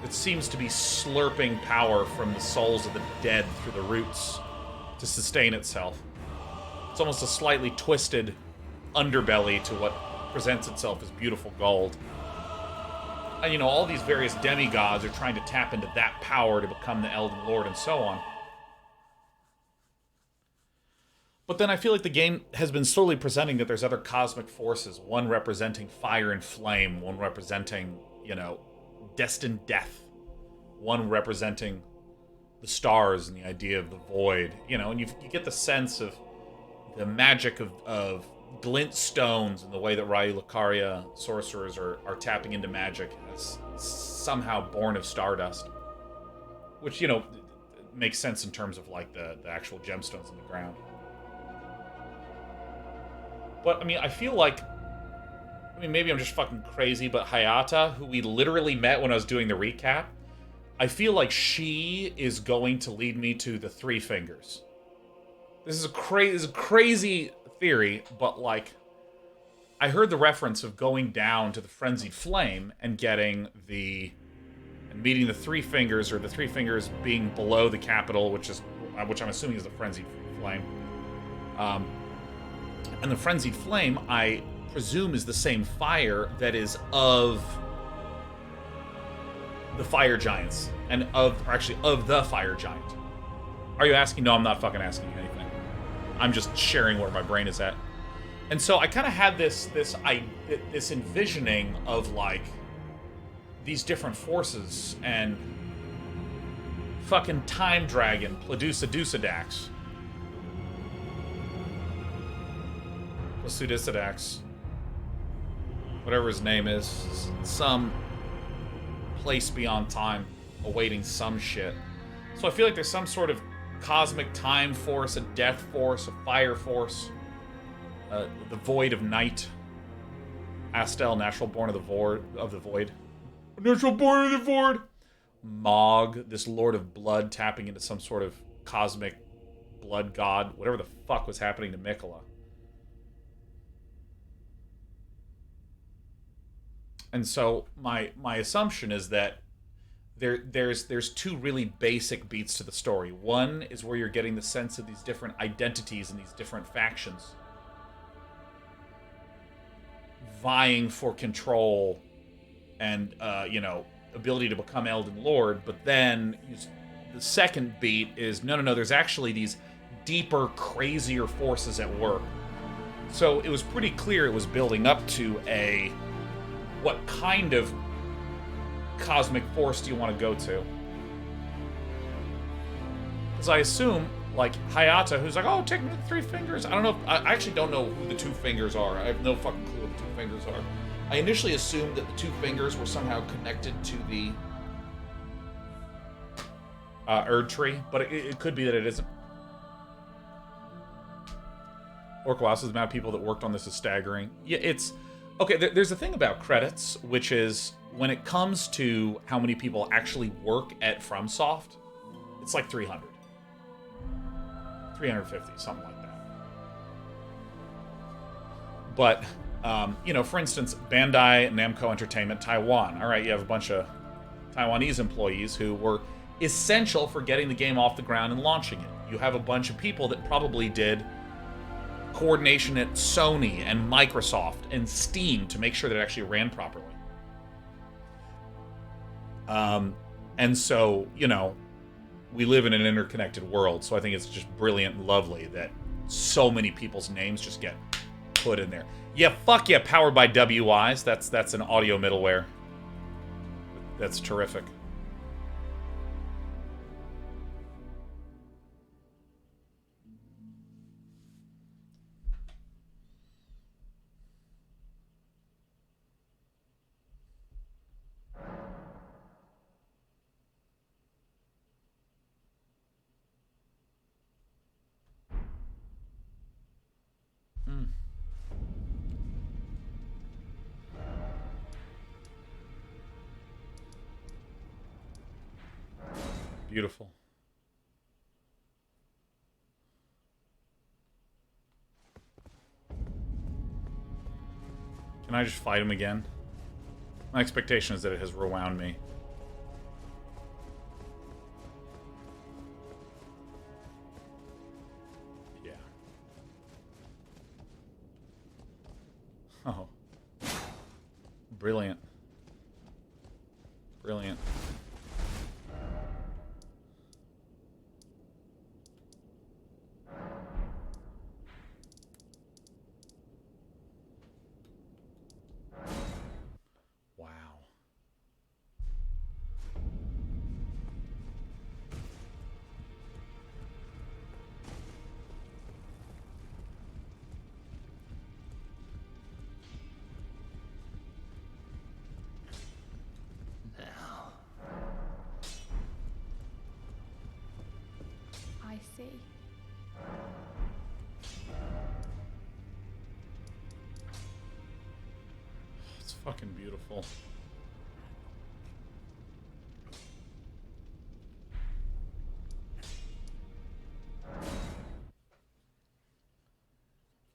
It seems to be slurping power from the souls of the dead through the roots to sustain itself. It's almost a slightly twisted underbelly to what presents itself as beautiful gold. And, you know, all these various demigods are trying to tap into that power to become the Elden Lord and so on. But then I feel like the game has been slowly presenting that there's other cosmic forces, one representing fire and flame, one representing, you know, destined death, one representing the stars and the idea of the void, you know, and you get the sense of the magic of glint stones and the way that Ryu Lucaria sorcerers are tapping into magic as somehow born of stardust. Which, you know, makes sense in terms of, like, the actual gemstones in the ground. But, I mean, I feel like... I mean, maybe I'm just fucking crazy, but Hayata, who we literally met when I was doing the recap, I feel like she is going to lead me to the Three Fingers. This is a crazy theory, but, like, I heard the reference of going down to the Frenzied Flame and getting and meeting the Three Fingers, or the Three Fingers being below the capital, which I'm assuming is the Frenzied Flame. And the Frenzied Flame, I presume, is the same fire that is of the Fire Giants, and of the Fire Giant. Are you asking? No, I'm not fucking asking you anything. I'm just sharing where my brain is at. And so I kind of had this envisioning of, like, these different forces, and fucking Time Dragon, Pladusa Dusadax, whatever his name is, some place beyond time, awaiting some shit. So I feel like there's some sort of cosmic time force, a death force, a fire force, the void of night. Astel, natural born of the void. Natural born of the void. Mog, this lord of blood, tapping into some sort of cosmic blood god, whatever the fuck was happening to Mikola. And so my assumption is that there's two really basic beats to the story. One is where you're getting the sense of these different identities and these different factions vying for control and you know, ability to become Elden Lord. But then the second beat is no, there's actually these deeper, crazier forces at work. So it was pretty clear it was building up to what kind of cosmic force do you want to go to? Because I assume, like, Hayata, who's like, oh, take me the 3 fingers. I don't know. I actually don't know who the 2 fingers are. I have no fucking clue what the 2 fingers are. I initially assumed that the 2 fingers were somehow connected to the Erd tree, but it could be that it isn't. Orc the amount of people that worked on this is staggering. Yeah, it's... Okay, there's a thing about credits, which is when it comes to how many people actually work at FromSoft, it's like 300. 350, something like that. But, you know, for instance, Bandai Namco Entertainment Taiwan. All right, you have a bunch of Taiwanese employees who were essential for getting the game off the ground and launching it. You have a bunch of people that probably did coordination at Sony and Microsoft and Steam to make sure that it actually ran properly. And so, you know, we live in an interconnected world, so I think it's just brilliant and lovely that so many people's names just get put in there. Yeah, fuck yeah, powered by WIs. That's an audio middleware. That's terrific. Beautiful. Can I just fight him again? My expectation is that it has rewound me. Yeah. Oh. Brilliant. Brilliant. I see. It's fucking beautiful.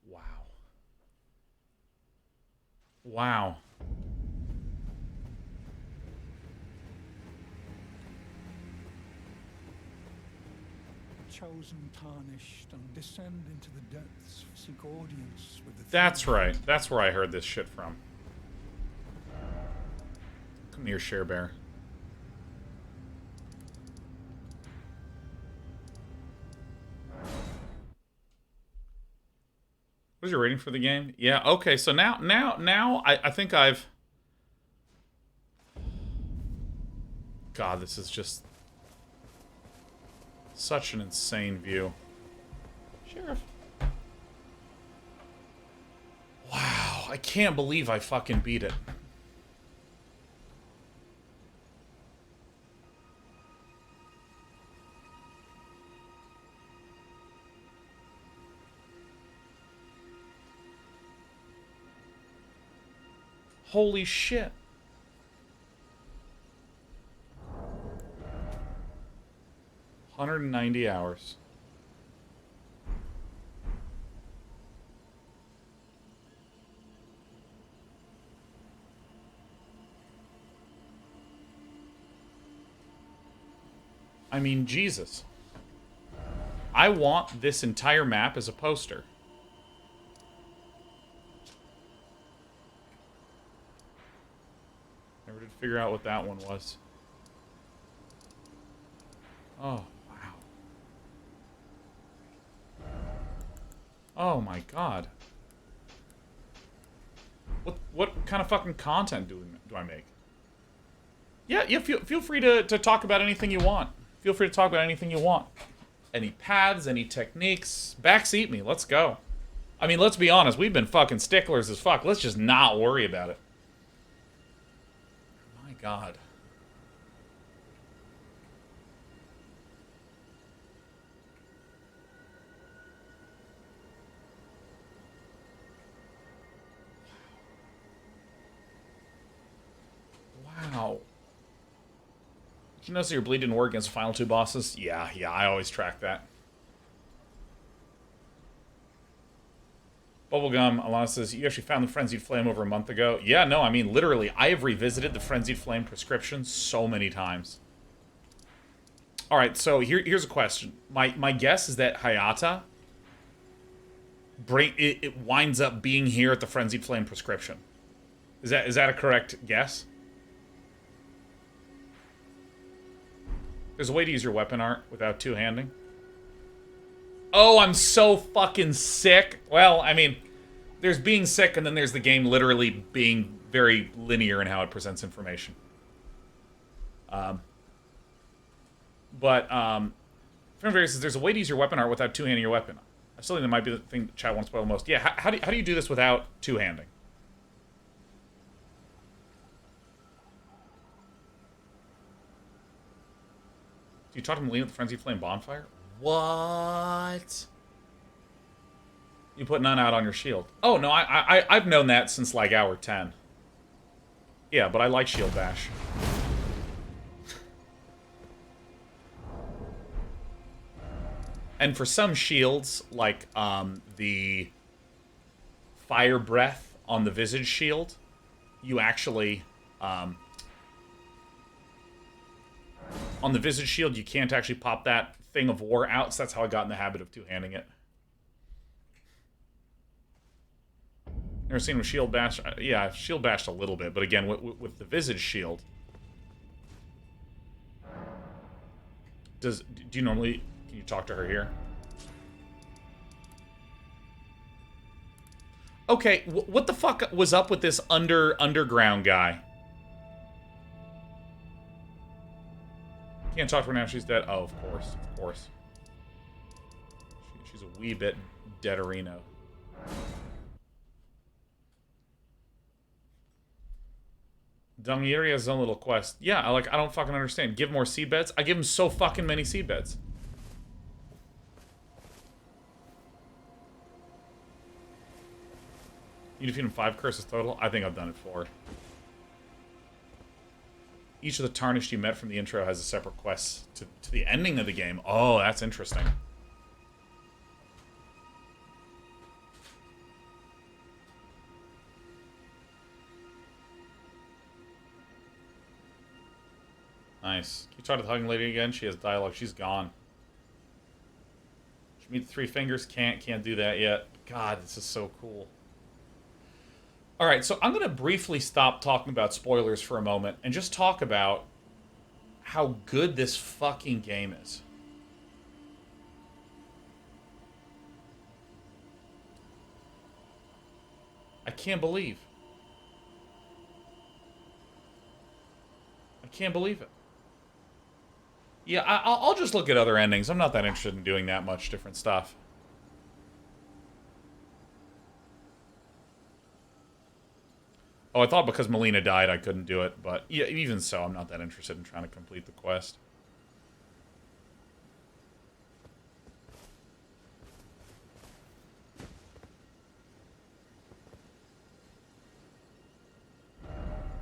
Wow. Wow. Chosen, tarnished, and descend into the depths, seek audience with the... That's right. That's where I heard this shit from. Come here, Share Bear. What is your rating for the game? Yeah, okay, so now I think I've... God, this is just... such an insane view. Sheriff. Wow, I can't believe I fucking beat it. Holy shit. $190 hours. I mean, Jesus. I want this entire map as a poster. Never did figure out what that one was. Oh. Oh my god. What kind of fucking content do I make? Yeah, feel free to talk about anything you want. Feel free to talk about anything you want. Any paths, any techniques? Backseat me, let's go. I mean, let's be honest, we've been fucking sticklers as fuck. Let's just not worry about it. My God. Wow. Did you notice that your bleed didn't work against the final 2 bosses? Yeah, I always track that. Bubblegum, Alana says, you actually found the Frenzied Flame over a month ago? Yeah, no, I mean, literally, I have revisited the Frenzied Flame prescription so many times. Alright, so here's a question. My guess is that Hayata, it winds up being here at the Frenzied Flame prescription. Is that a correct guess? There's a way to use your weapon art without two-handing. Oh, I'm so fucking sick. Well, I mean, there's being sick, and then there's the game literally being very linear in how it presents information. Stormveil says, there's a way to use your weapon art without two-handing your weapon. I still think that might be the thing that chat wants to spoil the most. Yeah, how do you do this without two-handing? Do you talk to Melina at the Frenzied Flame bonfire? What? You put none out on your shield. Oh, no, I've known that since, like, hour 10. Yeah, but I like shield bash. And for some shields, like, the fire breath on the Visage shield, you actually, on the Visage shield, you can't actually pop that Thing of War out, so that's how I got in the habit of two-handing it. Never seen with Shield Bash. Yeah, I've Shield Bashed a little bit, but again, with the Visage shield. Do you normally... Can you talk to her here? Okay, what the fuck was up with this underground guy? Can't talk to her now, she's dead. Oh, of course, of course. She's a wee bit deaderino. Dungieri has his own little quest. Yeah, I don't fucking understand. Give more seed beds? I give him so fucking many seed beds. You defeat him 5 curses total? I think I've done it 4. Each of the Tarnished you met from the intro has a separate quest to the ending of the game. Oh, that's interesting. Nice. Can you talk to the hugging lady again? She has dialogue. She's gone. Should meet the 3 fingers? Can't do that yet. God, this is so cool. Alright, so I'm going to briefly stop talking about spoilers for a moment and just talk about how good this fucking game is. I can't believe. I can't believe it. Yeah, I'll just look at other endings. I'm not that interested in doing that much different stuff. Oh, I thought because Melina died I couldn't do it, but yeah, even so, I'm not that interested in trying to complete the quest.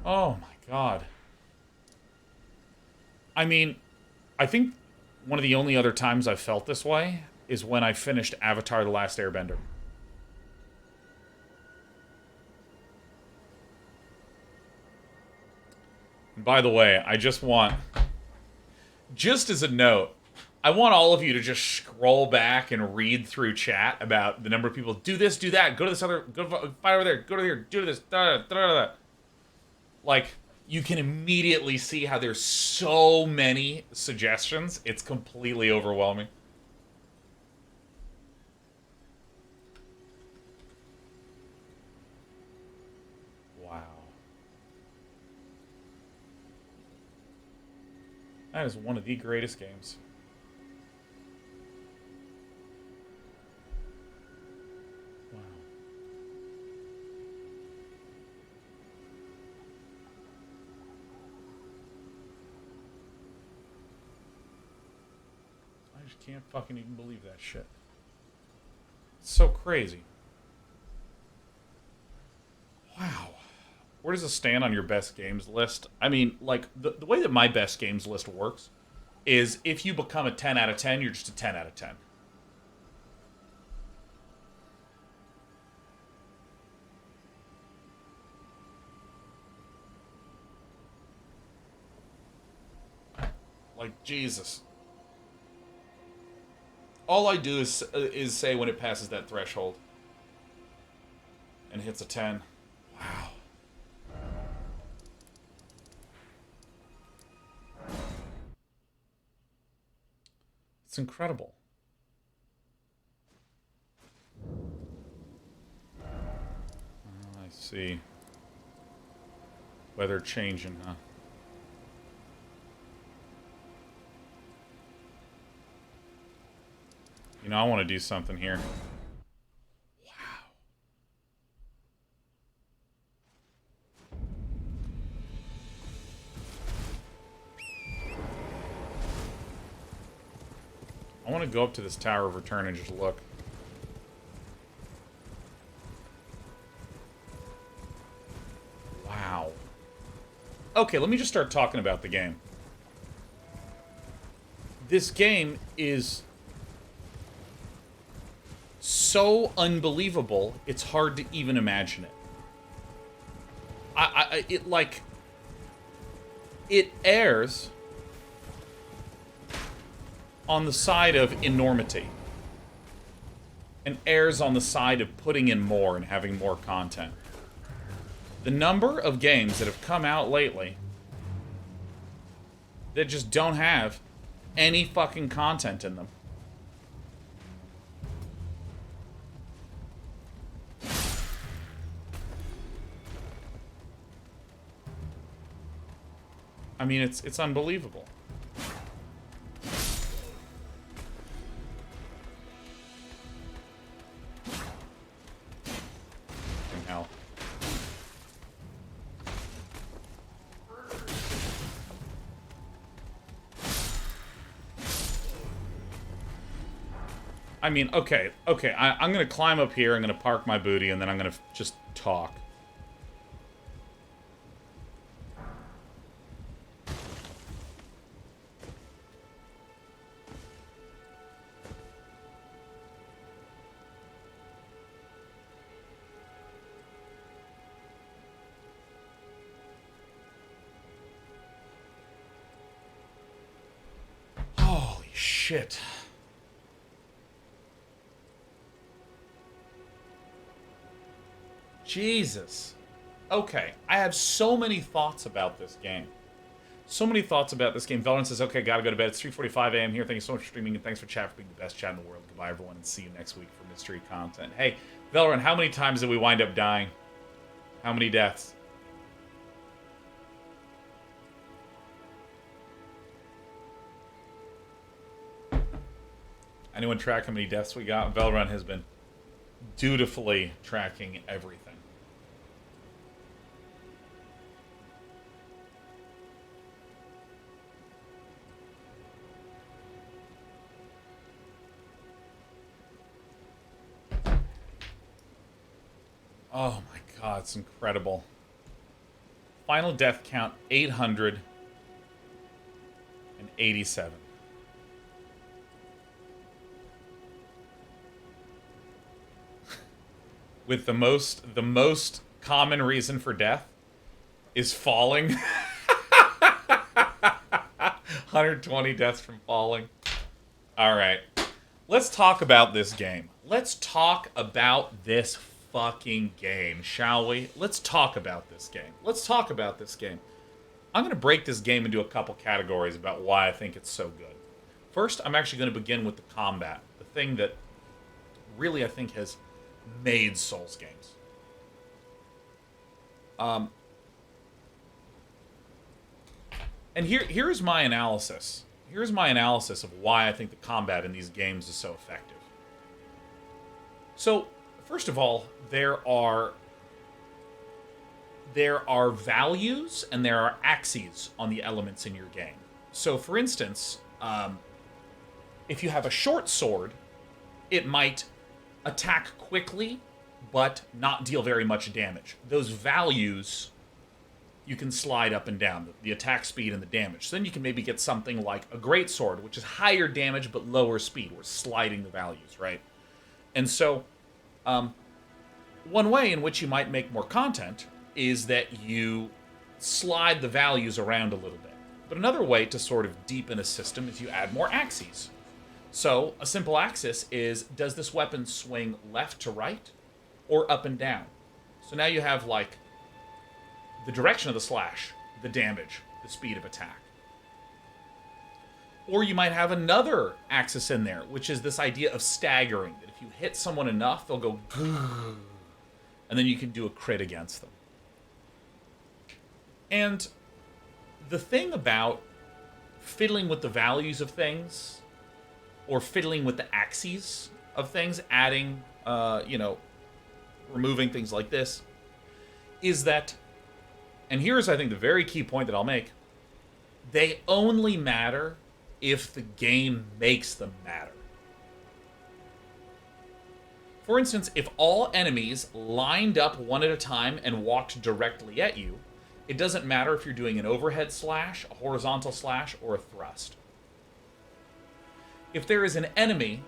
Oh my god. I mean, I think one of the only other times I've felt this way is when I finished Avatar: The Last Airbender. By the way, I just want, just as a note, I want all of you to just scroll back and read through chat about the number of people, do this, do that, go to this other, go to fight over there, go to here, do this, da, da, da, da. Like, you can immediately see how there's so many suggestions. It's completely overwhelming. That is one of the greatest games. can't fucking even believe that shit. It's so crazy. Wow. Where does it stand on your best games list? I mean, like, the way that my best games list works is if you become a 10 out of 10, you're just a 10 out of 10. Like, Jesus. All I do is say when it passes that threshold. And hits a 10. Wow. It's incredible. I see. Weather changing, huh? You know, I want to do something here. Wow. I want to go up to this Tower of Return and just look. Wow. Okay, let me just start talking about the game. This game is so unbelievable, it's hard to even imagine it. It airs on the side of enormity. And errs on the side of putting in more and having more content. The number of games that have come out lately that just don't have any fucking content in them. I mean, it's unbelievable. Hell. I mean, okay, I'm gonna climb up here, I'm gonna park my booty, and then I'm gonna just talk. Holy shit. Jesus. Okay, I have so many thoughts about this game. So many thoughts about this game. Valorant says, okay, gotta go to bed. It's 3:45 a.m. here. Thank you so much for streaming, and thanks for chat for being the best chat in the world. Goodbye, everyone, and see you next week for mystery content. Hey, Valorant, how many times did we wind up dying? How many deaths? Anyone track how many deaths we got? Valorant has been dutifully tracking everything. Oh my god, it's incredible. Final death count 887. With the most common reason for death is falling. 120 deaths from falling. All right. Let's talk about this game. Let's talk about this fucking game, shall we? Let's talk about this game. Let's talk about this game. I'm going to break this game into a couple categories about why I think it's so good. First, I'm actually going to begin with the combat. The thing that really, I think, has made Souls games. And here's my analysis. Here's my analysis of why I think the combat in these games is so effective. So, first of all, there are values and there are axes on the elements in your game. So, for instance, If you have a short sword, it might attack quickly, but not deal very much damage. Those values you can slide up and down, the attack speed and the damage. So then you can maybe get something like a greatsword, which is higher damage but lower speed. We're sliding the values, right? And so, one way in which you might make more content is that you slide the values around a little bit. But another way to sort of deepen a system is you add more axes. So, a simple axis is, does this weapon swing left to right or up and down? So now you have, like, the direction of the slash, the damage, the speed of attack. Or you might have another axis in there, which is this idea of staggering, that if you hit someone enough, they'll go grrr, and then you can do a crit against them. And the thing about fiddling with the values of things, or fiddling with the axes of things, adding, removing things like this, is that, and here's, I think, the very key point that I'll make, they only matter if the game makes them matter. For instance, if all enemies lined up one at a time and walked directly at you, it doesn't matter if you're doing an overhead slash, a horizontal slash, or a thrust. If there is an enemy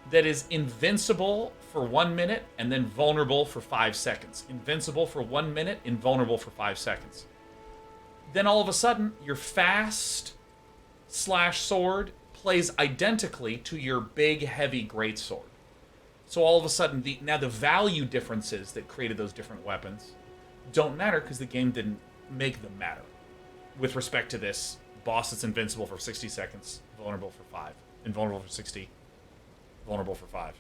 that is invincible for 1 minute and then vulnerable for 5 seconds, invincible for 1 minute, invulnerable for 5 seconds, then all of a sudden your fast slash sword plays identically to your big, heavy greatsword. So all of a sudden, now the value differences that created those different weapons don't matter because the game didn't make them matter. With respect to this boss that's invincible for 60 seconds, vulnerable for 5, invulnerable for 60, vulnerable for 5.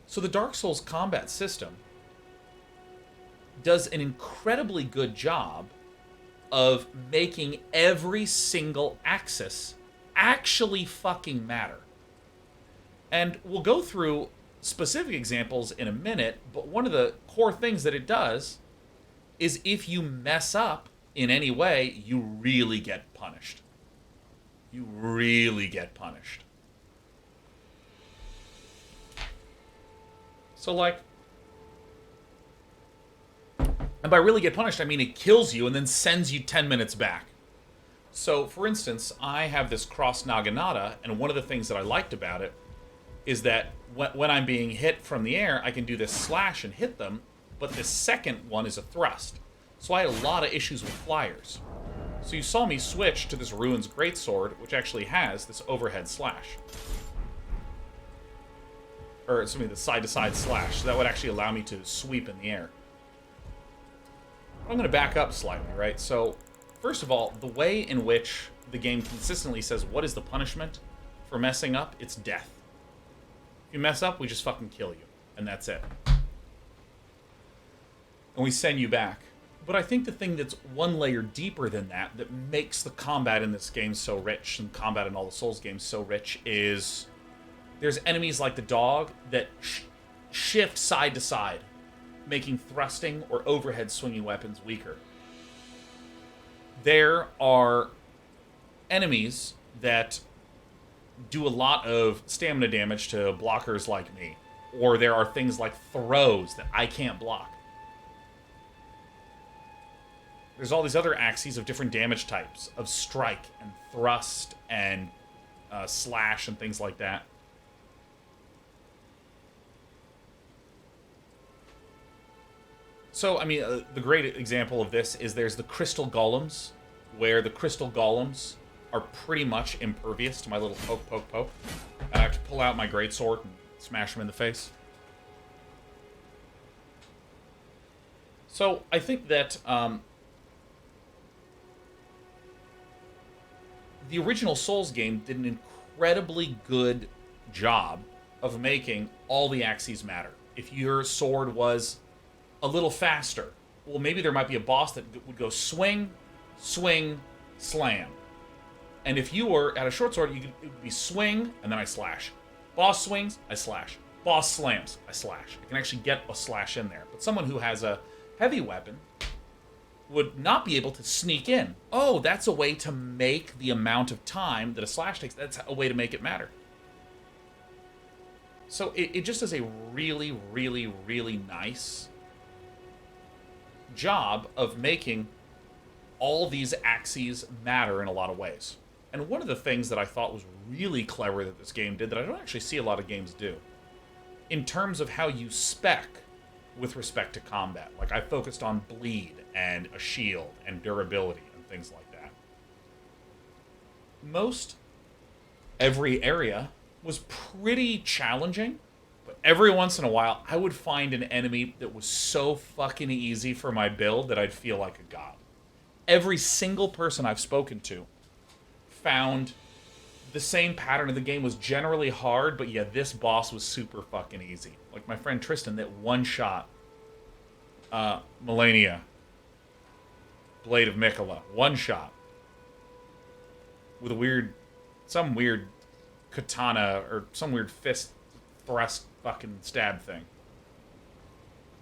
So the Dark Souls combat system does an incredibly good job of making every single axis actually fucking matter. And we'll go through specific examples in a minute, but one of the core things that it does is if you mess up in any way, you really get punished. You really get punished. So, like, and by really get punished, I mean it kills you and then sends you 10 minutes back. So, for instance, I have this cross Naginata, and one of the things that I liked about it is that when I'm being hit from the air, I can do this slash and hit them, but the second one is a thrust. So I had a lot of issues with flyers. So you saw me switch to this Ruins Greatsword, which actually has this overhead slash. Or, excuse me, the side-to-side slash. So that would actually allow me to sweep in the air. I'm going to back up slightly, right? So, first of all, the way in which the game consistently says what is the punishment for messing up, it's death. If you mess up, we just fucking kill you. And that's it. And we send you back. But I think the thing that's one layer deeper than that, that makes the combat in this game so rich, and combat in all the Souls games so rich, is there's enemies like the dog that shift side to side, making thrusting or overhead swinging weapons weaker. There are enemies that do a lot of stamina damage to blockers like me. Or there are things like throws that I can't block. There's all these other axes of different damage types, of strike and thrust and slash and things like that. So, I mean, the great example of this is there's the crystal golems, where the crystal golems are pretty much impervious to my little poke, poke, poke. And I have to pull out my greatsword and smash them in the face. So, I think that the original Souls game did an incredibly good job of making all the axes matter. If your sword was a little faster, well, maybe there might be a boss that would go swing, swing, slam. And if you were at a short sword, it would be swing, and then I slash. Boss swings, I slash. Boss slams, I slash. I can actually get a slash in there. But someone who has a heavy weapon, would not be able to sneak in. Oh, that's a way to make the amount of time that a slash takes. That's a way to make it matter. So it just does a really, really, really nice job of making all these axes matter in a lot of ways. And one of the things that I thought was really clever that this game did that I don't actually see a lot of games do, in terms of how you spec with respect to combat. Like, I focused on bleed and a shield and durability and things like that. Most every area was pretty challenging, but every once in a while I would find an enemy that was so fucking easy for my build that I'd feel like a god. Every single person I've spoken to found the same pattern of the game was generally hard, but yeah, this boss was super fucking easy. Like my friend Tristan that one-shot Melania, Blade of Mikola, one shot with some weird katana or some weird fist thrust fucking stab thing.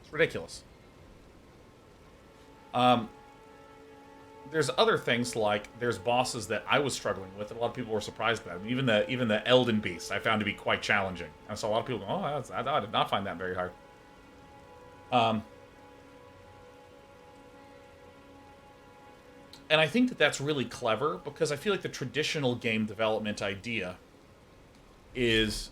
It's ridiculous. There's other things like there's bosses that I was struggling with that a lot of people were surprised by. I mean, even the Elden Beast I found to be quite challenging. And so a lot of people go, oh, I did not find that very hard. And I think that that's really clever because I feel like the traditional game development idea is,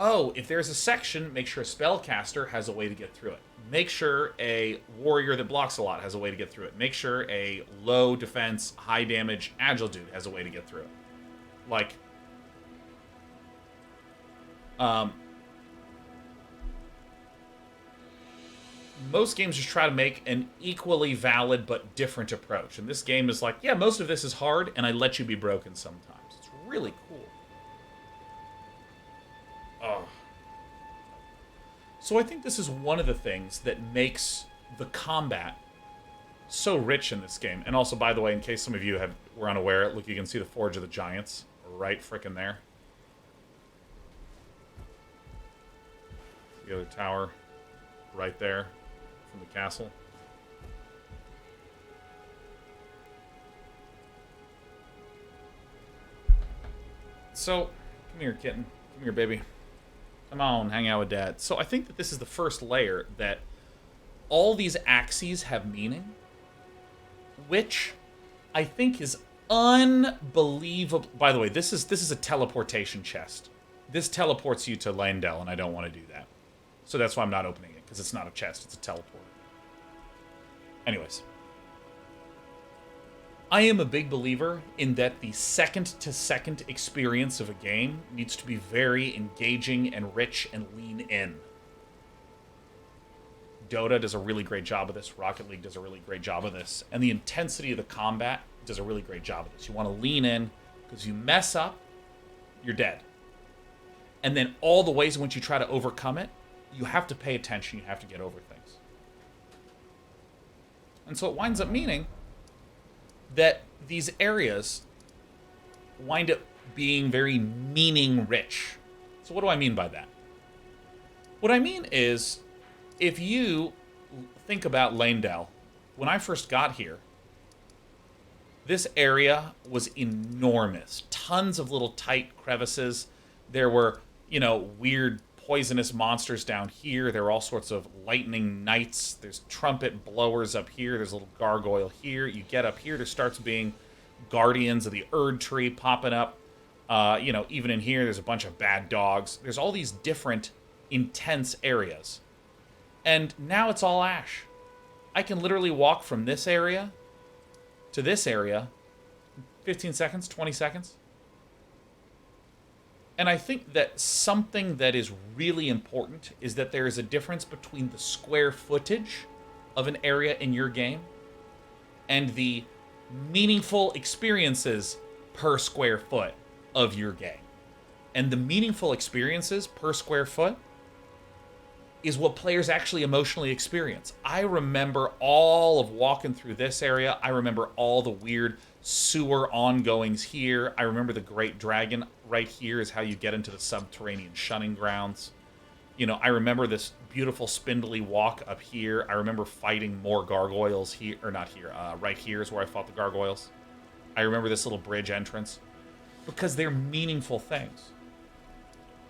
oh, if there's a section, make sure a spellcaster has a way to get through it. Make sure a warrior that blocks a lot has a way to get through it. Make sure a low defense, high damage, agile dude has a way to get through it. Like, most games just try to make an equally valid but different approach. And this game is like, yeah, most of this is hard, and I let you be broken sometimes. It's really cool. Oh. So I think this is one of the things that makes the combat so rich in this game. And also, by the way, in case some of you were unaware, look, you can see the Forge of the Giants right frickin' there. The other tower right there from the castle. So, come here, kitten. Come here, baby. Come on, hang out with Dad. So I think that this is the first layer that all these axes have meaning, which I think is unbelievable. By the way, this is a teleportation chest. This teleports you to Leyndell, and I don't want to do that. So that's why I'm not opening it, because it's not a chest, it's a teleporter. Anyways. I am a big believer in that the second-to-second experience of a game needs to be very engaging and rich and lean in. Dota does a really great job of this. Rocket League does a really great job of this. And the intensity of the combat does a really great job of this. You want to lean in, because you mess up, you're dead. And then all the ways in which you try to overcome it, you have to pay attention. You have to get over things. And so it winds up meaning that these areas wind up being very meaning-rich. So what do I mean by that? What I mean is, if you think about Leyndell, when I first got here, this area was enormous. Tons of little tight crevices. There were, weird poisonous monsters down here. There are all sorts of lightning knights. There's trumpet blowers up here. There's a little gargoyle here. You get up here, there starts being guardians of the Erd Tree popping up. Even in here, there's a bunch of bad dogs. There's all these different intense areas. And now it's all ash. I can literally walk from this area to this area 15 seconds, 20 seconds. And I think that something that is really important is that there is a difference between the square footage of an area in your game and the meaningful experiences per square foot of your game. And the meaningful experiences per square foot is what players actually emotionally experience. I remember all of walking through this area. I remember all the weird sewer ongoings here. I remember the Great Dragon right here is how you get into the subterranean shunning grounds. You know, I remember this beautiful spindly walk up here. I remember fighting more gargoyles here, or not here, right here is where I fought the gargoyles. I remember this little bridge entrance. Because they're meaningful things.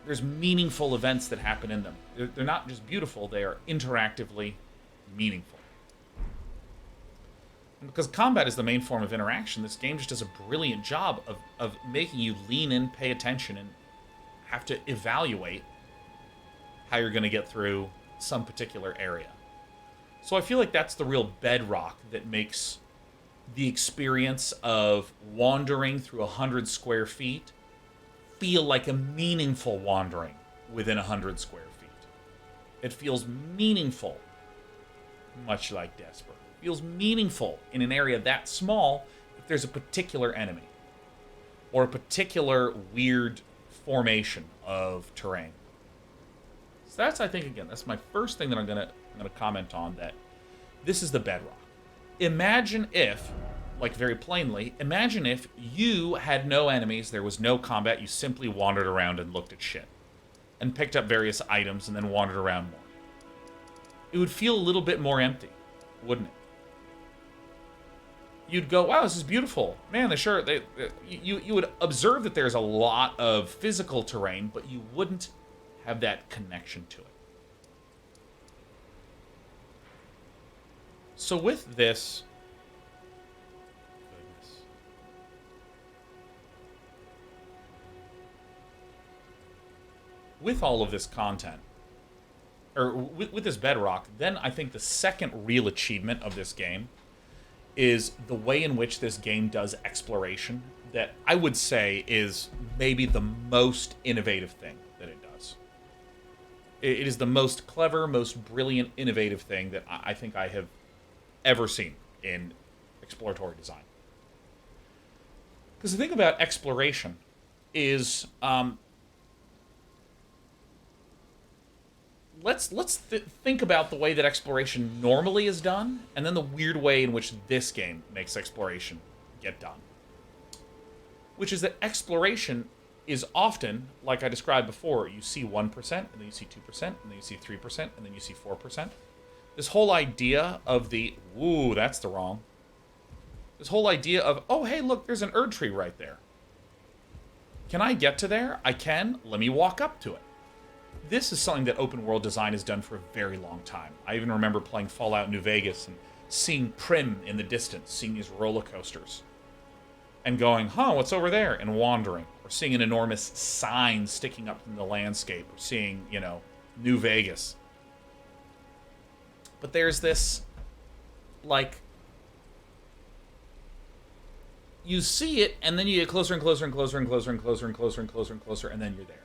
There's meaningful events that happen in them. They're not just beautiful, they are interactively meaningful. And because combat is the main form of interaction, this game just does a brilliant job of making you lean in, pay attention, and have to evaluate how you're going to get through some particular area. So I feel like that's the real bedrock that makes the experience of wandering through 100 square feet feel like a meaningful wandering within 100 square feet. It feels meaningful, much like Desper. It feels meaningful in an area that small if there's a particular enemy or a particular weird formation of terrain. So that's, I think, again, that's my first thing that I'm gonna comment on, that this is the bedrock. Imagine if, like very plainly, imagine if you had no enemies, there was no combat, you simply wandered around and looked at shit. And picked up various items and then wandered around more. It would feel a little bit more empty, wouldn't it? You'd go, wow, this is beautiful. Man, you would observe that there's a lot of physical terrain, but you wouldn't have that connection to it. So with this, with all of this content, or with this bedrock, then I think the second real achievement of this game is the way in which this game does exploration, that I would say is maybe the most innovative thing that it does. It is the most clever, most brilliant, innovative thing that I think I have ever seen in exploratory design. Because the thing about exploration is, let's think about the way that exploration normally is done, and then the weird way in which this game makes exploration get done. Which is that exploration is often, like I described before, you see 1%, and then you see 2%, and then you see 3%, and then you see 4%. This whole idea of the, ooh, that's the wrong. This whole idea of, oh, hey, look, there's an Erd tree right there. Can I get to there? I can. Let me walk up to it. This is something that open world design has done for a very long time. I even remember playing Fallout New Vegas and seeing Prim in the distance, seeing these roller coasters. And going, huh, what's over there? And wandering. Or seeing an enormous sign sticking up in the landscape. Or seeing, you know, New Vegas. But there's this, like, you see it, and then you get closer and closer and closer and closer and closer and closer and closer and closer, and then you're there.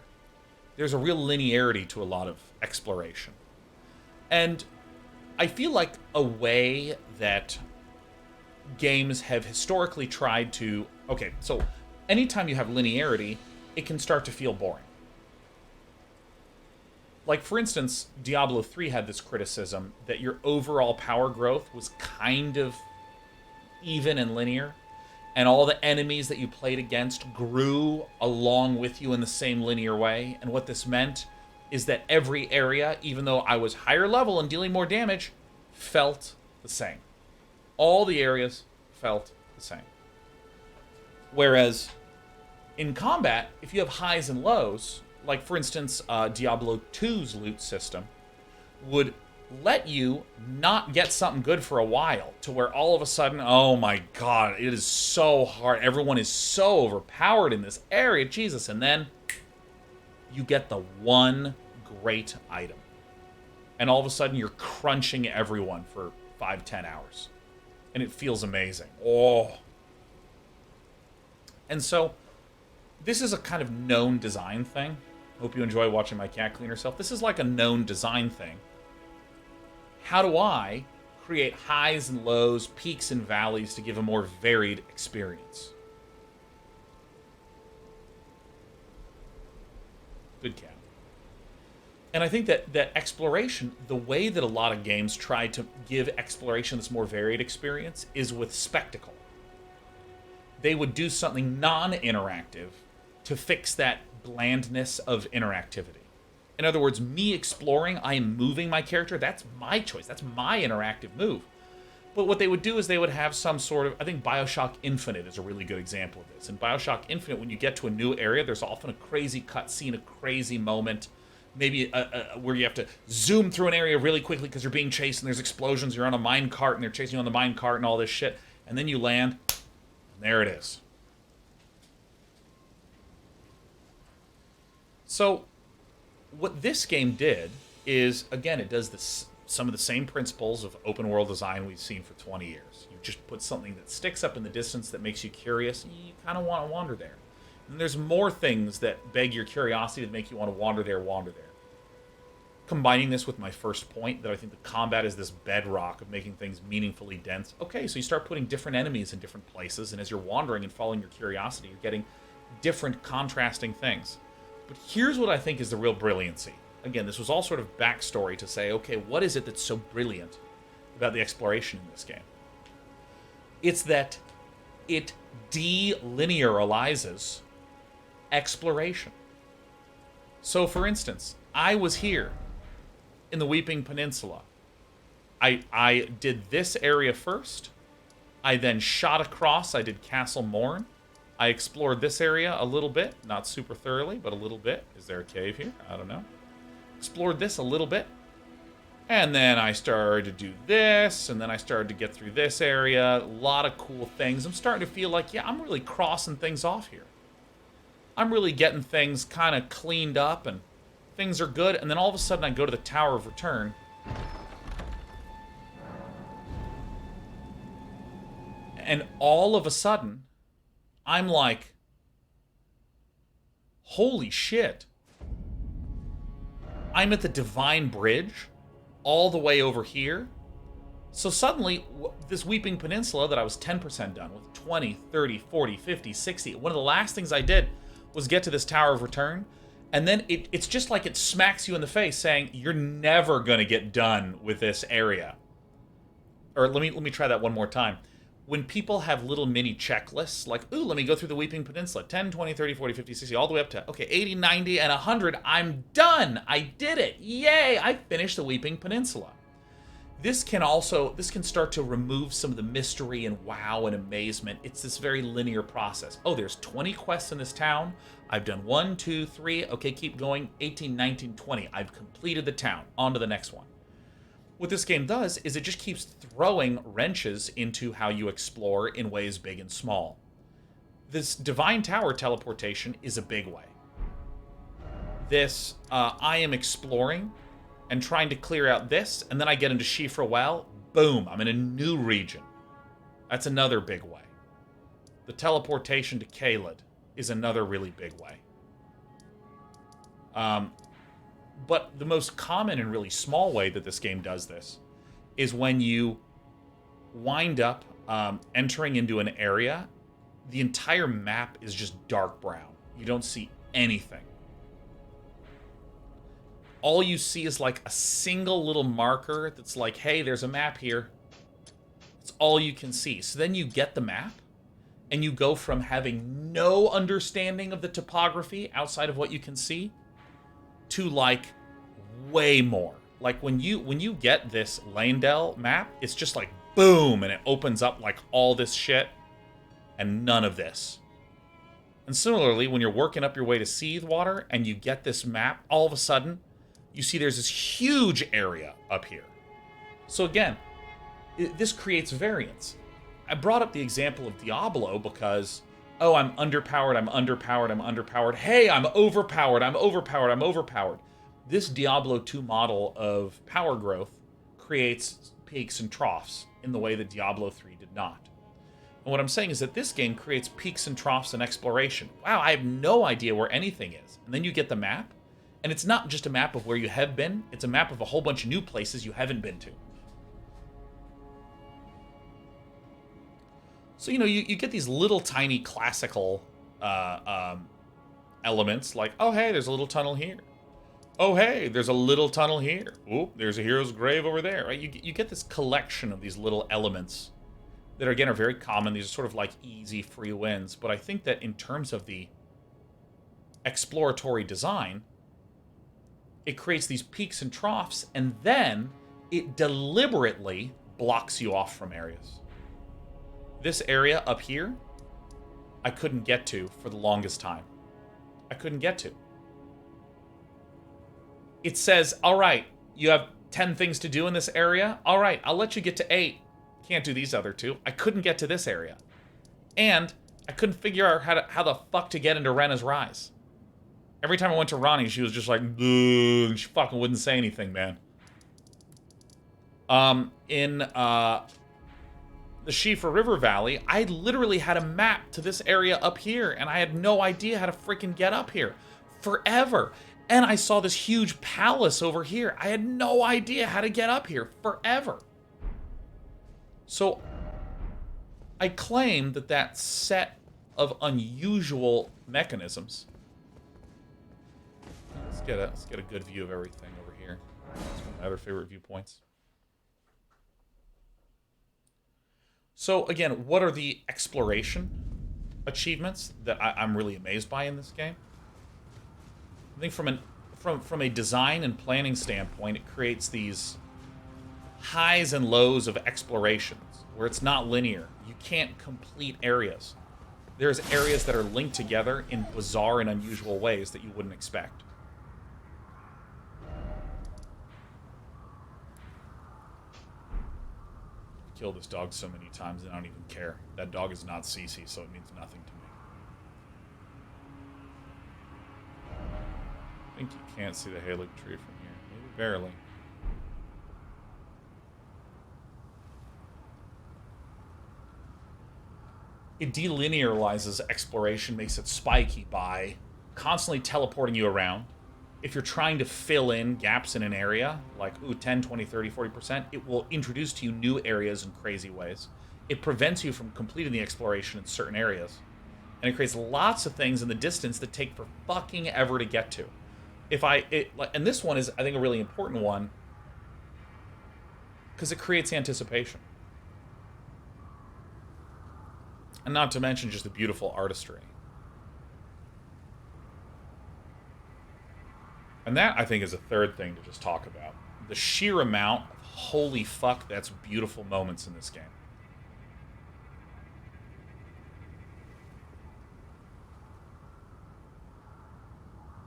There's a real linearity to a lot of exploration. And I feel like a way that games have historically tried to... Okay, so anytime you have linearity, it can start to feel boring. Like, for instance, Diablo 3 had this criticism that your overall power growth was kind of even and linear, and all the enemies that you played against grew along with you in the same linear way. And what this meant is that every area, even though I was higher level and dealing more damage, felt the same. All the areas felt the same. Whereas in combat, if you have highs and lows, like, for instance, Diablo 2's loot system would let you not get something good for a while, to where all of a sudden, oh my god, it is so hard. Everyone is so overpowered in this area, Jesus. And then you get the one great item. And all of a sudden, you're crunching everyone for 5-10 hours. And it feels amazing. Oh. And so, this is a kind of known design thing. Hope you enjoy watching my cat clean herself. This is like a known design thing. How do I create highs and lows, peaks and valleys to give a more varied experience? Good cat. And I think that exploration, the way that a lot of games try to give exploration this more varied experience is with spectacle. They would do something non-interactive to fix that blandness of interactivity. In other words, me exploring, I am moving my character. That's my choice. That's my interactive move. But what they would do is they would have some sort of... I think Bioshock Infinite is a really good example of this. In Bioshock Infinite, when you get to a new area, there's often a crazy cutscene, a crazy moment, maybe where you have to zoom through an area really quickly because you're being chased and there's explosions. You're on a mine cart and they're chasing you on the mine cart and all this shit. And then you land, and there it is. So what this game did is, again, it does this, some of the same principles of open world design we've seen for 20 years. You just put something that sticks up in the distance that makes you curious, and you kind of want to wander there. And there's more things that beg your curiosity that make you want to wander there. Combining this with my first point, that I think the combat is this bedrock of making things meaningfully dense. Okay, so you start putting different enemies in different places, and as you're wandering and following your curiosity, you're getting different contrasting things. But here's what I think is the real brilliancy. Again, this was all sort of backstory to say, okay, what is it that's so brilliant about the exploration in this game? It's that it delinearizes exploration. So, for instance, I was here in the Weeping Peninsula. I did this area first. I then shot across. I did Castle Morn. I explored this area a little bit. Not super thoroughly, but a little bit. Is there a cave here? I don't know. Explored this a little bit. And then I started to do this, and then I started to get through this area. A lot of cool things. I'm starting to feel like, yeah, I'm really crossing things off here. I'm really getting things kind of cleaned up, and things are good. And then all of a sudden I go to the Tower of Return. And all of a sudden, I'm like, holy shit. I'm at the Divine Bridge, all the way over here. So suddenly, this Weeping Peninsula that I was 10% done with, 20, 30, 40, 50, 60, one of the last things I did was get to this Tower of Return, and then it's just like it smacks you in the face saying, you're never going to get done with this area. Or let me try that one more time. When people have little mini checklists, like, ooh, let me go through the Weeping Peninsula, 10, 20, 30, 40, 50, 60, all the way up to, okay, 80, 90, and 100, I'm done! I did it! Yay! I finished the Weeping Peninsula. This can start to remove some of the mystery and wow and amazement. It's this very linear process. Oh, there's 20 quests in this town. I've done 1, 2, 3. Okay, keep going. 18, 19, 20. I've completed the town. On to the next one. What this game does is it just keeps throwing wrenches into how you explore in ways big and small. This Divine Tower teleportation is a big way. This, I am exploring and trying to clear out this, and then I get into Shifra Well, boom, I'm in a new region. That's another big way. The teleportation to Caelid is another really big way. But the most common and really small way that this game does this is when you wind up entering into an area, the entire map is just dark brown. You don't see anything. All you see is like a single little marker that's like, hey, there's a map here. It's all you can see. So then you get the map, and you go from having no understanding of the topography outside of what you can see to like way more. Like when you get this Lanedale map, it's just like boom, and it opens up like all this shit and none of this. And similarly, when you're working up your way to Seathwater and you get this map, all of a sudden you see there's this huge area up here. So again, this creates variance. I brought up the example of Diablo because, oh, I'm underpowered, I'm underpowered, I'm underpowered. Hey, I'm overpowered, I'm overpowered, I'm overpowered. This Diablo 2 model of power growth creates peaks and troughs in the way that Diablo 3 did not. And what I'm saying is that this game creates peaks and troughs in exploration. Wow, I have no idea where anything is. And then you get the map, and it's not just a map of where you have been, it's a map of a whole bunch of new places you haven't been to. So, you get these little tiny classical elements like, oh, hey, there's a little tunnel here. Oh, hey, there's a little tunnel here. Oop, there's a hero's grave over there, right? You get this collection of these little elements that, again, are very common. These are sort of like easy free wins. But I think that in terms of the exploratory design, it creates these peaks and troughs, and then it deliberately blocks you off from areas. This area up here, I couldn't get to for the longest time. I couldn't get to. It says, all right, you have 10 things to do in this area. All right, I'll let you get to 8. Can't do these other 2. I couldn't get to this area. And I couldn't figure out how the fuck to get into Rena's Rise. Every time I went to Ronnie, she was just like, and she fucking wouldn't say anything, man. In the Shifa River Valley, I literally had a map to this area up here, and I had no idea how to freaking get up here. Forever. And I saw this huge palace over here. I had no idea how to get up here. Forever. So, I claim that that set of unusual mechanisms... Let's get a good view of everything over here. It's one of my other favorite viewpoints. So again, what are the exploration achievements that I'm really amazed by in this game? I think from a design and planning standpoint, it creates these highs and lows of explorations where it's not linear. You can't complete areas. There's areas that are linked together in bizarre and unusual ways that you wouldn't expect. Killed this dog so many times that I don't even care. That dog is not Cece, so it means nothing to me. I think you can't see the Haligtree from here. Maybe barely. It delinearizes exploration, makes it spiky by constantly teleporting you around. If you're trying to fill in gaps in an area, like, 10, 20, 30, 40%, it will introduce to you new areas in crazy ways. It prevents you from completing the exploration in certain areas. And it creates lots of things in the distance that take for fucking ever to get to. And this one is, I think, a really important one, because it creates anticipation. And not to mention just the beautiful artistry. And that, I think, is a third thing to just talk about. The sheer amount of holy fuck, that's beautiful moments in this game.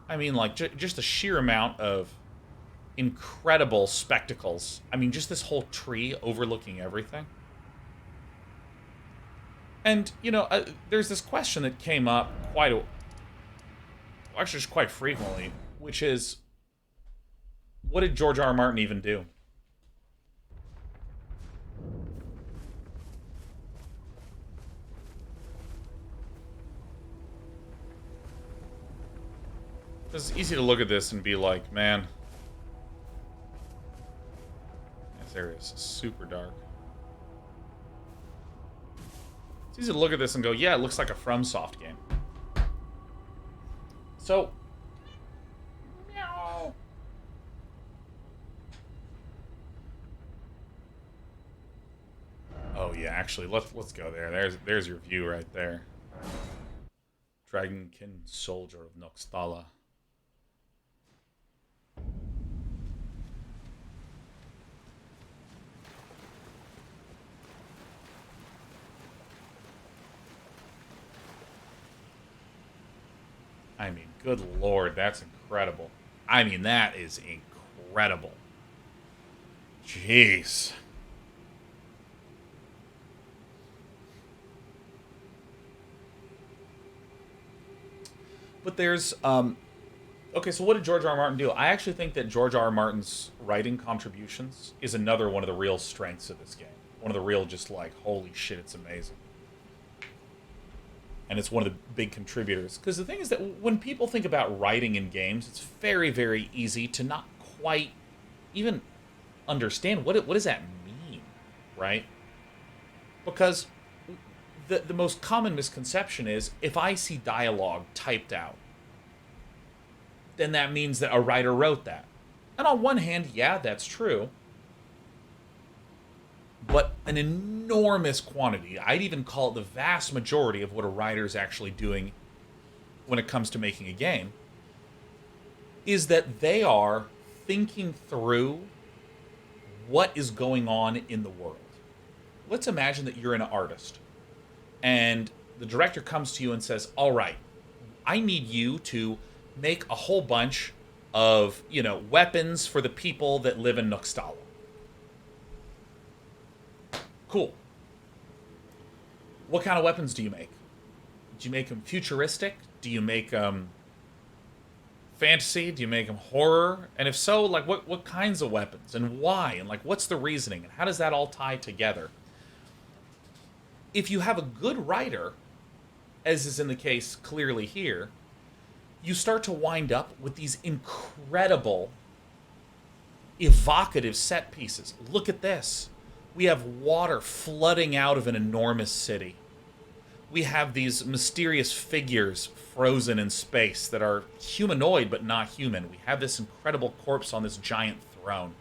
I mean, like, just the sheer amount of incredible spectacles. I mean, just this whole tree overlooking everything. And, you know, there's this question that came up actually just quite frequently, which is, what did George R. R. Martin even do? It's easy to look at this and be like, man, this area is super dark. It's easy to look at this and go, yeah, it looks like a FromSoft game. So, meow. Oh yeah, actually, let's go there. There's your view right there. Dragonkin Soldier of Noxtala. I mean, good lord, that's incredible. I mean, that is incredible. Jeez. But there's, okay, so what did George R. R. Martin do? I actually think that George R. R. Martin's writing contributions is another one of the real strengths of this game. One of the real, just like, holy shit, it's amazing. And it's one of the big contributors. Because the thing is that when people think about writing in games, it's very, very easy to not quite even understand what does that mean, right? Because the most common misconception is, if I see dialogue typed out, then that means that a writer wrote that. And on one hand, yeah, that's true. But an enormous quantity, I'd even call it the vast majority of what a writer is actually doing when it comes to making a game, is that they are thinking through what is going on in the world. Let's imagine that you're an artist, and the director comes to you and says, all right, I need you to make a whole bunch of, weapons for the people that live in Noxtala. Cool. What kind of weapons do you make? Do you make them futuristic? Do you make them fantasy? Do you make them horror? And if so, like, what kinds of weapons? And why? And, like, what's the reasoning? And how does that all tie together? If you have a good writer, as is in the case clearly here, you start to wind up with these incredible, evocative set pieces. Look at this. We have water flooding out of an enormous city. We have these mysterious figures frozen in space that are humanoid but not human. We have this incredible corpse on this giant throne.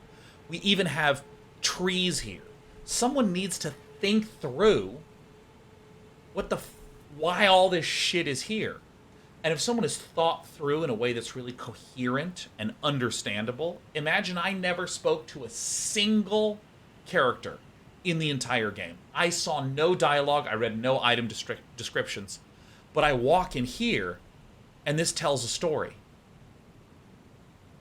We even have trees here. Someone needs to think through why all this shit is here. And if someone is thought through in a way that's really coherent and understandable, imagine I never spoke to a single character in the entire game. I saw no dialogue, I read no item descriptions, but I walk in here, and this tells a story.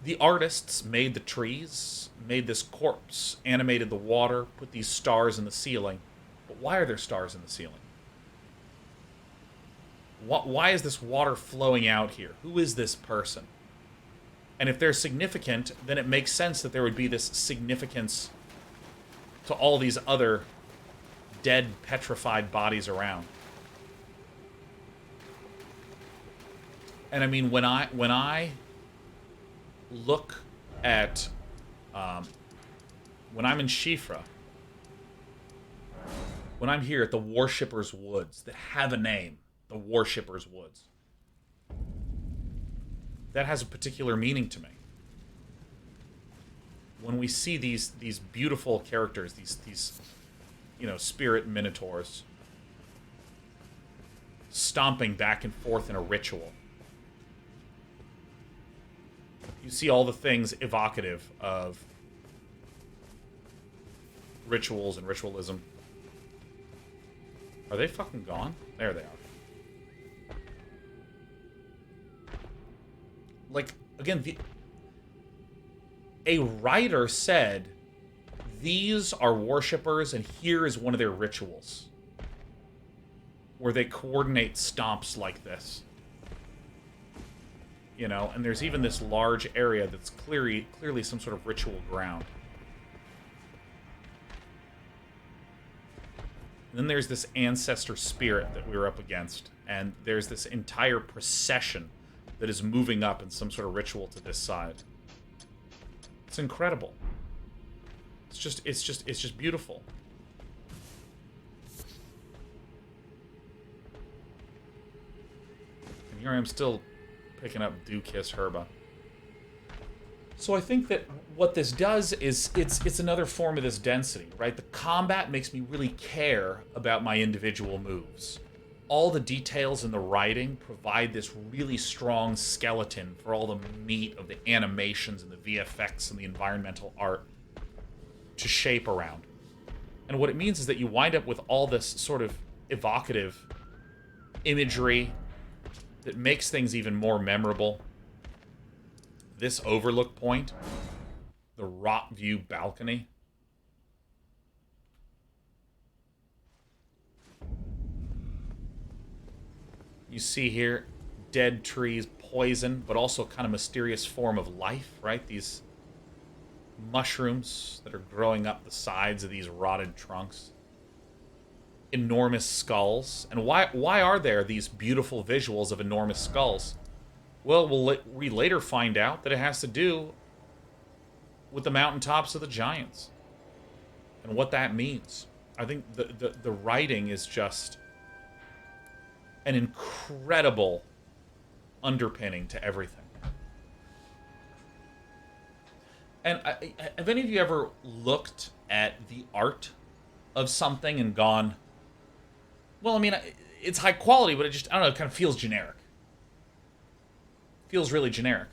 The artists made the trees, made this corpse, animated the water, put these stars in the ceiling. But why are there stars in the ceiling? Why is this water flowing out here? Who is this person? And if they're significant, then it makes sense that there would be this significance to all these other dead, petrified bodies around. And I mean, when I look at when I'm in Shifra, when I'm here at the Worshipper's Woods that have a name, the Worshipper's Woods, that has a particular meaning to me. When we see these beautiful characters, these spirit minotaurs stomping back and forth in a ritual, you see all the things evocative of rituals and ritualism. Are they fucking gone? There they are. Like, again, a writer said, these are worshippers, and here is one of their rituals, where they coordinate stomps like this. And there's even this large area that's clearly some sort of ritual ground. And then there's this ancestor spirit that we were up against, and there's this entire procession that is moving up in some sort of ritual to this side. It's incredible. It's just beautiful. And here I am still picking up Do Kiss Herba. So I think that what this does is it's another form of this density, right? The combat makes me really care about my individual moves. All the details in the writing provide this really strong skeleton for all the meat of the animations and the VFX and the environmental art to shape around. And what it means is that you wind up with all this sort of evocative imagery that makes things even more memorable. This overlook point, the Rot View balcony. You see here, dead trees, poison, but also kind of mysterious form of life, right? These mushrooms that are growing up the sides of these rotted trunks. Enormous skulls. And why are there these beautiful visuals of enormous skulls? Well, we later find out that it has to do with the Mountaintops of the Giants and what that means. I think the writing is just an incredible underpinning to everything. And have any of you ever looked at the art of something and gone, well, I mean, it's high quality, but it just, I don't know, it kind of feels generic. Feels really generic.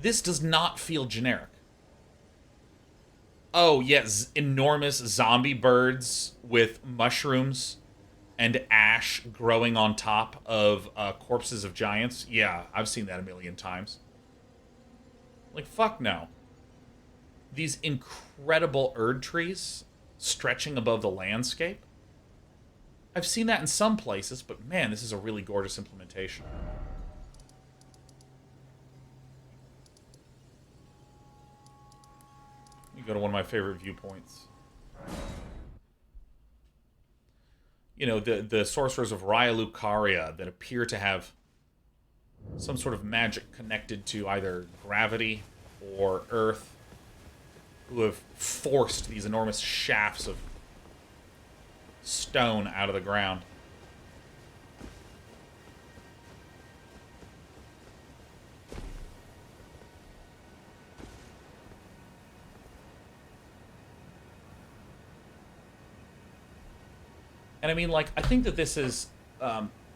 This does not feel generic. Oh, yes, enormous zombie birds with mushrooms and ash growing on top of corpses of giants. Yeah, I've seen that a million times. Like, fuck no. These incredible Erd trees stretching above the landscape. I've seen that in some places, but man, this is a really gorgeous implementation. You go to one of my favorite viewpoints. You know, the sorcerers of Raya Lucaria that appear to have some sort of magic connected to either gravity or earth, who have forced these enormous shafts of stone out of the ground. And I mean, like, I think that this is,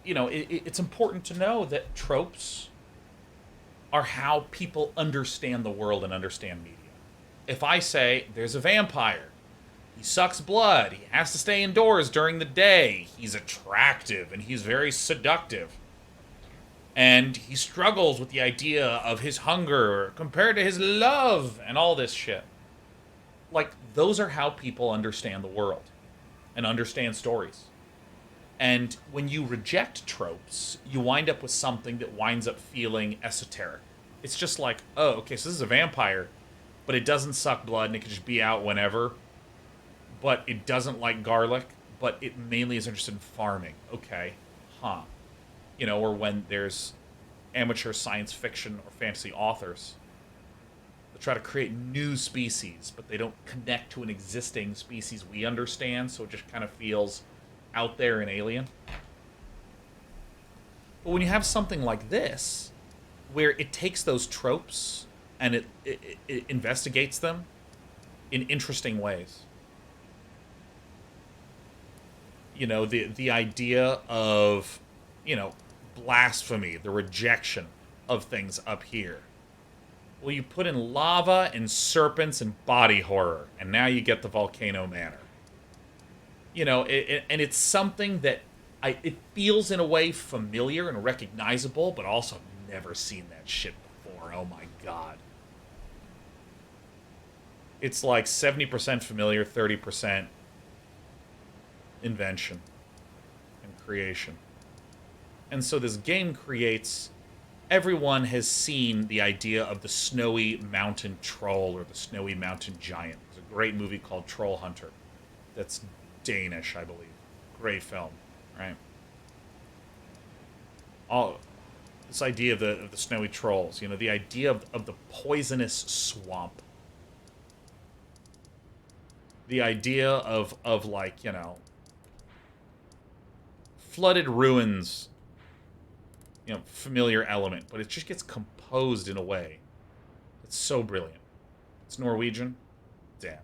you know, it's important to know that tropes are how people understand the world and understand media. If I say, there's a vampire, he sucks blood, he has to stay indoors during the day, he's attractive, and he's very seductive, and he struggles with the idea of his hunger compared to his love, and all this shit. Like, those are how people understand the world and understand stories. And when you reject tropes, you wind up with something that winds up feeling esoteric. It's just like, oh, okay, so this is a vampire, but it doesn't suck blood and it can just be out whenever. But it doesn't like garlic, but it mainly is interested in farming. Okay, huh. You know, or when there's amateur science fiction or fantasy authors that try to create new species, but they don't connect to an existing species we understand, so it just kind of feels out there and alien. But when you have something like this, where it takes those tropes and it investigates them in interesting ways. You know, the idea of, you know, blasphemy, the rejection of things up here. Well, you put in lava and serpents and body horror, and now you get the Volcano Manor. You know, and it's something that it feels in a way familiar and recognizable, but also never seen that shit before. Oh my god. It's like 70% familiar, 30% invention and creation. And so this game creates... Everyone has seen the idea of the snowy mountain troll or the snowy mountain giant. There's a great movie called Troll Hunter that's Danish, I believe. Great film, right? All this idea of the snowy trolls, you know, the idea of the poisonous swamp. The idea of like, you know, flooded ruins, you know, familiar element, but it just gets composed in a way that's so brilliant. It's Norwegian? Damn.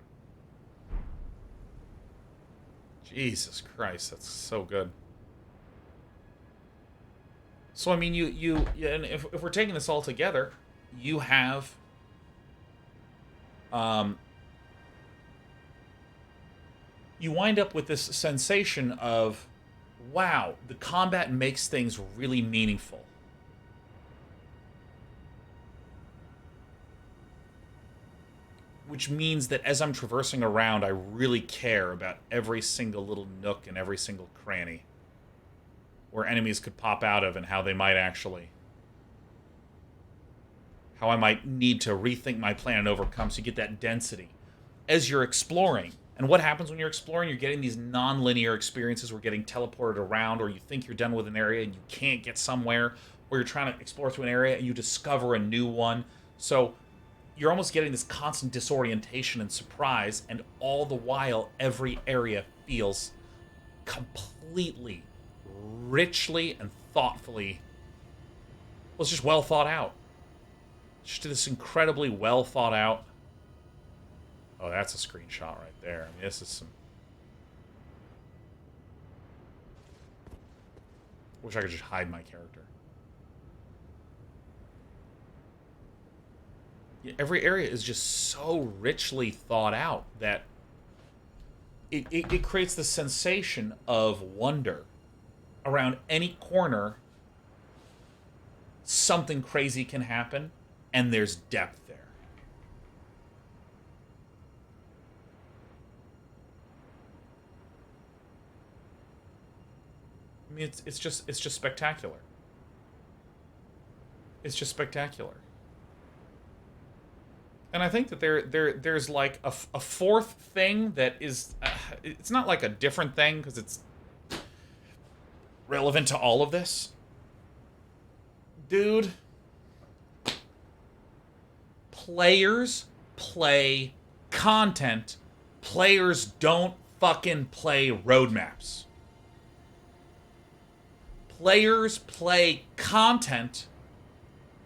Jesus Christ, that's so good. So, I mean, and if we're taking this all together, you have... you wind up with this sensation of, wow, the combat makes things really meaningful. Which means that as I'm traversing around, I really care about every single little nook and every single cranny where enemies could pop out of and how they might actually... how I might need to rethink my plan and overcome, so you get that density as you're exploring. And what happens when you're exploring? You're getting these non-linear experiences. We're getting teleported around, or you think you're done with an area and you can't get somewhere, or you're trying to explore through an area and you discover a new one. So you're almost getting this constant disorientation and surprise, and all the while, every area feels completely, richly, and thoughtfully, well, it's just well thought out. Just this incredibly well thought out... Oh, that's a screenshot right there. I mean, this is some... Wish I could just hide my character. Every area is just so richly thought out that it creates the sensation of wonder. Around any corner, something crazy can happen, and there's depth there. I mean, it's just spectacular. It's just spectacular. And I think that there's like a fourth thing that is, it's not like a different thing because it's relevant to all of this. Dude, players play content. Players don't fucking play roadmaps. Players play content.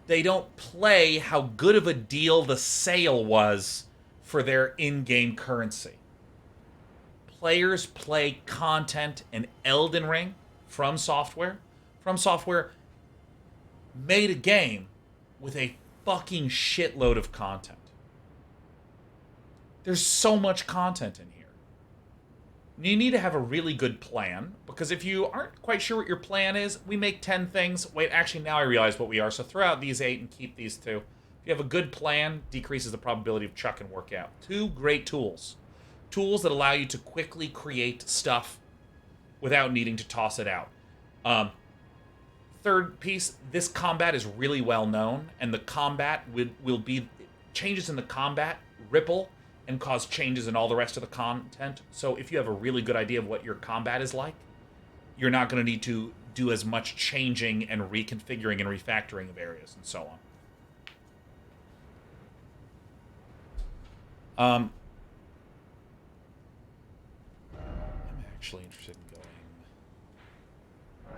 They don't play how good of a deal the sale was for their in-game currency. Players play content, and Elden Ring, From Software made a game with a fucking shitload of content. There's so much content in here. You need to have a really good plan, because if you aren't quite sure what your plan is, we make 10 things. Wait, actually, now I realize what we are, so throw out these 8 and keep these 2. If you have a good plan, decreases the probability of chuck and work out. 2 great tools. Tools that allow you to quickly create stuff without needing to toss it out. Third piece, this combat is really well known, and the combat will be... Changes in the combat ripple and cause changes in all the rest of the content. So if you have a really good idea of what your combat is like, you're not going to need to do as much changing and reconfiguring and refactoring of areas and so on. I'm actually interested in going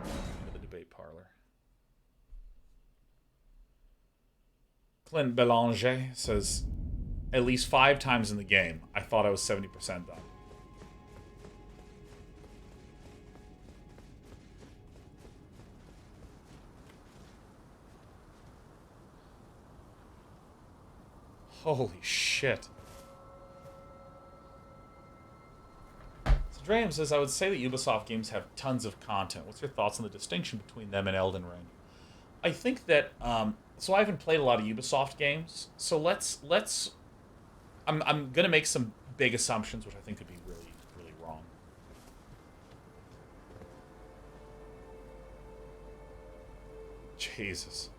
into the debate parlor. Clint Belanger says, at least 5 times in the game, I thought I was 70% done. Holy shit. So Draham says, I would say that Ubisoft games have tons of content. What's your thoughts on the distinction between them and Elden Ring? I think that, so I haven't played a lot of Ubisoft games, so let's I'm going to make some big assumptions, which I think could be really, really wrong. Jesus.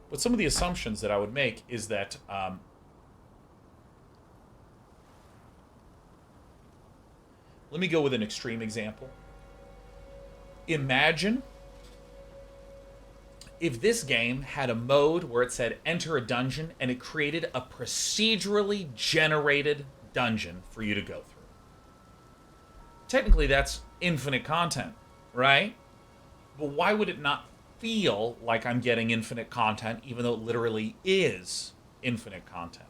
But some of the assumptions that I would make is that let me go with an extreme example. Imagine if this game had a mode where it said enter a dungeon and it created a procedurally generated dungeon for you to go through. Technically, that's infinite content, right? But why would it not feel like I'm getting infinite content, even though it literally is infinite content?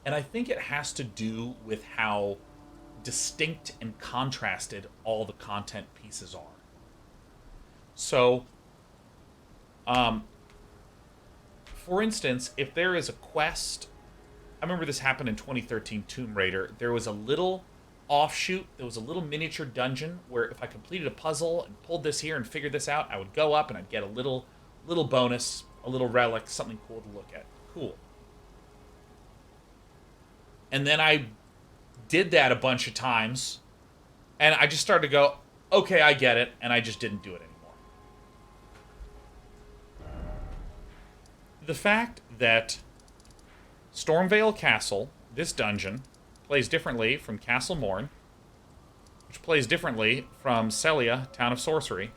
And I think it has to do with how distinct and contrasted all the content pieces are. So, for instance, if there is a quest, I remember this happened in 2013 Tomb Raider, there was a little offshoot, there was a little miniature dungeon where if I completed a puzzle and pulled this here and figured this out, I would go up and I'd get a little bonus, a little relic, something cool to look at. Cool. And then I did that a bunch of times, and I just started to go, okay, I get it, and I just didn't do it anymore. The fact that Stormveil Castle, this dungeon, plays differently from Castle Morn, which plays differently from Celia, Town of Sorcery,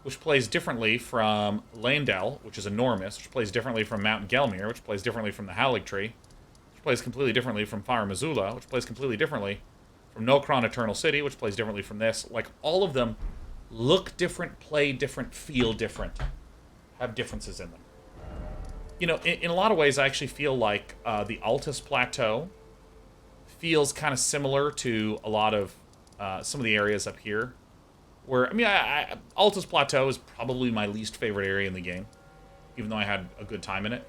which plays differently from Landel, which is enormous, which plays differently from Mount Gelmir, which plays differently from the Haligtree, which plays completely differently from Fire Missoula, which plays completely differently from Nokron Eternal City, which plays differently from this. Like, all of them look different, play different, feel different, have differences in them. You know, in a lot of ways, I actually feel like the Altus Plateau feels kind of similar to a lot of some of the areas up here. Where, I mean, Altus Plateau is probably my least favorite area in the game, even though I had a good time in it.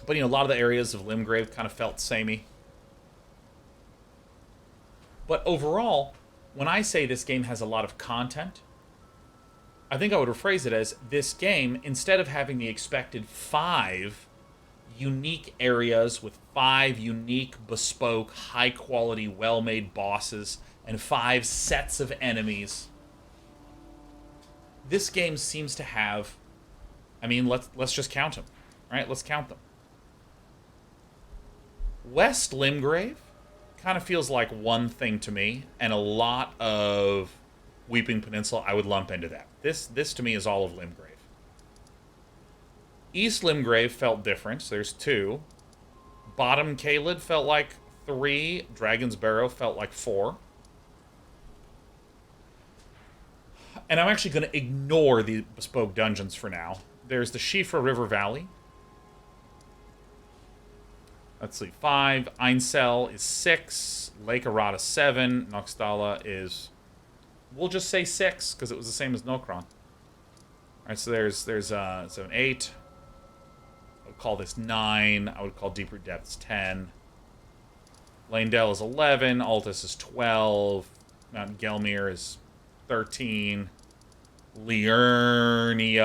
But, you know, a lot of the areas of Limgrave kind of felt samey. But overall, when I say this game has a lot of content, I think I would rephrase it as this game, instead of having the expected 5 unique areas with 5 unique, bespoke, high-quality, well-made bosses and 5 sets of enemies, this game seems to have... I mean, let's just count them, right? Let's count them. West Limgrave kind of feels like one thing to me, and a lot of Weeping Peninsula I would lump into that. This to me is all of Limgrave. East Limgrave felt different. So there's 2. Bottom Caelid felt like 3. Dragon's Barrow felt like 4. And I'm actually going to ignore the bespoke dungeons for now. There's the Shifra River Valley. Let's see, 5. Einsel is 6. Lake Arata 7. Noxtala is, we'll just say 6, because it was the same as Nokron. Alright, so there's 7, 8. I would call this 9. I would call Deeper Depths 10. Lanedale is 11. Altus is 12. Mount Gelmir is 13. Liurnia,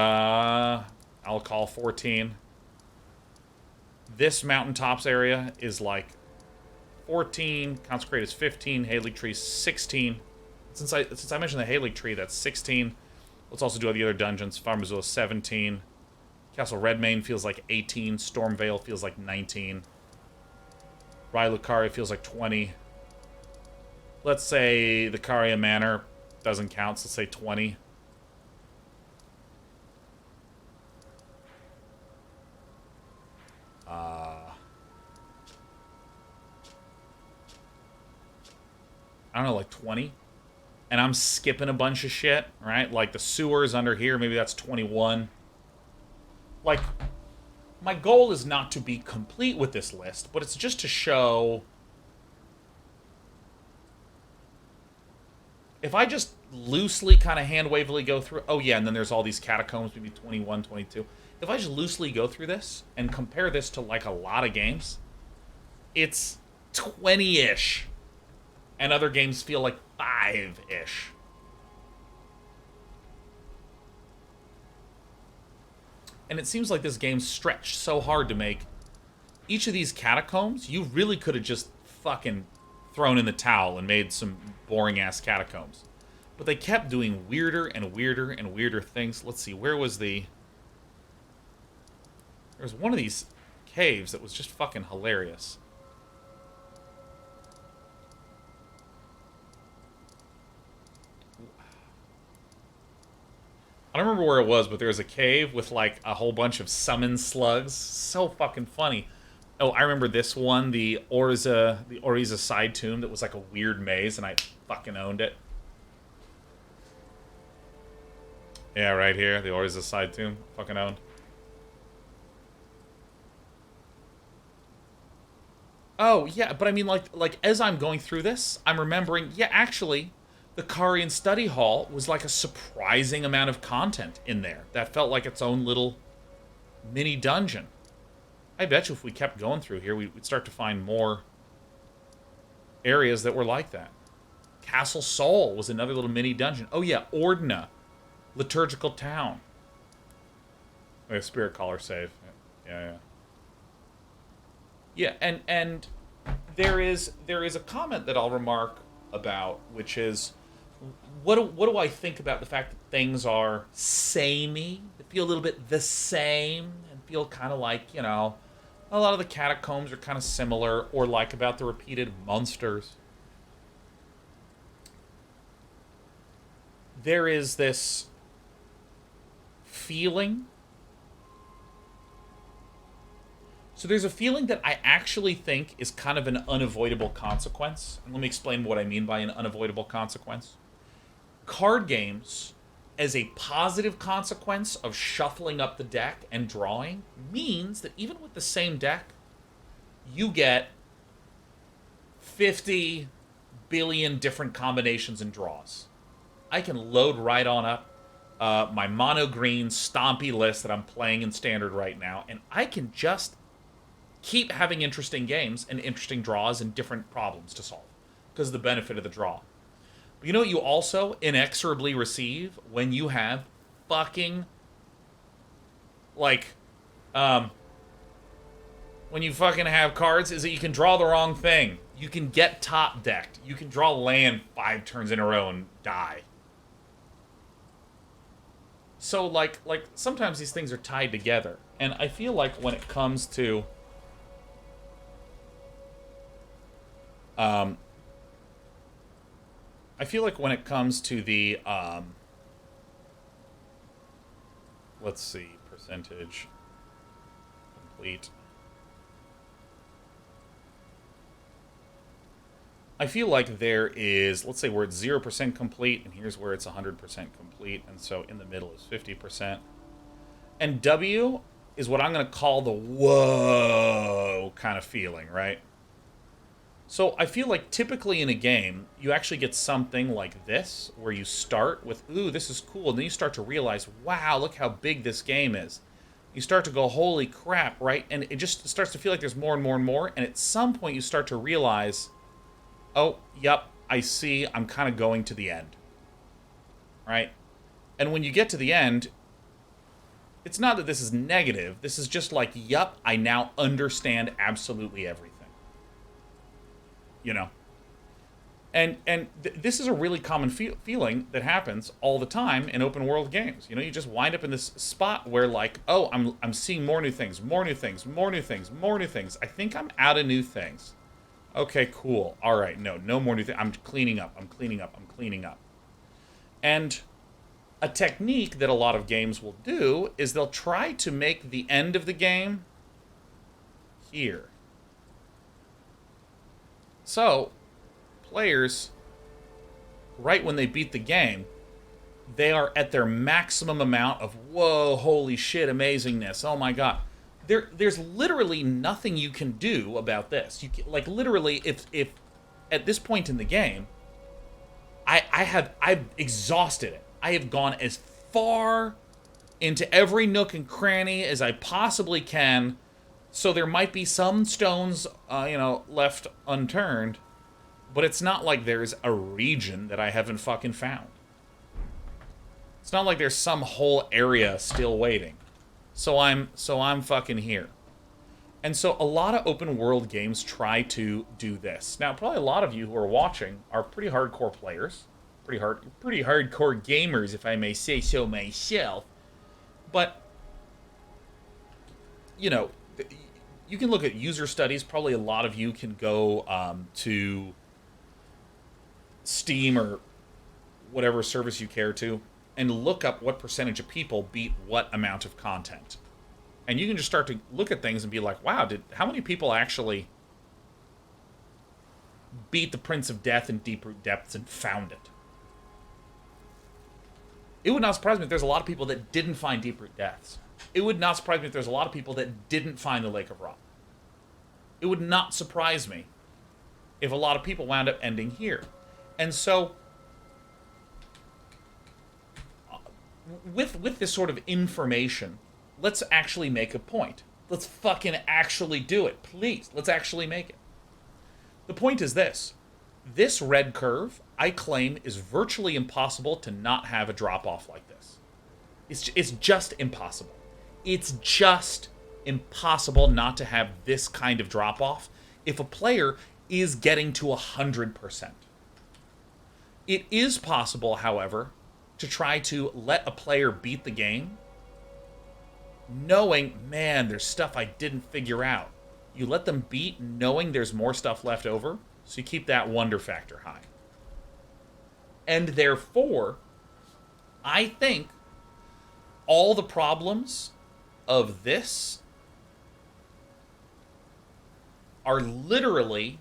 I'll call 14. This Mountaintops area is like 14. Consecrate is 15. Haligtree is 16. Since I mentioned the Haligtree, that's 16. Let's also do all the other dungeons. Farmazoo is 17. Castle Redmane feels like 18. Stormveil feels like 19. Rylukari feels like 20. Let's say the Caria Manor doesn't count, so let's say 20. I don't know, like 20. And I'm skipping a bunch of shit, right? Like the sewers under here, maybe that's 21. Like, my goal is not to be complete with this list, but it's just to show... If I just loosely kind of hand-wavily go through... Oh, yeah, and then there's all these catacombs, maybe 21, 22. If I just loosely go through this and compare this to, like, a lot of games, it's 20-ish. And other games feel like 5-ish. And it seems like this game stretched so hard to make each of these catacombs. You really could have just fucking thrown in the towel and made some boring-ass catacombs. But they kept doing weirder and weirder and weirder things. Let's see, where was the... There was one of these caves that was just fucking hilarious. I don't remember where it was, but there was a cave with, like, a whole bunch of summon slugs. So fucking funny. Oh, I remember this one, the Oriza side tomb that was like a weird maze, and I fucking owned it. Yeah, right here, the Oriza side tomb. Fucking owned. Oh, yeah, but I mean, like as I'm going through this, I'm remembering, yeah, actually... The Carian Study Hall was like a surprising amount of content in there. That felt like its own little mini dungeon. I bet you if we kept going through here, we'd start to find more areas that were like that. Castle Sol was another little mini dungeon. Oh yeah, Ordna, Liturgical Town. Oh, Spirit Caller save. Yeah. Yeah, and there is a comment that I'll remark about, which is... What do I think about the fact that things are samey? They feel a little bit the same and feel kind of like, you know, a lot of the catacombs are kind of similar, or like about the repeated monsters. There is this feeling. So there's a feeling that I actually think is kind of an unavoidable consequence. And let me explain what I mean by an unavoidable consequence. Card games, as a positive consequence of shuffling up the deck and drawing, means that even with the same deck, you get 50 billion different combinations and draws. I can load right on up my mono green stompy list that I'm playing in standard right now, and I can just keep having interesting games and interesting draws and different problems to solve because of the benefit of the draw. But you know what you also inexorably receive when you have fucking, like, when you fucking have cards is that you can draw the wrong thing. You can get top decked. You can draw land 5 turns in a row and die. So, like sometimes these things are tied together. And I feel like when it comes to... I feel like when it comes to the... let's see, percentage complete. I feel like there is, let's say we're at 0% complete, and here's where it's 100% complete, and so in the middle is 50%. And W is what I'm going to call the whoa kind of feeling, right? So I feel like typically in a game, you actually get something like this, where you start with, ooh, this is cool, and then you start to realize, wow, look how big this game is. You start to go, holy crap, right? And it just starts to feel like there's more and more and more, and at some point you start to realize... oh, yep, I see, I'm kind of going to the end. Right? And when you get to the end, it's not that this is negative. This is just like, yep, I now understand absolutely everything. You know? And this is a really common feeling that happens all the time in open world games. You know, you just wind up in this spot where, like, oh, I'm seeing more new things, more new things, more new things, more new things. I think I'm out of new things. Okay, cool. All right, no more new things. I'm cleaning up, I'm cleaning up, I'm cleaning up. And a technique that a lot of games will do is they'll try to make the end of the game here. So, players, right when they beat the game, they are at their maximum amount of, whoa, holy shit, amazingness, oh my god. There's literally nothing you can do about this. You can, like, literally, if at this point in the game, I've exhausted it. I have gone as far into every nook and cranny as I possibly can. So there might be some stones, left unturned, but it's not like there's a region that I haven't fucking found. It's not like there's some whole area still waiting. So I'm fucking here. And so a lot of open world games try to do this. Now, probably a lot of you who are watching are pretty hardcore players. Pretty hardcore gamers, if I may say so myself. But, you know, you can look at user studies. Probably a lot of you can go to Steam or whatever service you care to, and look up what percentage of people beat what amount of content. And you can just start to look at things and be like, wow, how many people actually beat the Prince of Death in Deep Root Depths and found it? It would not surprise me if there's a lot of people that didn't find Deep Root Depths. It would not surprise me if there's a lot of people that didn't find the Lake of Rot. It would not surprise me if a lot of people wound up ending here. And so... With this sort of information, let's actually make a point. Let's fucking actually do it. Please, let's actually make it. The point is this. This red curve, I claim, is virtually impossible to not have a drop-off like this. It's just impossible. It's just impossible not to have this kind of drop-off if a player is getting to 100%. It is possible, however, to try to let a player beat the game, knowing, man, there's stuff I didn't figure out. You let them beat knowing there's more stuff left over, so you keep that wonder factor high. And therefore, I think all the problems of this are literally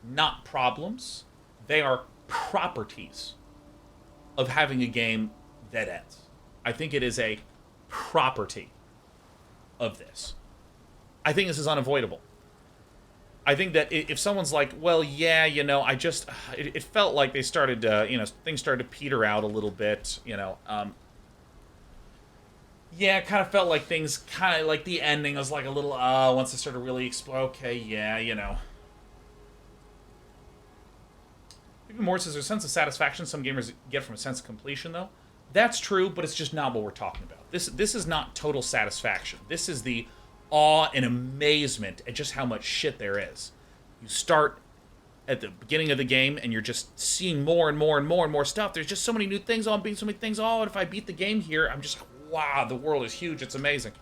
not problems. They are properties of having a game that ends. I think it is a property of this. I think this is unavoidable. I think that if someone's like, well, yeah, it felt like they started to, things started to peter out a little bit, Yeah, it kind of felt like things kind of like the ending was like a little once it started really explode. Okay, yeah, you know. Even more says there's a sense of satisfaction some gamers get from a sense of completion, though. That's true, but it's just not what we're talking about. This is not total satisfaction. This is the awe and amazement at just how much shit there is. You start at the beginning of the game and you're just seeing more and more and more and more stuff. There's just so many new things. Oh, I'm beating so many things. Oh, and if I beat the game here, I'm just, wow, the world is huge. It's amazing.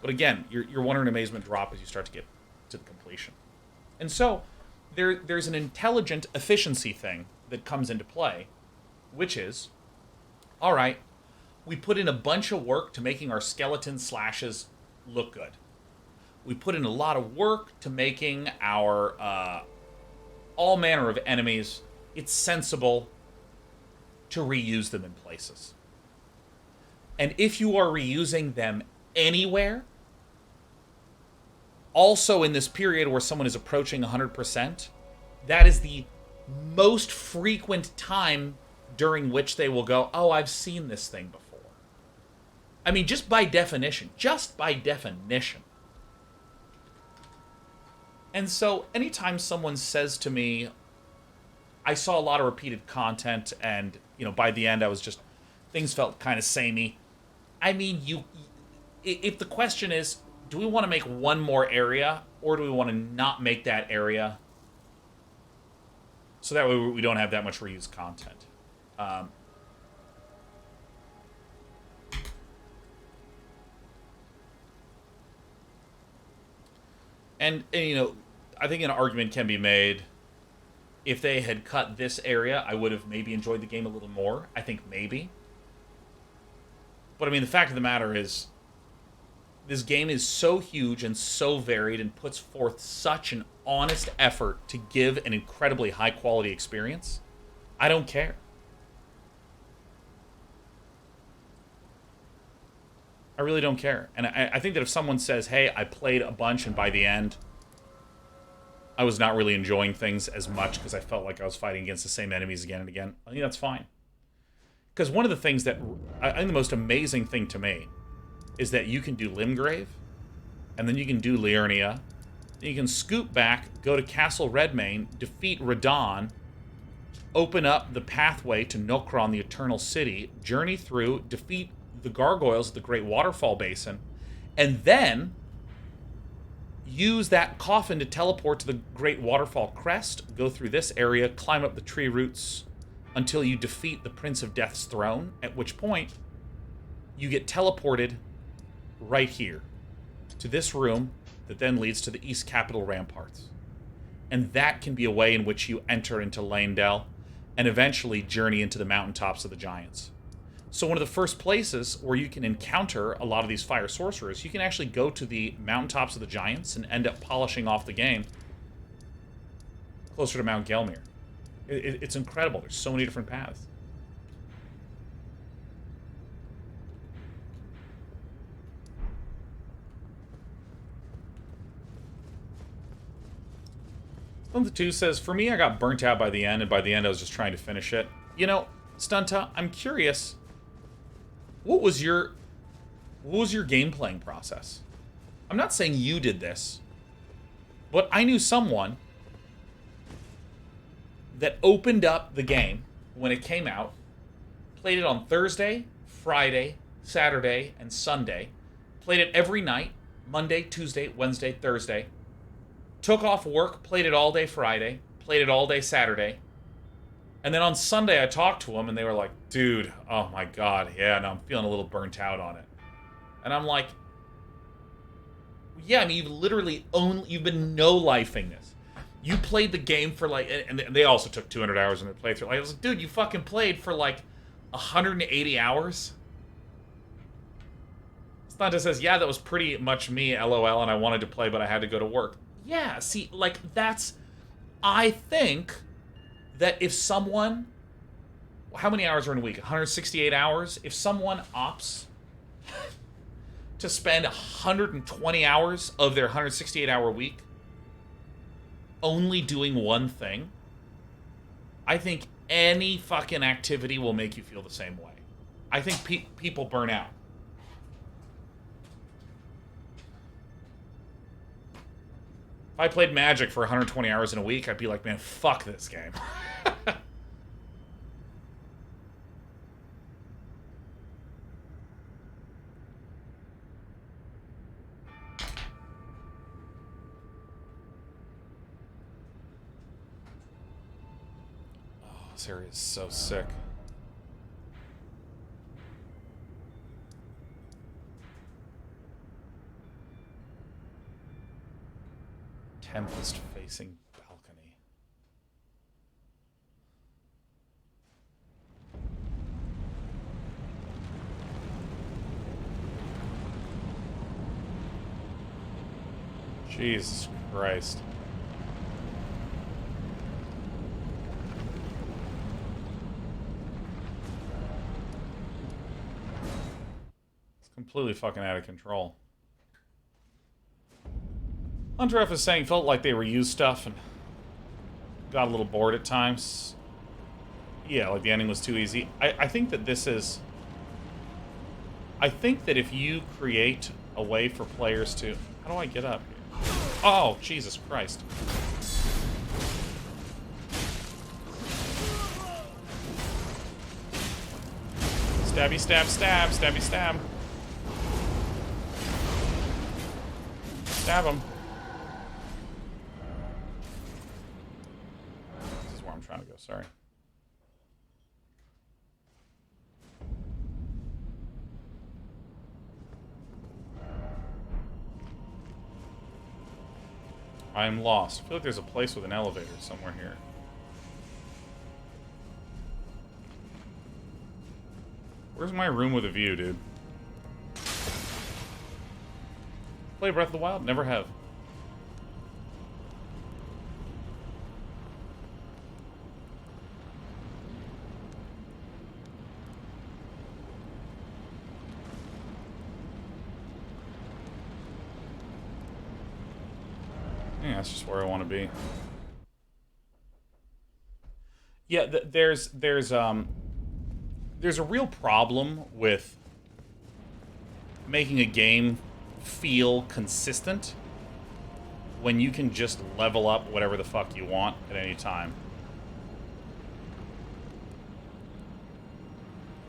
But again, your wonder and amazement drop as you start to get to the completion. And so there's an intelligent efficiency thing that comes into play, which is, all right, we put in a bunch of work to making our skeleton slashes look good. We put in a lot of work to making our all manner of enemies. It's sensible to reuse them in places. And if you are reusing them anywhere, also in this period where someone is approaching 100%, that is the most frequent time during which they will go, oh, I've seen this thing before. I mean, just by definition. And so anytime someone says to me, I saw a lot of repeated content and, you know, by the end I was just, things felt kind of samey. I mean, if the question is, do we want to make one more area or do we want to not make that area so that way we don't have that much reused content? And, you know, I think an argument can be made, if they had cut this area, I would have maybe enjoyed the game a little more. I think maybe. But, I mean, the fact of the matter is, this game is so huge and so varied and puts forth such an honest effort to give an incredibly high-quality experience. I don't care. I really don't care. And I think that if someone says, hey, I played a bunch and by the end I was not really enjoying things as much because I felt like I was fighting against the same enemies again and again, I think that's fine. Because one of the things that, I think the most amazing thing to me is that you can do Limgrave, and then you can do Liurnia, then you can scoot back, go to Castle Redmane, defeat Radon, open up the pathway to Nokron, the Eternal City, journey through, defeat the gargoyles at the Great Waterfall Basin, and then use that coffin to teleport to the Great Waterfall Crest, go through this area, climb up the tree roots until you defeat the Prince of Death's throne, at which point you get teleported right here to this room that then leads to the East Capital ramparts. And that can be a way in which you enter into Leyndell and eventually journey into the Mountaintops of the Giants. So one of the first places where you can encounter a lot of these fire sorcerers, you can actually go to the Mountaintops of the Giants and end up polishing off the game closer to Mount Gelmir. It's incredible. There's so many different paths. Stunta 2 says, for me, I got burnt out by the end, and by the end I was just trying to finish it. You know, Stunta, I'm curious, what was your game playing process? I'm not saying you did this, but I knew someone that opened up the game when it came out, played it on Thursday, Friday, Saturday, and Sunday, played it every night, Monday, Tuesday, Wednesday, Thursday, took off work, played it all day Friday, played it all day Saturday, and then on Sunday I talked to them and they were like, dude, oh my god, yeah, no, I'm feeling a little burnt out on it. And I'm like, yeah, I mean, you've been no-lifing this. You played the game for like, and they also took 200 hours in their playthrough. Like, I was like, dude, you fucking played for like 180 hours? Stunta says, yeah, that was pretty much me, LOL, and I wanted to play, but I had to go to work. Yeah, see, like, that's, I think that if someone, how many hours are in a week? 168 hours? If someone opts to spend 120 hours of their 168-hour week only doing one thing, I think any fucking activity will make you feel the same way. I think people burn out. If I played Magic for 120 hours in a week, I'd be like, man, fuck this game. Oh, this area is so sick. Tempest-facing balcony. Jesus Christ. It's completely fucking out of control. Hunter F is saying felt like they reused stuff and got a little bored at times. Yeah, like the ending was too easy. I think that this is... I think that if you create a way for players to... How do I get up here? Oh, Jesus Christ. Stabby, stab, stab, stabby, stab. Stab him. This is where I'm trying to go, sorry. I am lost. I feel like there's a place with an elevator somewhere here. Where's my room with a view, dude? Play Breath of the Wild? Never have. Yeah, that's just where I want to be. Yeah, there's a real problem with making a game feel consistent when you can just level up whatever the fuck you want at any time.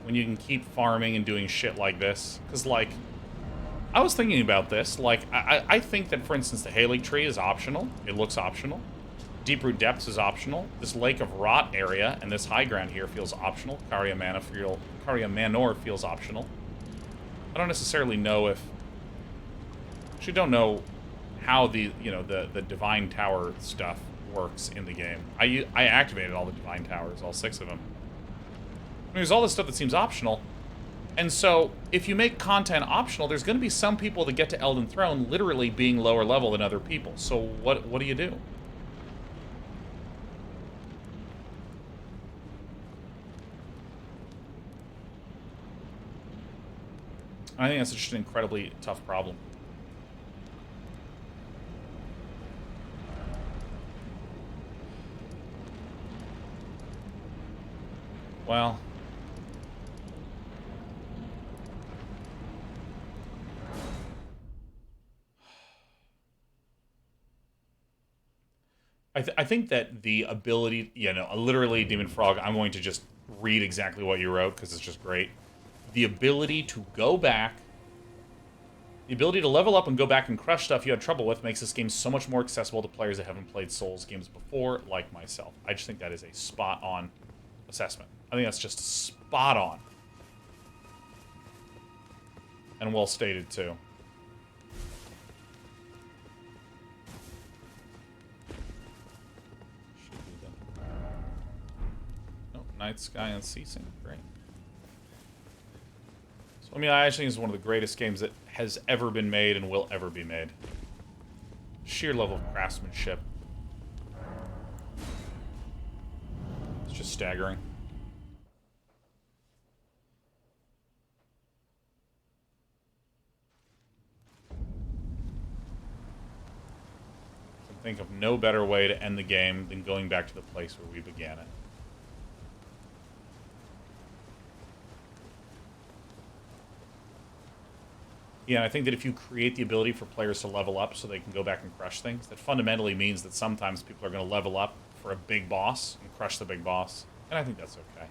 When you can keep farming and doing shit like this. Because, like, I was thinking about this. Like, I think that, for instance, the Haligtree is optional. It looks optional. Deep-root depths is optional. This Lake of Rot area and this high ground here feels optional. Caria Manor feels optional. I don't necessarily know if... Actually, don't know how the Divine Tower stuff works in the game. I activated all the Divine Towers, all 6 of them. There's all this stuff that seems optional. And so, if you make content optional, there's going to be some people that get to Elden Throne literally being lower level than other people. So what do you do? I think that's just an incredibly tough problem. Well... I think that the ability, literally, Demon Frog, I'm going to just read exactly what you wrote, because it's just great. The ability to go back, the ability to level up and go back and crush stuff you had trouble with makes this game so much more accessible to players that haven't played Souls games before, like myself. I just think that is a spot-on assessment. I think that's just spot on. And well stated, too. Night Sky Unceasing. Great. So, I mean, I actually think it's one of the greatest games that has ever been made and will ever be made. Sheer level of craftsmanship. It's just staggering. I can think of no better way to end the game than going back to the place where we began it. Yeah, and I think that if you create the ability for players to level up so they can go back and crush things, that fundamentally means that sometimes people are going to level up for a big boss and crush the big boss. And I think that's okay.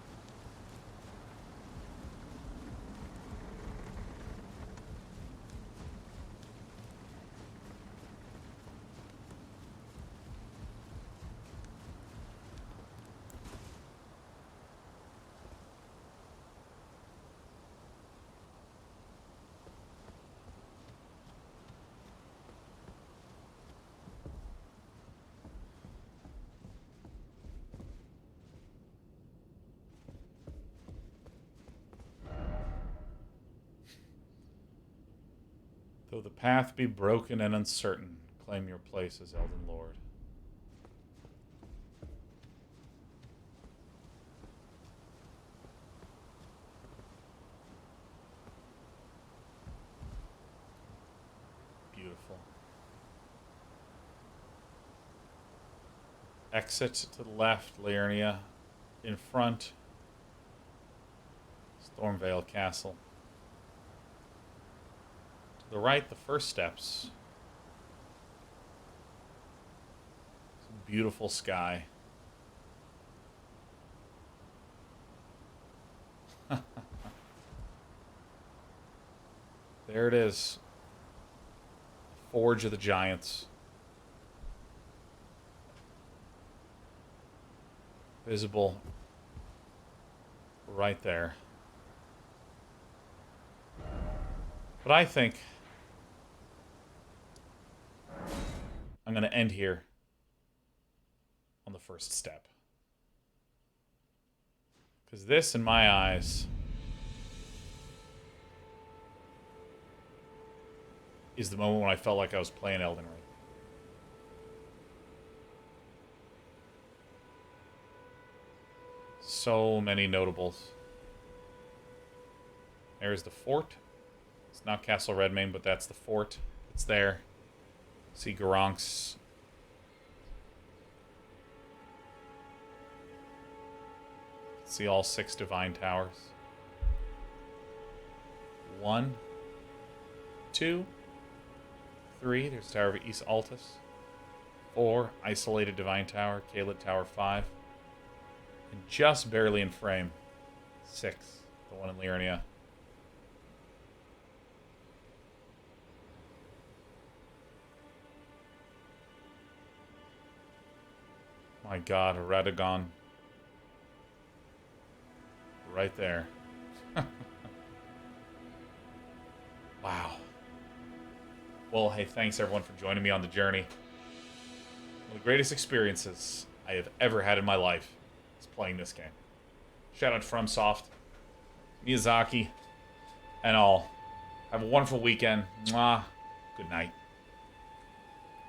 Though the path be broken and uncertain, claim your place as Elden Lord. Beautiful. Exit to the left, Liurnia. In front, Stormveil Castle. To the right, the first steps. Some beautiful sky. There it is. Forge of the Giants. Visible right there. But I think I'm going to end here on the first step. Because this, in my eyes, is the moment when I felt like I was playing Elden Ring. So many notables. There's the fort. It's not Castle Redmane, but that's the fort. It's there. See Garonks. See all 6 divine towers. 1, 2, 3. There's the Tower of East Altus. 4, isolated divine tower. Caelid Tower 5. And just barely in frame, 6, the one in Liurnia. My God, Radagon. Right there. Wow. Well, hey, thanks everyone for joining me on the journey. One of the greatest experiences I have ever had in my life is playing this game. Shout out to FromSoft, Miyazaki, and all. Have a wonderful weekend. Mwah. Good night.